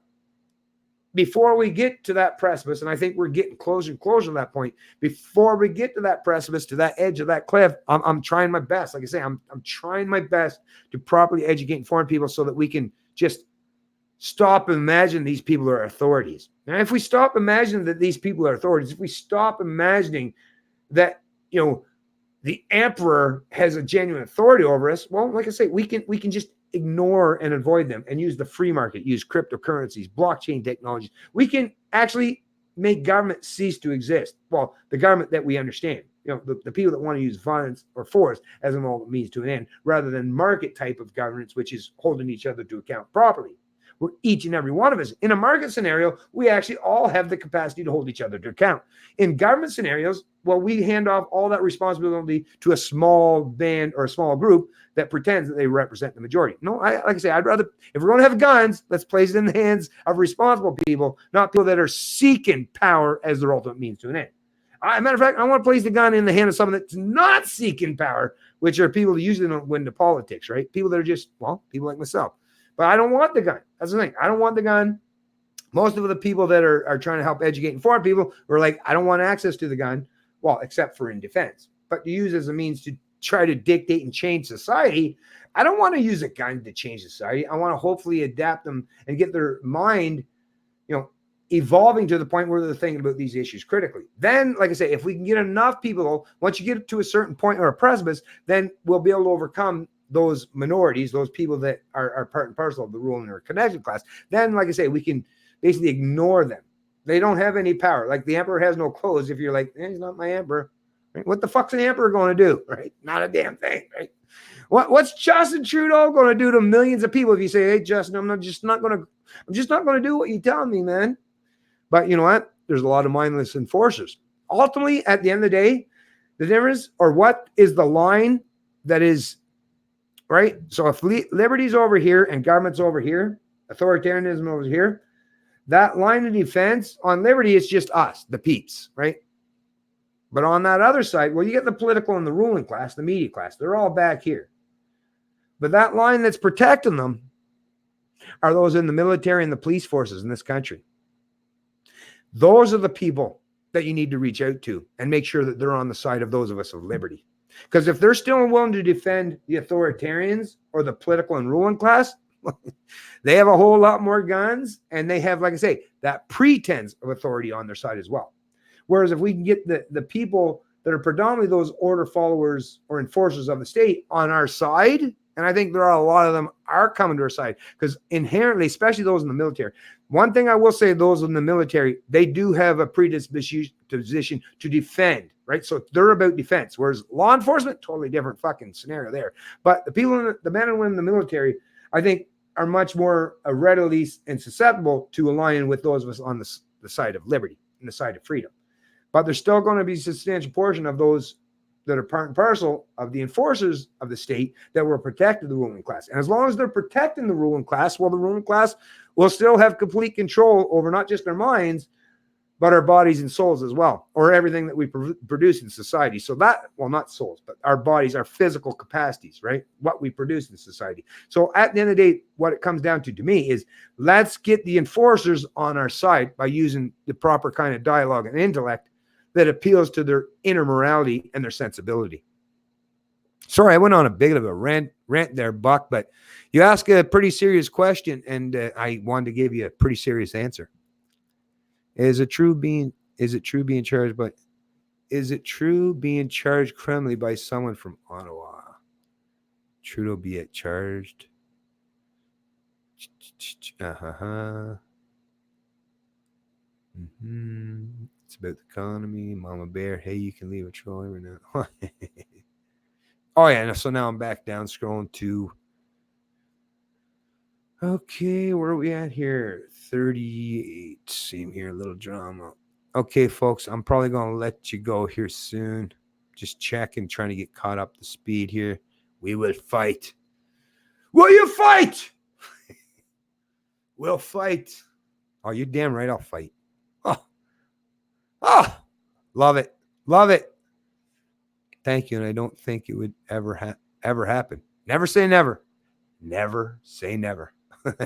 before we get to that precipice, and I think we're getting closer and closer to that point, before we get to that precipice, to that edge of that cliff, I'm trying my best. Like I say, I'm trying my best to properly educate and inform people so that we can just stop imagining these people are authorities. And if we stop imagining that these people are authorities, if we stop imagining that, the emperor has a genuine authority over us, well, like I say, we can just ignore and avoid them and use the free market, use cryptocurrencies, blockchain technologies. We can actually make government cease to exist. Well, the government that we understand, the people that want to use violence or force as an ultimate means to an end, rather than market type of governance, which is holding each other to account properly. Where each and every one of us, in a market scenario, we actually all have the capacity to hold each other to account. In government scenarios, well, we hand off all that responsibility to a small band or a small group that pretends that they represent the majority. No, like I say, I'd rather, if we're going to have guns, let's place it in the hands of responsible people, not people that are seeking power as their ultimate means to an end. As a matter of fact, I want to place the gun in the hand of someone that's not seeking power, which are people that usually don't win the politics, right? People that are just, people like myself. But I don't want the gun. That's the thing. I don't want the gun. Most of the people that are trying to help educate and inform people are like, I don't want access to the gun. Well, except for in defense. But to use as a means to try to dictate and change society, I don't want to use a gun to change society. I want to hopefully adapt them and get their mind, evolving to the point where they're thinking about these issues critically. Then, like I say, if we can get enough people, once you get to a certain point or a precipice, then we'll be able to overcome those minorities, those people that are part and parcel of the ruling or connected class. Then, like I say, we can basically ignore them. They don't have any power. Like the emperor has no clothes. If you're like, he's not my emperor. Right? What the fuck's an emperor going to do? Right? Not a damn thing. Right? What's Justin Trudeau going to do to millions of people if you say, hey, Justin, I'm just not going to do what you tell me, man. But you know what? There's a lot of mindless enforcers. Ultimately, at the end of the day, the difference, or what is the line that is, right? So if liberty's over here and government's over here, authoritarianism over here, that line of defense on liberty is just us, the peeps, right? But on that other side, well, you get the political and the ruling class, the media class. They're all back here. But that line that's protecting them are those in the military and the police forces in this country. Those are the people that you need to reach out to and make sure that they're on the side of those of us of liberty. Because if they're still willing to defend the authoritarians or the political and ruling class, they have a whole lot more guns, and they have, like I say, that pretense of authority on their side as well. Whereas if we can get the people that are predominantly those order followers or enforcers of the state on our side, and I think there are a lot of them are coming to our side, because inherently, especially those in the military, one thing I will say, those in the military, they do have a predisposition to defend, right? So they're about defense, whereas law enforcement, totally different fucking scenario there. But the people, the men and women in the military, I think are much more readily and susceptible to aligning with those of us on the side of liberty and the side of freedom. But there's still going to be a substantial portion of those that are part and parcel of the enforcers of the state that will protect the ruling class. And as long as they're protecting the ruling class, well, the ruling class will still have complete control over not just their minds, but our bodies and souls as well, or everything that we produce in society. So that, well, not souls, but our bodies, our physical capacities, right? What we produce in society. So at the end of the day, what it comes down to me is, let's get the enforcers on our side by using the proper kind of dialogue and intellect that appeals to their inner morality and their sensibility. Sorry, I went on a bit of a rant there, Buck, but you asked a pretty serious question, and I wanted to give you a pretty serious answer. Is it true being charged criminally by someone from Ottawa? Trudeau be it charged? It's about the economy. Mama Bear, hey, you can leave a troll every now. Oh yeah, so now I'm back down scrolling to. Okay, where are we at here? 38. Same here, a little drama. Okay, folks, I'm probably going to let you go here soon. Just checking, trying to get caught up to speed here. We will fight. Will you fight? We'll fight. Oh, you're damn right I'll fight. Oh, love it. Love it. Thank you, and I don't think it would ever happen. Never say never. Never say never.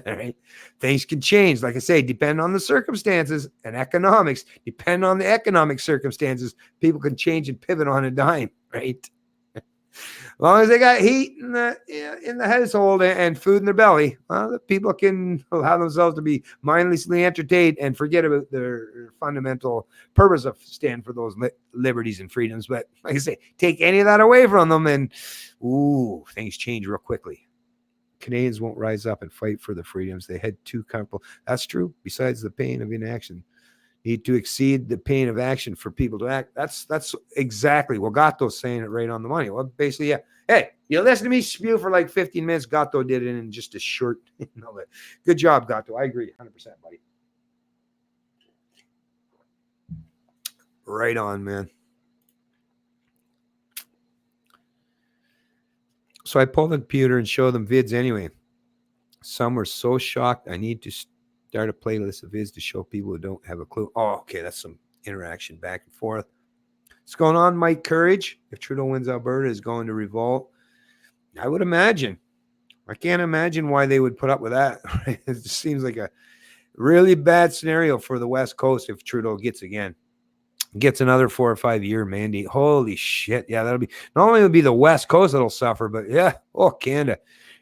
Right? Things can change. Like I say, depend on the circumstances and economics. Depend on the economic circumstances. People can change and pivot on a dime, right? As long as they got heat in the household and food in their belly, well, the people can allow themselves to be mindlessly entertained and forget about their fundamental purpose of stand for those liberties and freedoms. But like I say, take any of that away from them, and things change real quickly. Canadians won't rise up and fight for the freedoms. They had too comfortable. That's true. Besides the pain of inaction, need to exceed the pain of action for people to act. That's exactly what Gatto's saying it right on the money. Well, basically, yeah. Hey, you listen to me spew for like 15 minutes. Gatto did it in just a short. Good job, Gatto. I agree, 100%, buddy. Right on, man. So I pulled the computer and showed them vids anyway. Some were so shocked. I need to start a playlist of vids to show people who don't have a clue. Oh, okay. That's some interaction back and forth. What's going on, Mike Courage? If Trudeau wins Alberta, is going to revolt. I would imagine. I can't imagine why they would put up with that. It just seems like a really bad scenario for the West Coast if Trudeau gets another 4 or 5 year mandate. Holy shit. Yeah, that'll be not only will be the West Coast that'll suffer, but yeah, Canada.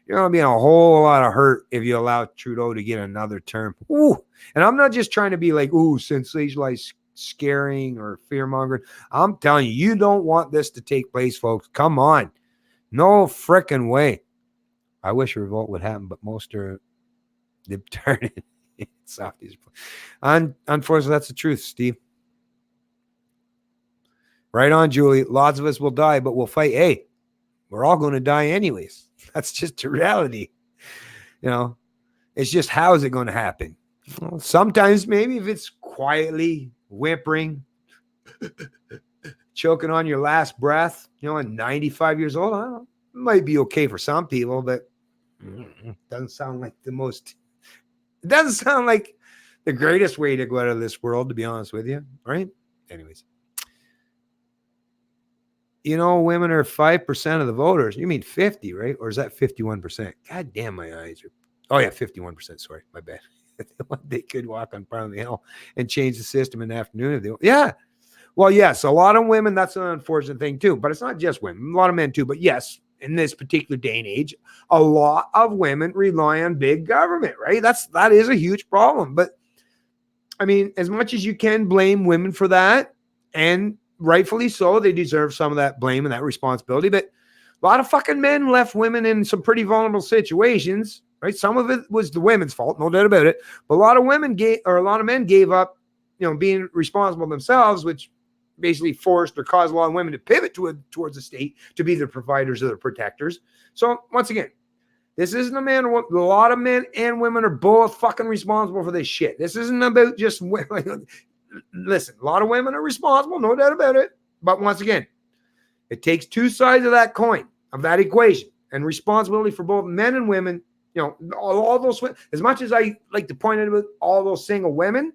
You're going to be in a whole lot of hurt if you allow Trudeau to get another term. Ooh. And I'm not just trying to be like, sensationalized, scaring, or fear-mongering. I'm telling you, you don't want this to take place, folks. Come on. No frickin' way. I wish a revolt would happen, but most are turning softies. Unfortunately, that's the truth, Steve. Right on, Julie. Lots of us will die, but we'll fight. Hey, we're all going to die anyways. That's just the reality. It's just how is it going to happen? Well, sometimes maybe if it's quietly whimpering, choking on your last breath, at 95 years old, it might be okay for some people, but it doesn't sound like it doesn't sound like the greatest way to go out of this world, to be honest with you. Right? Anyways. Women are 5% of the voters. You mean 50, right? Or is that 51%? God damn, my eyes are. Oh, yeah, 51%. Sorry, my bad. They could walk on Parliament Hill and change the system in the afternoon if they want. Yeah. Well, yes, a lot of women, that's an unfortunate thing too. But it's not just women, a lot of men too. But yes, in this particular day and age, a lot of women rely on big government, right? That is a huge problem. But I mean, as much as you can blame women for that, and rightfully so, they deserve some of that blame and that responsibility. But a lot of fucking men left women in some pretty vulnerable situations, right? Some of it was the women's fault, no doubt about it. But a lot of men gave up, being responsible themselves, which basically forced or caused a lot of women to pivot towards the state to be the providers or the protectors. So once again, this isn't a man or woman. A lot of men and women are both fucking responsible for this shit. This isn't about just women. Listen, a lot of women are responsible, no doubt about it. But once again, it takes two sides of that coin, of that equation, and responsibility for both men and women. All those, as much as I like to point out about all those single women,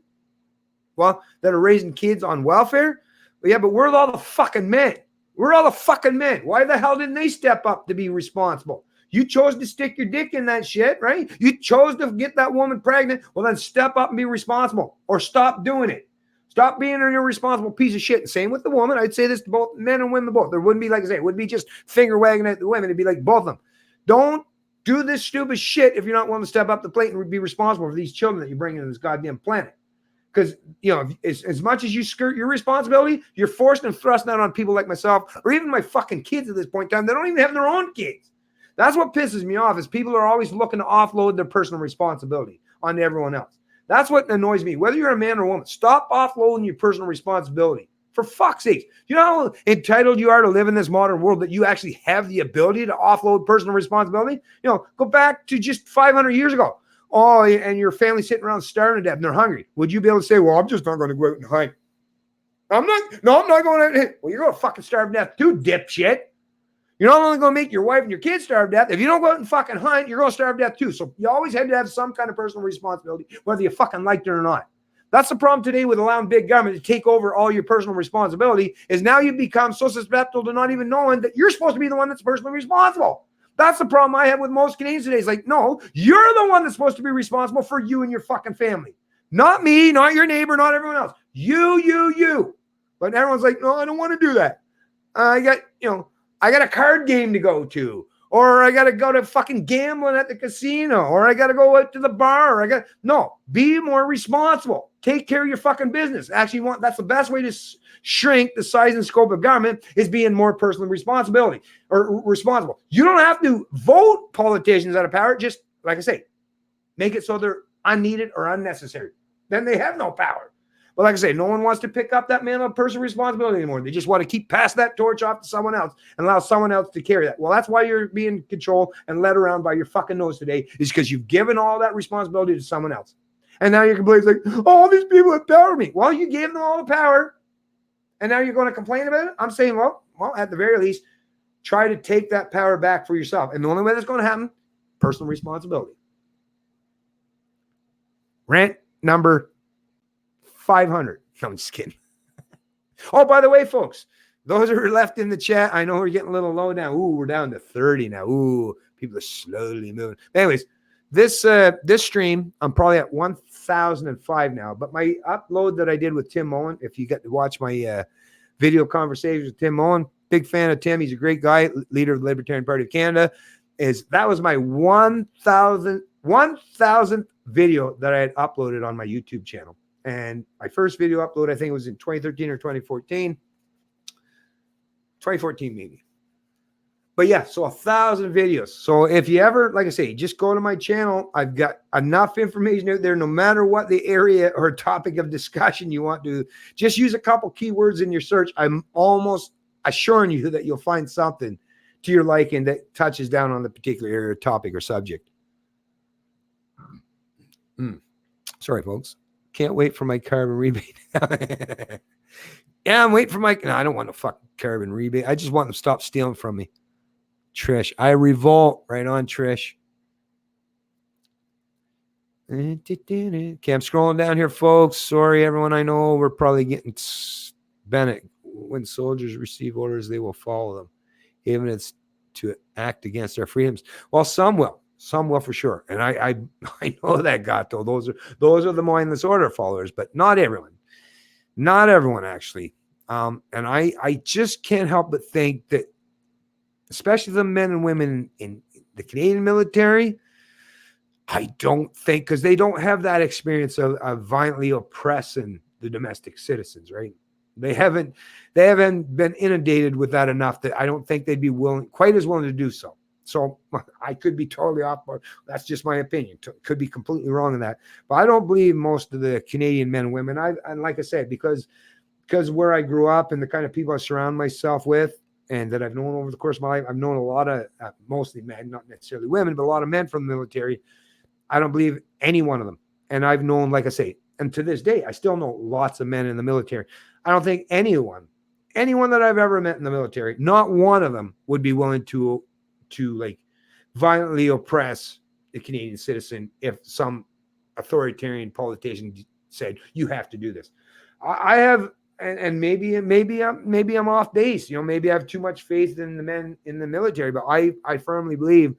that are raising kids on welfare. But we're all the fucking men. We're all the fucking men. Why the hell didn't they step up to be responsible? You chose to stick your dick in that shit, right? You chose to get that woman pregnant. Well, then step up and be responsible, or stop doing it. Stop being an irresponsible piece of shit. And same with the woman. I'd say this to both men and women both. There wouldn't be, like I say, it wouldn't be just finger wagging at the women. It'd be like both of them. Don't do this stupid shit if you're not willing to step up the plate and be responsible for these children that you bring into this goddamn planet. Because, as much as you skirt your responsibility, you're forced and thrust that on people like myself, or even my fucking kids at this point in time. They don't even have their own kids. That's what pisses me off, is people are always looking to offload their personal responsibility onto everyone else. That's what annoys me. Whether you're a man or a woman, stop offloading your personal responsibility. For fuck's sake. You know how entitled you are to live in this modern world that you actually have the ability to offload personal responsibility? Go back to just 500 years ago. Oh, and your family sitting around starving to death and they're hungry. Would you be able to say, well, I'm just not going to go out and hunt? I'm not going out. Well, you're going to fucking starve to death too, dipshit. You're not only going to make your wife and your kids starve to death. If you don't go out and fucking hunt, you're going to starve to death too. So you always had to have some kind of personal responsibility, whether you fucking liked it or not. That's the problem today with allowing big government to take over all your personal responsibility, is now you become so susceptible to not even knowing that you're supposed to be the one that's personally responsible. That's the problem I have with most Canadians today. It's like, no, you're the one that's supposed to be responsible for you and your fucking family. Not me, not your neighbor, not everyone else. You. But everyone's like, no, I don't want to do that. I got a card game to go to, or I got to go to fucking gambling at the casino, or I got to go out to the bar. No, be more responsible. Take care of your fucking business. Actually, that's the best way to shrink the size and scope of government, is being more personally responsible. You don't have to vote politicians out of power. Just, like I say, make it so they're unneeded or unnecessary. Then they have no power. But like I say, no one wants to pick up that mantle of personal responsibility anymore. They just want to keep passing that torch off to someone else and allow someone else to carry that. Well, that's why you're being controlled and led around by your fucking nose today, is because you've given all that responsibility to someone else. And now you're completely like, all these people have power me. Well, you gave them all the power, and now you're going to complain about it? I'm saying, well, at the very least, try to take that power back for yourself. And the only way that's going to happen, personal responsibility. Rant number 500. No, I'm just kidding. Oh, by the way, folks, those who are left in the chat, I know we're getting a little low now. Ooh, we're down to 30 now. Ooh, People are slowly moving. Anyways, this stream, I'm probably at 1,005 now. But my upload that I did with Tim Mullen, if you get to watch my video conversations with Tim Mullen, big fan of Tim. He's a great guy, leader of the Libertarian Party of Canada. That was my 1,000th video that I had uploaded on my YouTube channel. And my first video upload, I think it was in 2013 or 2014. 2014 maybe. But yeah, so 1,000 videos. So if you ever, like I say, just go to my channel. I've got enough information out there, no matter what the area or topic of discussion you want to. Just use a couple keywords in your search. I'm almost assuring you that you'll find something to your liking that touches down on the particular area or topic or subject. Sorry, folks. Can't wait for my carbon rebate. Yeah, I'm waiting for my... No, I don't want no fucking carbon rebate. I just want them to stop stealing from me. Trish. I revolt. Right on, Trish. Okay, I'm scrolling down here, folks. Sorry, everyone. I know we're probably getting... Bennett. When soldiers receive orders, they will follow them. Even if it's to act against our freedoms. Well, some will. Some will for sure. And I know that, Gato. Those are the mindless order followers, but not everyone. Not everyone, actually. And I just can't help but think that, especially the men and women in the Canadian military, I don't think, because they don't have that experience of violently oppressing the domestic citizens, right? They haven't been inundated with that enough that I don't think they'd be quite as willing to do so. So I could be totally off, but that's just my opinion. Could be completely wrong in that. But I don't believe most of the Canadian men and women, and like I said, because where I grew up and the kind of people I surround myself with and that I've known over the course of my life, I've known a lot of, mostly men, not necessarily women, but a lot of men from the military. I don't believe any one of them. And I've known, like I say, and to this day, I still know lots of men in the military. I don't think anyone that I've ever met in the military, not one of them would be willing to like violently oppress a Canadian citizen if some authoritarian politician said you have to do this. I have, and maybe I'm off base. You know, maybe I have too much faith in the men in the military, but I firmly believe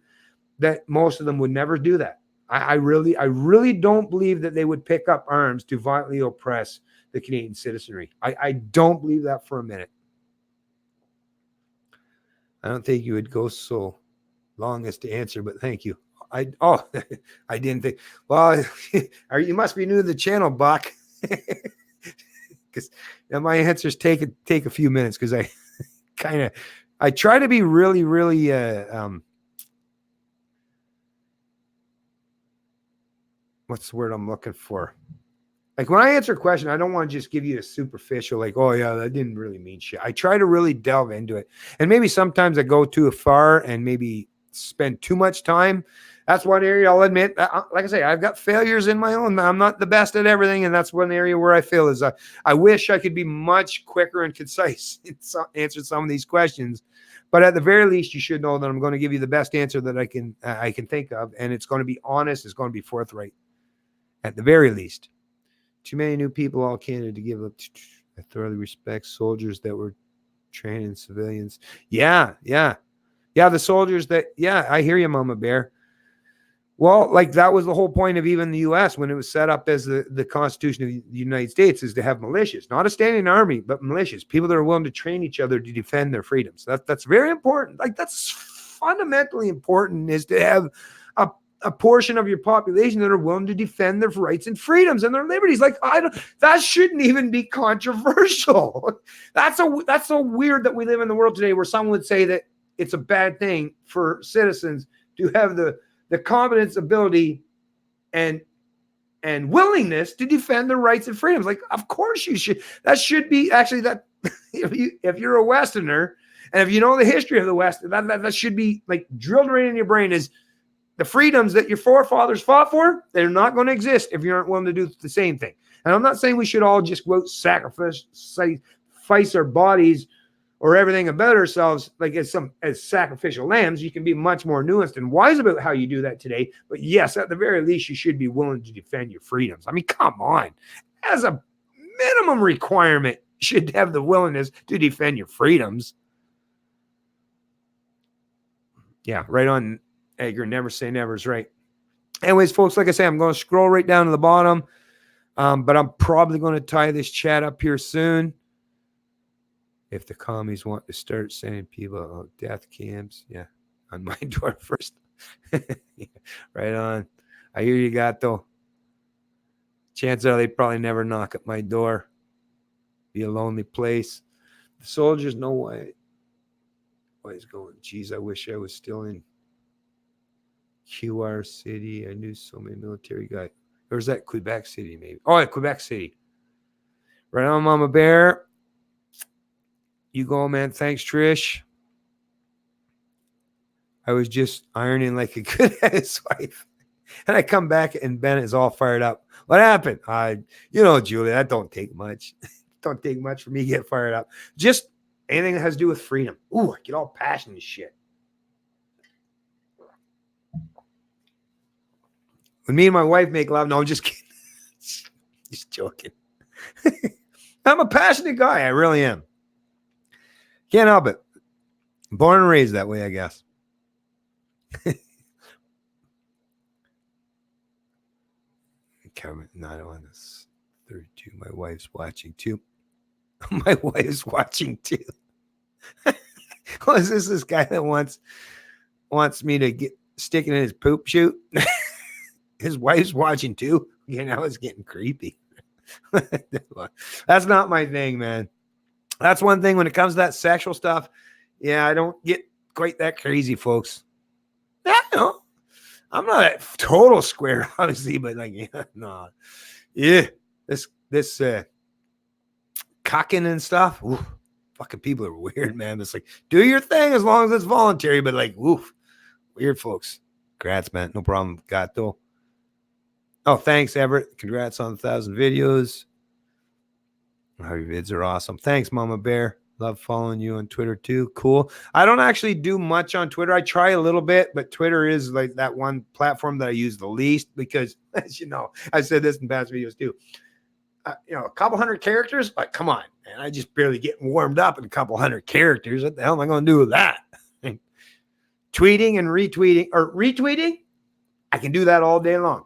that most of them would never do that. I really don't believe that they would pick up arms to violently oppress the Canadian citizenry. I don't believe that for a minute. I don't think you would go so long as to answer, but thank you. I didn't think. Well, you must be new to the channel, Buck. Because my answers take a few minutes because I try to be really what's the word I'm looking for? Like when I answer a question, I don't want to just give you a superficial, like, oh yeah, that didn't really mean shit. I try to really delve into it. And maybe sometimes I go too far and maybe spend too much time. That's one area I'll admit. Like I say, I've got failures in my own. I'm not the best at everything. And that's one area where I feel is I wish I could be much quicker and concise in answer some of these questions. But at the very least, you should know that I'm going to give you the best answer that I can think of. And it's going to be honest. It's going to be forthright at the very least. Too many new people, all Canada, to give up. I thoroughly respect soldiers that were training civilians. Yeah. The soldiers that, I hear you, Mama Bear. Well, like that was the whole point of even the U.S. when it was set up as the Constitution of the United States, is to have militias, not a standing army, but militias, people that are willing to train each other to defend their freedoms. That's very important. Like that's fundamentally important, is to have a portion of your population that are willing to defend their rights and freedoms and their liberties. Like that shouldn't even be controversial. That's so weird that we live in the world today where someone would say that it's a bad thing for citizens to have the competence, ability, and willingness to defend their rights and freedoms. Like, of course you should. That should be actually that. If you're a Westerner and if you know the history of the West, that should be like drilled right in your brain. Is the freedoms that your forefathers fought for, they're not going to exist if you aren't willing to do the same thing. And I'm not saying we should all just go out sacrifice our bodies or everything about ourselves like as sacrificial lambs. You can be much more nuanced and wise about how you do that today. But yes, at the very least, you should be willing to defend your freedoms. I mean, come on. As a minimum requirement, you should have the willingness to defend your freedoms. Yeah, right on. Edgar, never say never is right. Anyways, folks, like I say, I'm going to scroll right down to the bottom, but I'm probably going to tie this chat up here soon. If the commies want to start sending people death camps, yeah, on my door first. Right on. I hear you, Gato. Chances are they probably never knock at my door. Be a lonely place. The soldiers know why he's going. Geez, I wish I was still in QR City. I knew so many military guys. Or is that Quebec City, maybe? Oh, yeah, Quebec City. Right on, Mama Bear. You go, man. Thanks, Trish. I was just ironing like a good housewife. And I come back and Ben is all fired up. What happened? Julie, that don't take much. Don't take much for me to get fired up. Just anything that has to do with freedom. Ooh, I get all passionate and shit. When me and my wife make love, no, I'm just kidding. Just joking. I'm a passionate guy. I really am. Can't help it. Born and raised that way, I guess. Comment 9/32. My wife's watching too. My wife's watching too. Oh, is this guy that wants me to get sticking in his poop chute? His wife's watching too. Now it's getting creepy. That's not my thing, man. That's one thing when it comes to that sexual stuff. Yeah, I don't get quite that crazy, folks. Yeah, I'm not a total square, obviously, but like, yeah, no. Yeah, this cocking and stuff. Ooh, fucking people are weird, man. It's like, do your thing as long as it's voluntary, but like, oof, weird folks. Congrats, man. No problem. Gato. Oh, thanks, Everett. Congrats on 1,000 videos. Oh, your vids are awesome. Thanks, Mama Bear. Love following you on Twitter too. Cool. I don't actually do much on Twitter. I try a little bit, but Twitter is like that one platform that I use the least because, as you know, I said this in past videos too. A couple hundred characters, like, come on, man. I just barely get warmed up in a couple hundred characters. What the hell am I going to do with that? Tweeting and retweeting, I can do that all day long.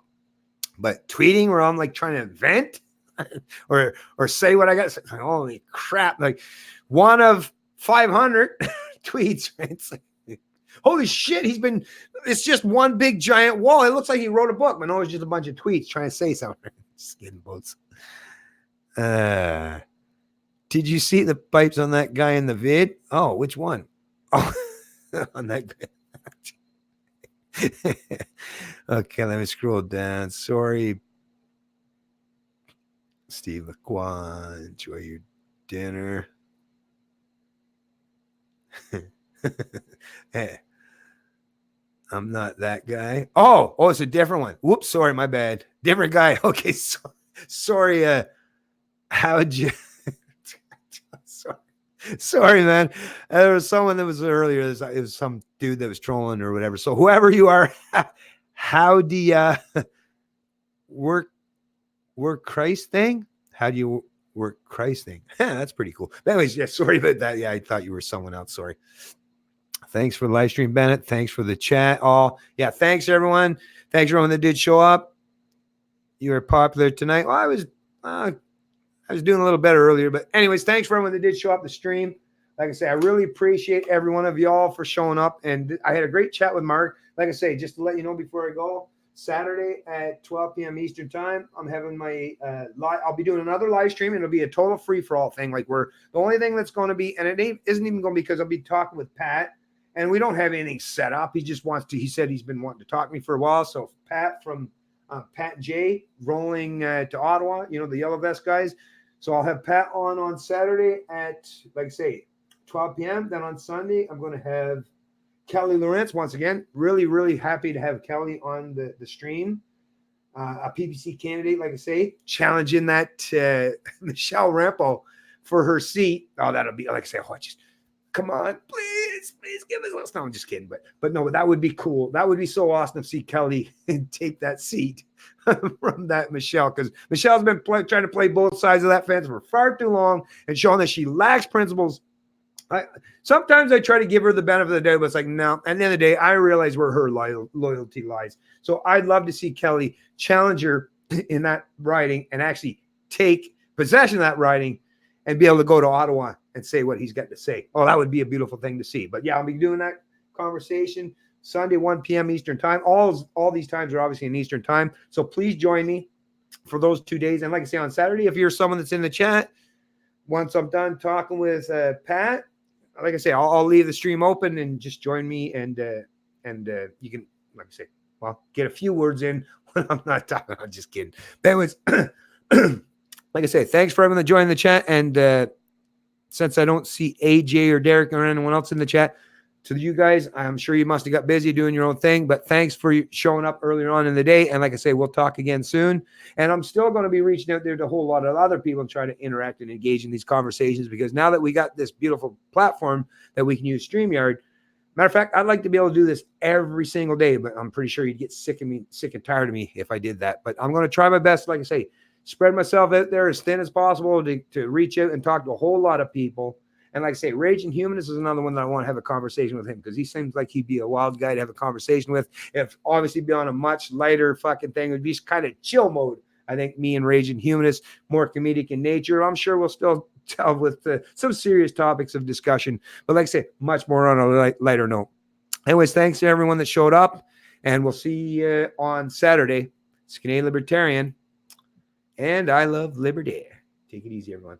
But tweeting where I'm like trying to vent or say what I got, like, holy crap! Like one of 500 tweets. Right? It's like, holy shit! It's just one big giant wall. It looks like he wrote a book, but no, it's just a bunch of tweets trying to say something. Skin boats. Did you see the pipes on that guy in the vid? Oh, which one? Oh, on that guy. Okay, let me scroll down. Sorry, Steve Laquan. Enjoy your dinner. Hey, I'm not that guy. Oh, it's a different one. Whoops, sorry, my bad. Different guy. Okay, sorry. How'd you? Sorry, man. There was someone that was earlier. It was some dude that was trolling or whatever. So whoever you are, how do you work Christ thing? How do you work Christ thing? That's pretty cool. But anyways, yeah, sorry about that. Yeah, I thought you were someone else. Sorry. Thanks for the live stream, Bennett. Thanks for the chat. Yeah, thanks everyone. Thanks everyone that did show up. You were popular tonight. Well, I was doing a little better earlier, but anyways, thanks for everyone that did show up the stream. Like I say, I really appreciate every one of y'all for showing up. And I had a great chat with Mark. Like I say, just to let you know before I go, Saturday at 12 p.m. Eastern time, I'm having my I'll be doing another live stream, and it'll be a total free-for-all thing. Like the only thing that's going to be, and it isn't even going to be because I'll be talking with Pat, and we don't have anything set up. He just he said he's been wanting to talk to me for a while. So Pat from Pat J rolling to Ottawa, the yellow vest guys. So I'll have Pat on Saturday at, like I say, 12 p.m. Then on Sunday, I'm going to have Kelly Lawrence once again. Really, really happy to have Kelly on the stream. A PPC candidate, like I say, challenging that Michelle Rampo for her seat. Oh, that'll be, like I say, just come on, please give us a. No, I'm just kidding. But no, that would be cool. That would be so awesome to see Kelly take that seat from that Michelle, because Michelle's been trying to play both sides of that fence for far too long and showing that she lacks principles Sometimes I try to give her the benefit of the doubt, but it's like, no. At the end of the day, I realize where her loyalty lies. So I'd love to see Kelly challenge her in that riding and actually take possession of that riding and be able to go to Ottawa and say what he's got to say. Oh, that would be a beautiful thing to see. But yeah, I'll be doing that conversation Sunday, 1 p.m. Eastern time. All these times are obviously in Eastern time. So please join me for those 2 days. And like I say, on Saturday, if you're someone that's in the chat, once I'm done talking with Pat, like I say, I'll leave the stream open and just join me, and you can, like I say, well, get a few words in when I'm not talking. I'm just kidding. But anyways, like I say, thanks for everyone that joined the chat. And since I don't see AJ or Derek or anyone else in the chat, to you guys, I'm sure you must have got busy doing your own thing, but thanks for showing up earlier on in the day. And like I say, we'll talk again soon. And I'm still going to be reaching out there to a whole lot of other people and try to interact and engage in these conversations, because now that we got this beautiful platform that we can use, StreamYard, matter of fact, I'd like to be able to do this every single day, but I'm pretty sure you'd get sick and tired of me if I did that. But I'm going to try my best, like I say, spread myself out there as thin as possible to reach out and talk to a whole lot of people. And like I say, Raging Humanist is another one that I want to have a conversation with him, because he seems like he'd be a wild guy to have a conversation with. If obviously be on a much lighter fucking thing, it would be kind of chill mode. I think me and Raging Humanist, more comedic in nature. I'm sure we'll still delve with some serious topics of discussion. But like I say, much more on a lighter note. Anyways, thanks to everyone that showed up. And we'll see you on Saturday. It's Canadian Libertarian. And I love liberty. Take it easy, everyone.